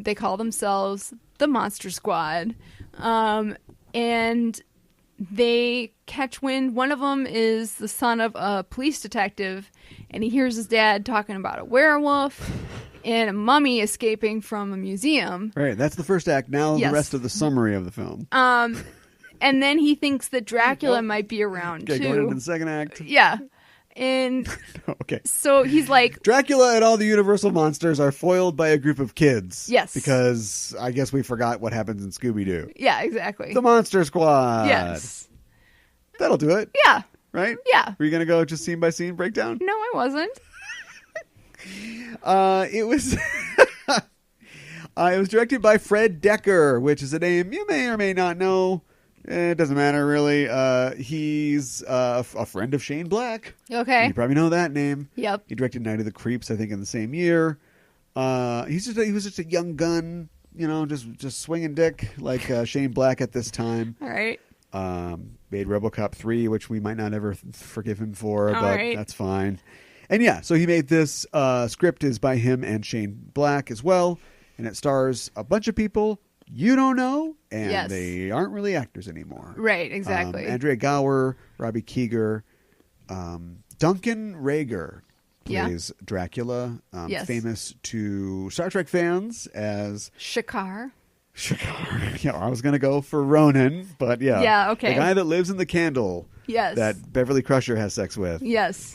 they call themselves the Monster Squad. And they catch wind. One of them is the son of a police detective, and he hears his dad talking about a werewolf and a mummy escaping from a museum. Right, that's the first act. Now the rest of the summary of the film. And then he thinks that Dracula might be around, too. Going into the second act. Yeah. And okay. So he's like... Dracula and all the Universal monsters are foiled by a group of kids. Yes. Because I guess we forgot what happens in Scooby-Doo. Yeah, exactly. The Monster Squad. Yes. That'll do it. Yeah. Right? Yeah. Were you going to go just scene by scene breakdown? No, I wasn't. It was... it was directed by Fred Decker, which is a name you may or may not know. It doesn't matter, really. He's a friend of Shane Black. Okay. You probably know that name. Yep. He directed Night of the Creeps, I think, in the same year. He was just a young gun, just swinging dick like Shane Black at this time. All right. Made RoboCop 3, which we might not ever forgive him for, but right. That's fine. And yeah, so he made this. Script is by him and Shane Black as well, and it stars a bunch of people you don't know, and they aren't really actors anymore. Right, exactly. Andrea Gower, Robbie Keeger, Duncan Rager plays Dracula, famous to Star Trek fans as Shakar. Yeah, I was going to go for Ronan, but yeah. Yeah, okay. The guy that lives in the candle that Beverly Crusher has sex with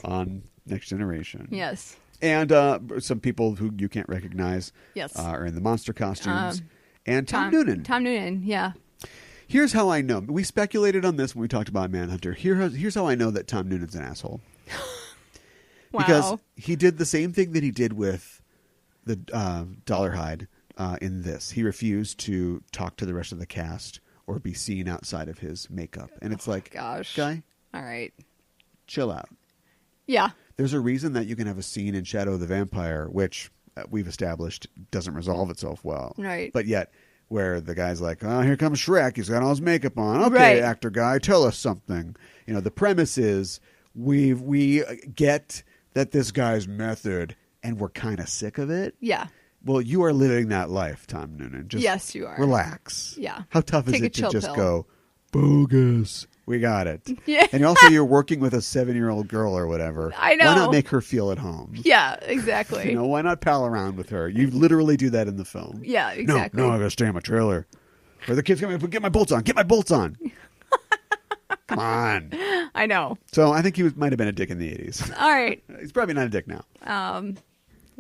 on Next Generation. Yes. And some people who you can't recognize are in the monster costumes. And Tom Noonan. Tom Noonan, yeah. Here's how I know. We speculated on this when we talked about Manhunter. Here's how I know that Tom Noonan's an asshole. Wow. Because he did the same thing that he did with the Dollarhide in this. He refused to talk to the rest of the cast or be seen outside of his makeup. And it's like, gosh, guy, all right, chill out. Yeah. There's a reason that you can have a scene in Shadow of the Vampire, which we've established doesn't resolve itself well. Right. But yet, where the guy's like, oh, here comes Shrek. He's got all his makeup on. Okay, actor guy, tell us something. The premise is we get that this guy's method, and we're kind of sick of it. Yeah. Well, you are living that life, Tom Noonan. Just yes, you are. Relax. Yeah. How tough is it to just go, bogus? We got it. Yeah. And also, you're working with a 7-year-old girl or whatever. I know. Why not make her feel at home? Yeah, exactly. Why not pal around with her? You literally do that in the film. Yeah, exactly. No, I gotta stay in my trailer. Or the kid's coming, get my bolts on. Get my bolts on. Come on. I know. So I think he might have been a dick in the 80s. All right. He's probably not a dick now.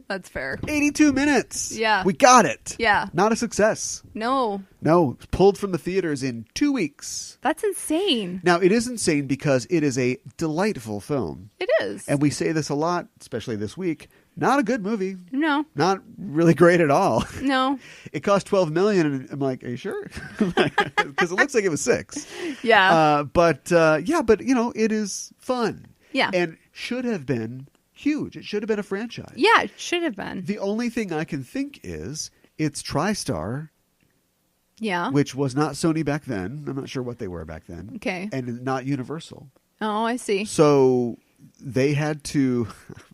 That's fair. 82 minutes. Yeah. We got it. Yeah. Not a success. No. Pulled from the theaters in 2 weeks. That's insane. Now, it is insane because it is a delightful film. It is. And we say this a lot, especially this week. Not a good movie. No. Not really great at all. No. It cost $12 million, and I'm like, are you sure? Because it looks like it was $6 million. Yeah. But it is fun. Yeah. And should have been huge. It should have been a franchise. Yeah, it should have been. The only thing I can think is it's TriStar. Yeah. Which was not Sony back then. I'm not sure what they were back then. Okay. And not Universal. Oh, I see. So they had to.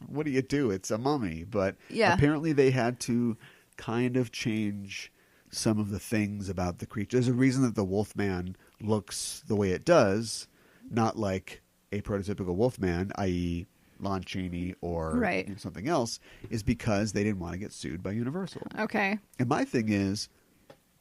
What do you do? It's a mummy, but apparently they had to kind of change some of the things about the creature. There's a reason that the Wolfman looks the way it does, not like a prototypical Wolfman, i.e., Lon Chaney or something else, is because they didn't want to get sued by Universal. Okay. And my thing is,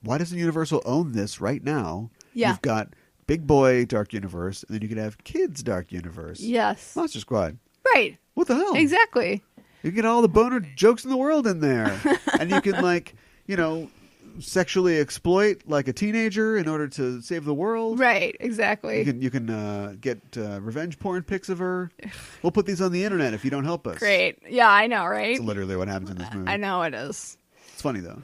why doesn't Universal own this right now? Yeah. You've got Big Boy Dark Universe, and then you could have Kids Dark Universe. Yes. Monster Squad. Right. What the hell? Exactly. You get all the boner jokes in the world in there. And you can, like, sexually exploit like a teenager in order to save the world. Right, exactly. You can get revenge porn pics of her. We'll put these on the internet if you don't help us. Great. Yeah, I know, right? That's literally what happens in this movie. I know it is. It's funny, though.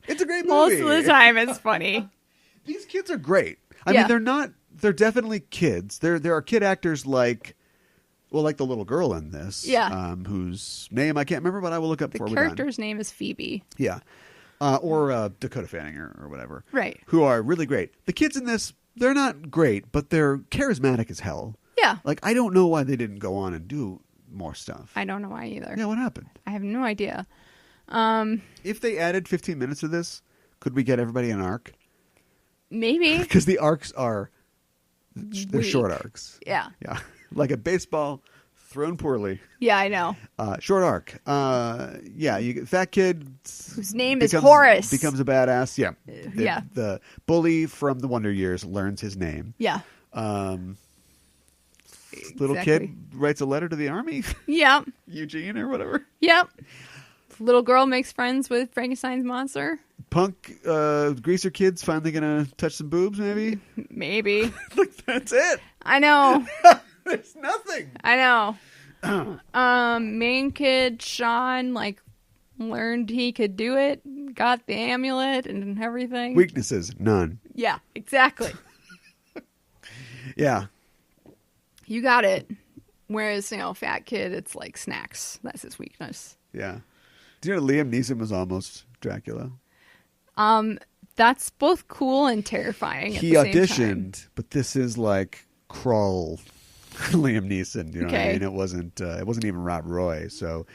It's a great movie. Most of the time it's funny. These kids are great. I mean, they're definitely kids. There are kid actors like the little girl in this. Yeah. Whose name I can't remember, but I will look up before we're done. The character's name is Phoebe. Yeah. Or Dakota Fanning or whatever. Right. Who are really great. The kids in this, they're not great, but they're charismatic as hell. Yeah. Like, I don't know why they didn't go on and do more stuff. I don't know why either. Yeah, what happened? I have no idea. If they added 15 minutes of this, could we get everybody an arc? Maybe. Because the arcs they're short arcs. Yeah. Yeah. Like a baseball thrown poorly. Yeah, I know. Short arc. You get fat kid whose name is Horace. Becomes a badass. Yeah. Yeah. The bully from the Wonder Years learns his name. Yeah. Little kid writes a letter to the army. Yep. Eugene or whatever. Yep. Little girl makes friends with Frankenstein's monster. Punk greaser kid's finally gonna touch some boobs, maybe. Maybe. Like, that's it. I know. There's nothing. I know. Main kid Sean learned he could do it, got the amulet and everything. Weaknesses, none. Yeah, exactly. Yeah. You got it. Whereas, fat kid, it's like snacks. That's his weakness. Yeah. Do you know Liam Neeson was almost Dracula? That's both cool and terrifying at he the same auditioned, time. but this is like crawl Liam Neeson. You know what I mean? It wasn't even Rob Roy. So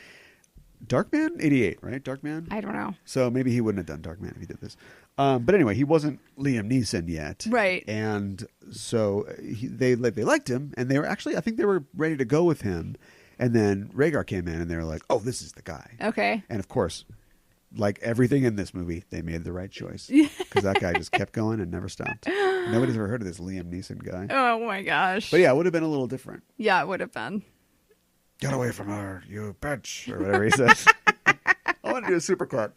Darkman, 88, right? Darkman. I don't know. So maybe he wouldn't have done Darkman if he did this. But anyway, he wasn't Liam Neeson yet, right? And so they liked him, and they were actually, I think they were ready to go with him. And then Rhaegar came in, and they were like, "Oh, this is the guy." Okay. And of course, like everything in this movie, they made the right choice because that guy just kept going and never stopped. Nobody's ever heard of this Liam Neeson guy. Oh my gosh! But yeah, it would have been a little different. Yeah, it would have been. Get away from her, you bitch, or whatever he says. I want to do a supercut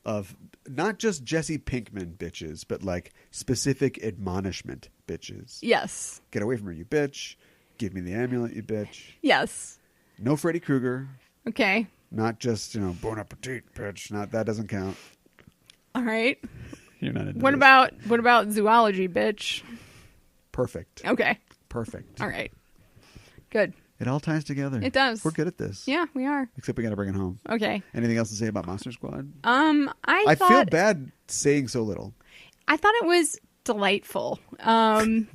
of not just Jesse Pinkman bitches, but like specific admonishment bitches. Yes. Get away from her, you bitch. Give me the amulet, you bitch. Yes. No Freddy Krueger. Okay. Not just, bon appetit, bitch. Not that doesn't count. All right. You're not into What about zoology, bitch? Perfect. Okay. Perfect. All right. Good. It all ties together. It does. We're good at this. Yeah, we are. Except we got to bring it home. Okay. Anything else to say about Monster Squad? I feel bad saying so little. I thought it was delightful. You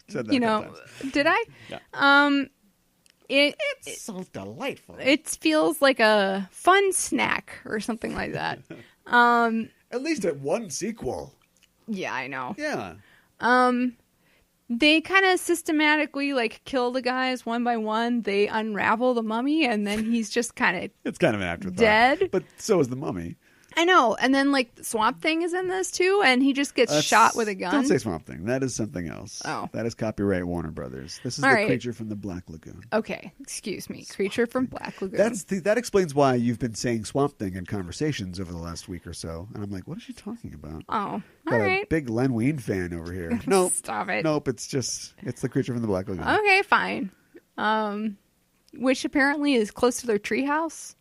said that did I? Yeah. It's so delightful. It feels like a fun snack or something like that. At least at one sequel. Yeah, I know. Yeah. They kind of systematically kill the guys one by one. They unravel the mummy, and then he's just kind of it's kind of an afterthought. Dead. But so is the mummy. I know. And then the Swamp Thing is in this too, and he just gets shot with a gun. Don't say Swamp Thing. That is something else. Oh. That is copyright Warner Brothers. This is All the right. creature from the Black Lagoon. Okay, excuse me. Creature from Black Lagoon. That explains why you've been saying Swamp Thing in conversations over the last week or so. And I'm like, what is she talking about? Oh, Got all a right. big Len Wein fan over here. Nope. Stop it. Nope, it's the creature from the Black Lagoon. Okay, fine. Which apparently is close to their treehouse.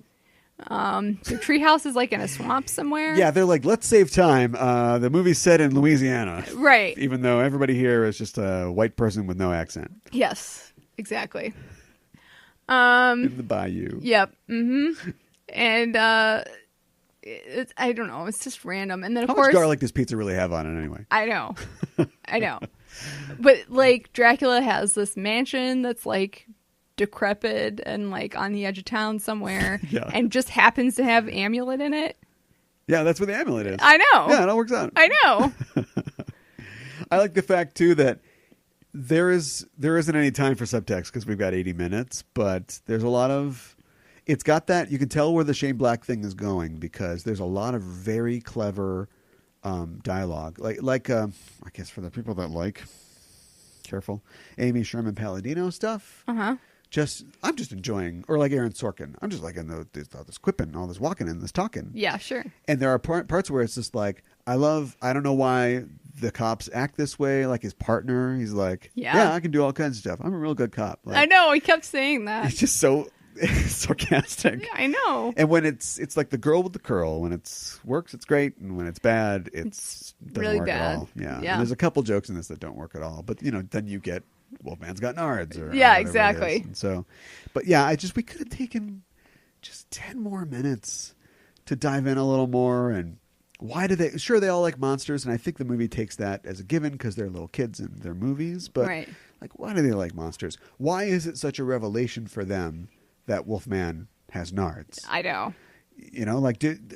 Their treehouse is in a swamp somewhere. Yeah, they're like, let's save time. The movie's set in Louisiana. Right. Even though everybody here is just a white person with no accent. Yes, exactly. In the bayou. Yep. Mm-hmm. And I don't know. It's just random. And then How much garlic does pizza really have on it anyway? I know. I know. But like Dracula has this mansion that's like decrepit and like on the edge of town somewhere, Yeah. and just happens to have amulet in it. Yeah, that's where the amulet is. I know. Yeah, it all works out. I know. I like the fact too that there isn't any time for subtext because we've got 80 minutes, but there's a lot of. It's got that you can tell where the Shane Black thing is going because there's a lot of very clever dialogue. Like I guess for the people that like careful Amy Sherman Palladino stuff. Uh-huh. I'm just enjoying, or like Aaron Sorkin. I'm just like in all this quipping, all this walking and this talking. Yeah, sure. And there are parts where it's just like, I don't know why the cops act this way. Like his partner, he's like, yeah, I can do all kinds of stuff. I'm a real good cop. Like, I know. He kept saying that. It's just so sarcastic. Yeah, I know. And when it's like the girl with the curl. When it works, it's great. And when it's bad, it's doesn't really work bad. at all. Yeah. Yeah. And there's a couple jokes in this that don't work at all. But, then you get Wolfman's got nards. Or yeah, whatever it exactly. is. And so, but yeah, we could have taken just 10 more minutes to dive in a little more. And why do they all like monsters. And I think the movie takes that as a given because they're little kids in their movies. But right. like, why do they like monsters? Why is it such a revelation for them that Wolfman has nards? I know.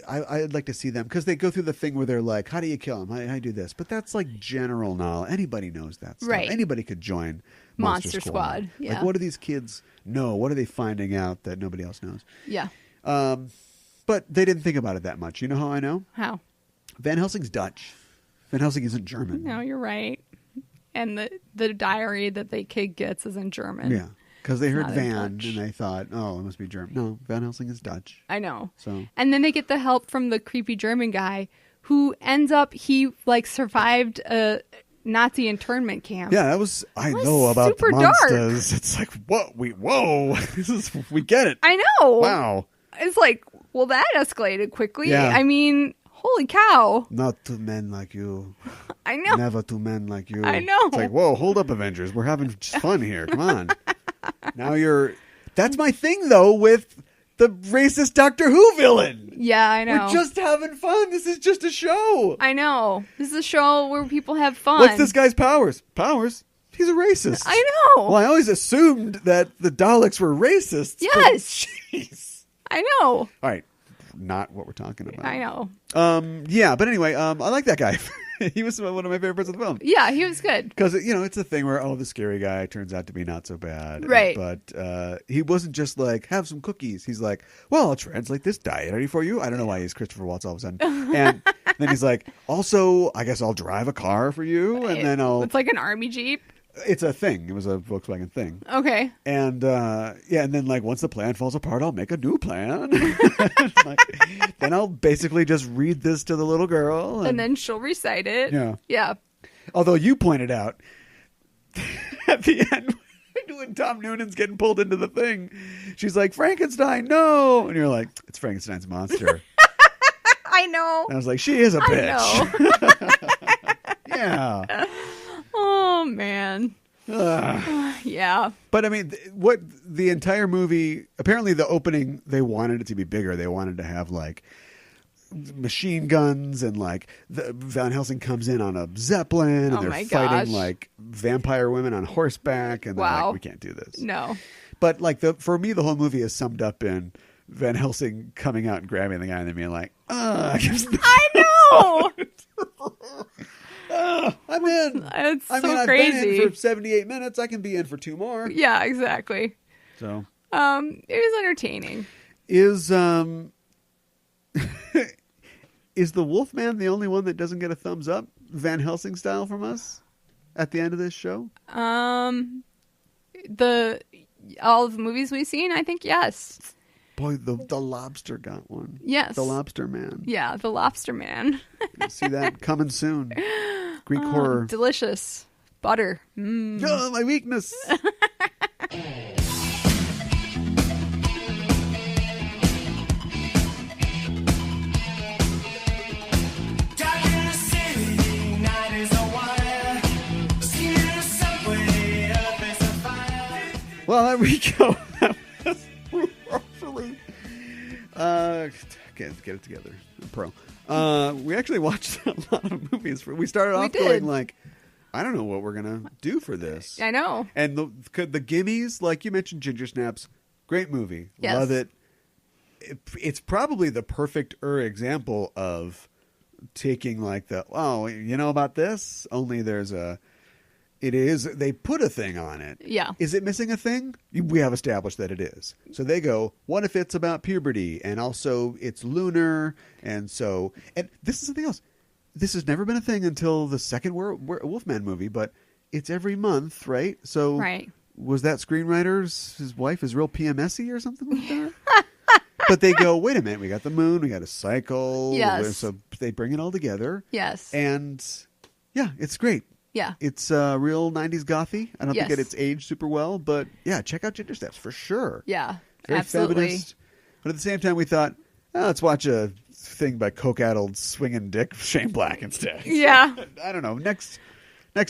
I'd like to see them because they go through the thing where they're like, how do you kill him? How do you do this? But that's like general knowledge. Anybody knows that stuff. Right. Anybody could join Monster Squad. Yeah. Like, what do these kids know? What are they finding out that nobody else knows? Yeah. But they didn't think about it that much. You know how I know? How? Van Helsing's Dutch. Van Helsing isn't German. No, you're right. And the diary that the kid gets is in German. Yeah. Because they heard not in Van Dutch. and they thought, oh, it must be German. No, Van Helsing is Dutch. I know. So, and then they get the help from the creepy German guy who ends up, he like survived a Nazi internment camp. yeah, I know about the super dark. monsters. It's like, whoa, we get it. I know. Wow. It's like, well, that escalated quickly. Yeah. I mean, holy cow. Not to men like you. I know. Never to men like you. I know. It's like, whoa, hold up, Avengers. We're having fun here. Come on. That's my thing, though, with the racist Doctor Who villain. Yeah, I know. We're just having fun. This is just a show. I know. This is a show where people have fun. What's this guy's powers? Powers? He's a racist. I know. Well, I always assumed that the Daleks were racists. but Yes. Jeez. I know. All right. Not what we're talking about. I know. Yeah, but anyway, I like that guy. He was one of my favorite parts of the film. Yeah, he was good. Because, it's a thing where, the scary guy turns out to be not so bad. Right. But he wasn't just like, have some cookies. He's like, well, I'll translate this dietary for you. I don't know why he's Christopher Waltz all of a sudden. And then he's like, also, I guess I'll drive a car for you. And then It's like an army jeep. It's a thing. It was a Volkswagen thing. Okay. And and then like once the plan falls apart, I'll make a new plan. Then I'll basically just read this to the little girl, And then she'll recite it. Yeah. Yeah. Although you pointed out at the end when Tom Noonan's getting pulled into the thing, she's like, Frankenstein, no, and you're like, it's Frankenstein's monster. I know. And I was like, she is a bitch. Yeah. Oh man. Yeah. But I mean, what the entire movie, apparently the opening, they wanted it to be bigger. They wanted to have like machine guns and like Van Helsing comes in on a Zeppelin and they're fighting like vampire women on horseback. And they're like, we can't do this. No. But like for me, the whole movie is summed up in Van Helsing coming out and grabbing the guy and then being like, I know. I'm in. It's so I've crazy. been in for 78 minutes. I can be in for 2 more. Yeah, exactly. So, it was entertaining. Is is the Wolfman the only one that doesn't get a thumbs up, Van Helsing style, from us at the end of this show? All of the movies we've seen, I think yes. Boy, the Lobster got one. Yes. The Lobster Man. Yeah, the Lobster Man. See that coming soon. Greek horror. Delicious. Butter. Mm. Oh, my weakness. Well, there we go. That was roughly. Get it together. I'm pro. We actually watched a lot of movies. We started off going like, I don't know what we're going to do for this. I know. And the Gimmies, like you mentioned, Ginger Snaps, great movie. Yes. Love it. It's probably the perfect example of taking like you know about this? Only they put a thing on it. Yeah. Is it missing a thing? We have established that it is. So they go, what if it's about puberty? And also it's lunar. And this is something else. This has never been a thing until the second Wolfman movie, but it's every month, right? So right. Was that screenwriter's, his wife is real PMS-y or something like that? But they go, wait a minute, we got the moon, we got a cycle. Yes. So they bring it all together. Yes. And yeah, it's great. Yeah. It's real 90s gothy. I don't think Yes. it's aged super well, but yeah, check out Ginger Steps for sure. Yeah. Very absolutely. feminist. But at the same time, we thought, let's watch a thing by coke-addled swinging dick Shane Black instead. Yeah. I don't know. Next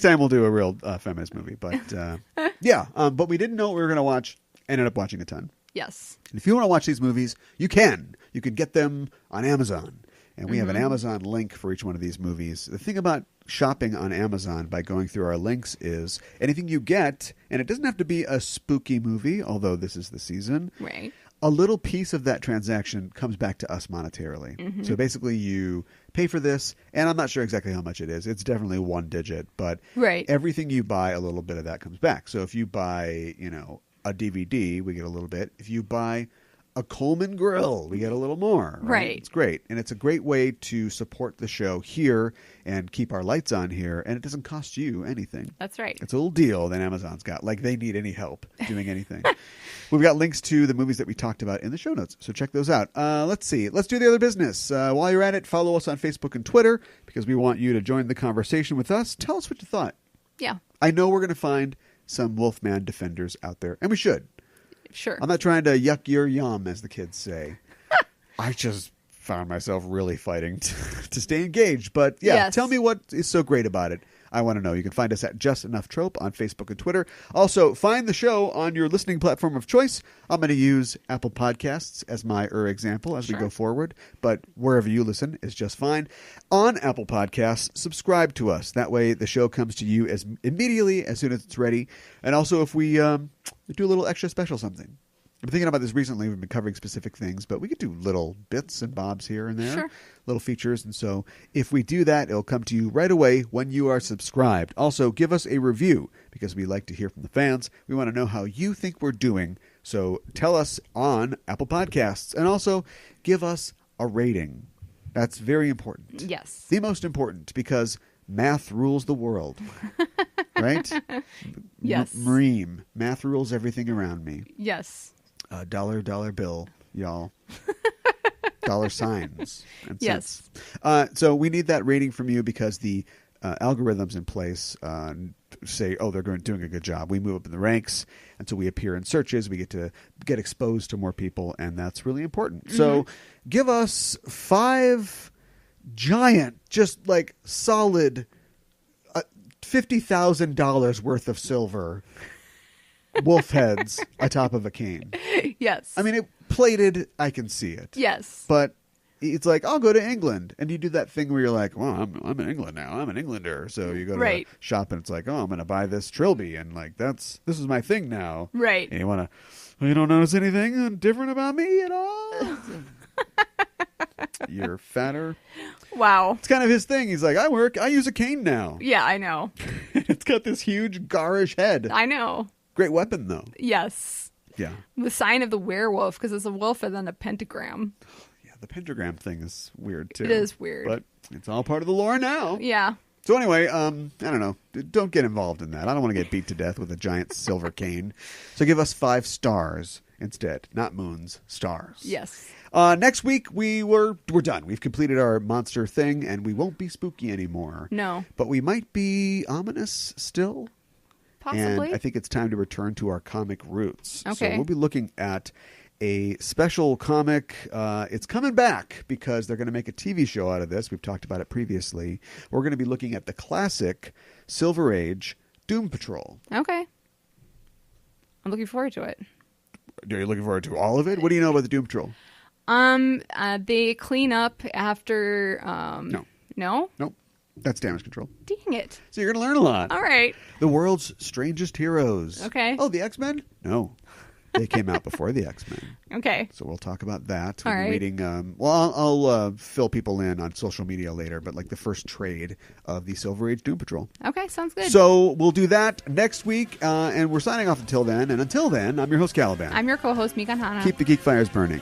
time we'll do a real feminist movie. But yeah, but we didn't know what we were going to watch. Ended up watching a ton. Yes. And if you want to watch these movies, you can. You can get them on Amazon. And we have an Amazon link for each one of these movies. The thing about shopping on Amazon by going through our links is anything you get, and it doesn't have to be a spooky movie, although this is the season. Right. A little piece of that transaction comes back to us monetarily. Mm-hmm. So basically you pay for this, and I'm not sure exactly how much it is. It's definitely one digit, but Right. everything you buy, a little bit of that comes back. So if you buy, a DVD, we get a little bit. If you buy a Coleman grill, we get a little more. Right. It's great. And it's a great way to support the show here and keep our lights on here. And it doesn't cost you anything. That's right. It's a little deal that Amazon's got. Like they need any help doing anything. We've got links to the movies that we talked about in the show notes. So check those out. Let's see. Let's do the other business. While you're at it, follow us on Facebook and Twitter because we want you to join the conversation with us. Tell us what you thought. Yeah. I know we're going to find some Wolfman defenders out there. And we should. Sure. I'm not trying to yuck your yum, as the kids say. I just found myself really fighting to stay engaged. But yeah, Yes. Tell me what is so great about it. I want to know. You can find us at Just Enough Trope on Facebook and Twitter. Also, find the show on your listening platform of choice. I'm going to use Apple Podcasts as my example as we go forward. But wherever you listen is just fine. On Apple Podcasts, subscribe to us. That way the show comes to you as immediately as soon as it's ready. And also if we do a little extra special something. I've been thinking about this recently. We've been covering specific things, but we could do little bits and bobs here and there, little features. And so if we do that, it'll come to you right away when you are subscribed. Also, give us a review because we like to hear from the fans. We want to know how you think we're doing. So tell us on Apple Podcasts and also give us a rating. That's very important. Yes. The most important because math rules the world. Right? Yes. Mareem. Math rules everything around me. Yes. Dollar bill, y'all. Dollar signs. And Yes. cents. So we need that rating from you because the algorithms in place say, they're doing a good job. We move up in the ranks, and so we appear in searches. We get exposed to more people, and that's really important. Mm-hmm. So give us 5 giant, just like solid $50,000 worth of silver wolf heads atop of a cane. Yes. I mean, it plated, I can see it. Yes. But it's like, I'll go to England. And you do that thing where you're like, well, I'm in England now. I'm an Englander. So you go to a shop and it's like, I'm going to buy this trilby. And like, this is my thing now. Right. And you don't notice anything different about me at all? You're fatter. Wow. It's kind of his thing. He's like, I use a cane now. Yeah, I know. It's got this huge garish head. I know. Great weapon, though. Yes. Yeah. The sign of the werewolf, because it's a wolf and then a pentagram. Yeah, the pentagram thing is weird, too. It is weird. But it's all part of the lore now. Yeah. So anyway, I don't know. Don't get involved in that. I don't want to get beat to death with a giant silver cane. So give us 5 stars instead. Not moons, stars. Yes. Next week, we're done. We've completed our monster thing, and we won't be spooky anymore. No. But we might be ominous still. Possibly. And I think it's time to return to our comic roots. Okay. So we'll be looking at a special comic. It's coming back because they're going to make a TV show out of this. We've talked about it previously. We're going to be looking at the classic Silver Age Doom Patrol. Okay. I'm looking forward to it. Are you looking forward to all of it? What do you know about the Doom Patrol? They clean up after. No. No? Nope. That's damage control. Dang it. So you're going to learn a lot. All right. The world's strangest heroes. Okay. Oh, the X-Men? No. They came out before the X-Men. Okay. So we'll talk about that. All We'll be right. reading, I'll fill people in on social media later, but like the first trade of the Silver Age Doom Patrol. Okay, sounds good. So we'll do that next week, and we're signing off until then. And until then, I'm your host, Caliban. I'm your co-host, Mikan Hana. Keep the geek fires burning.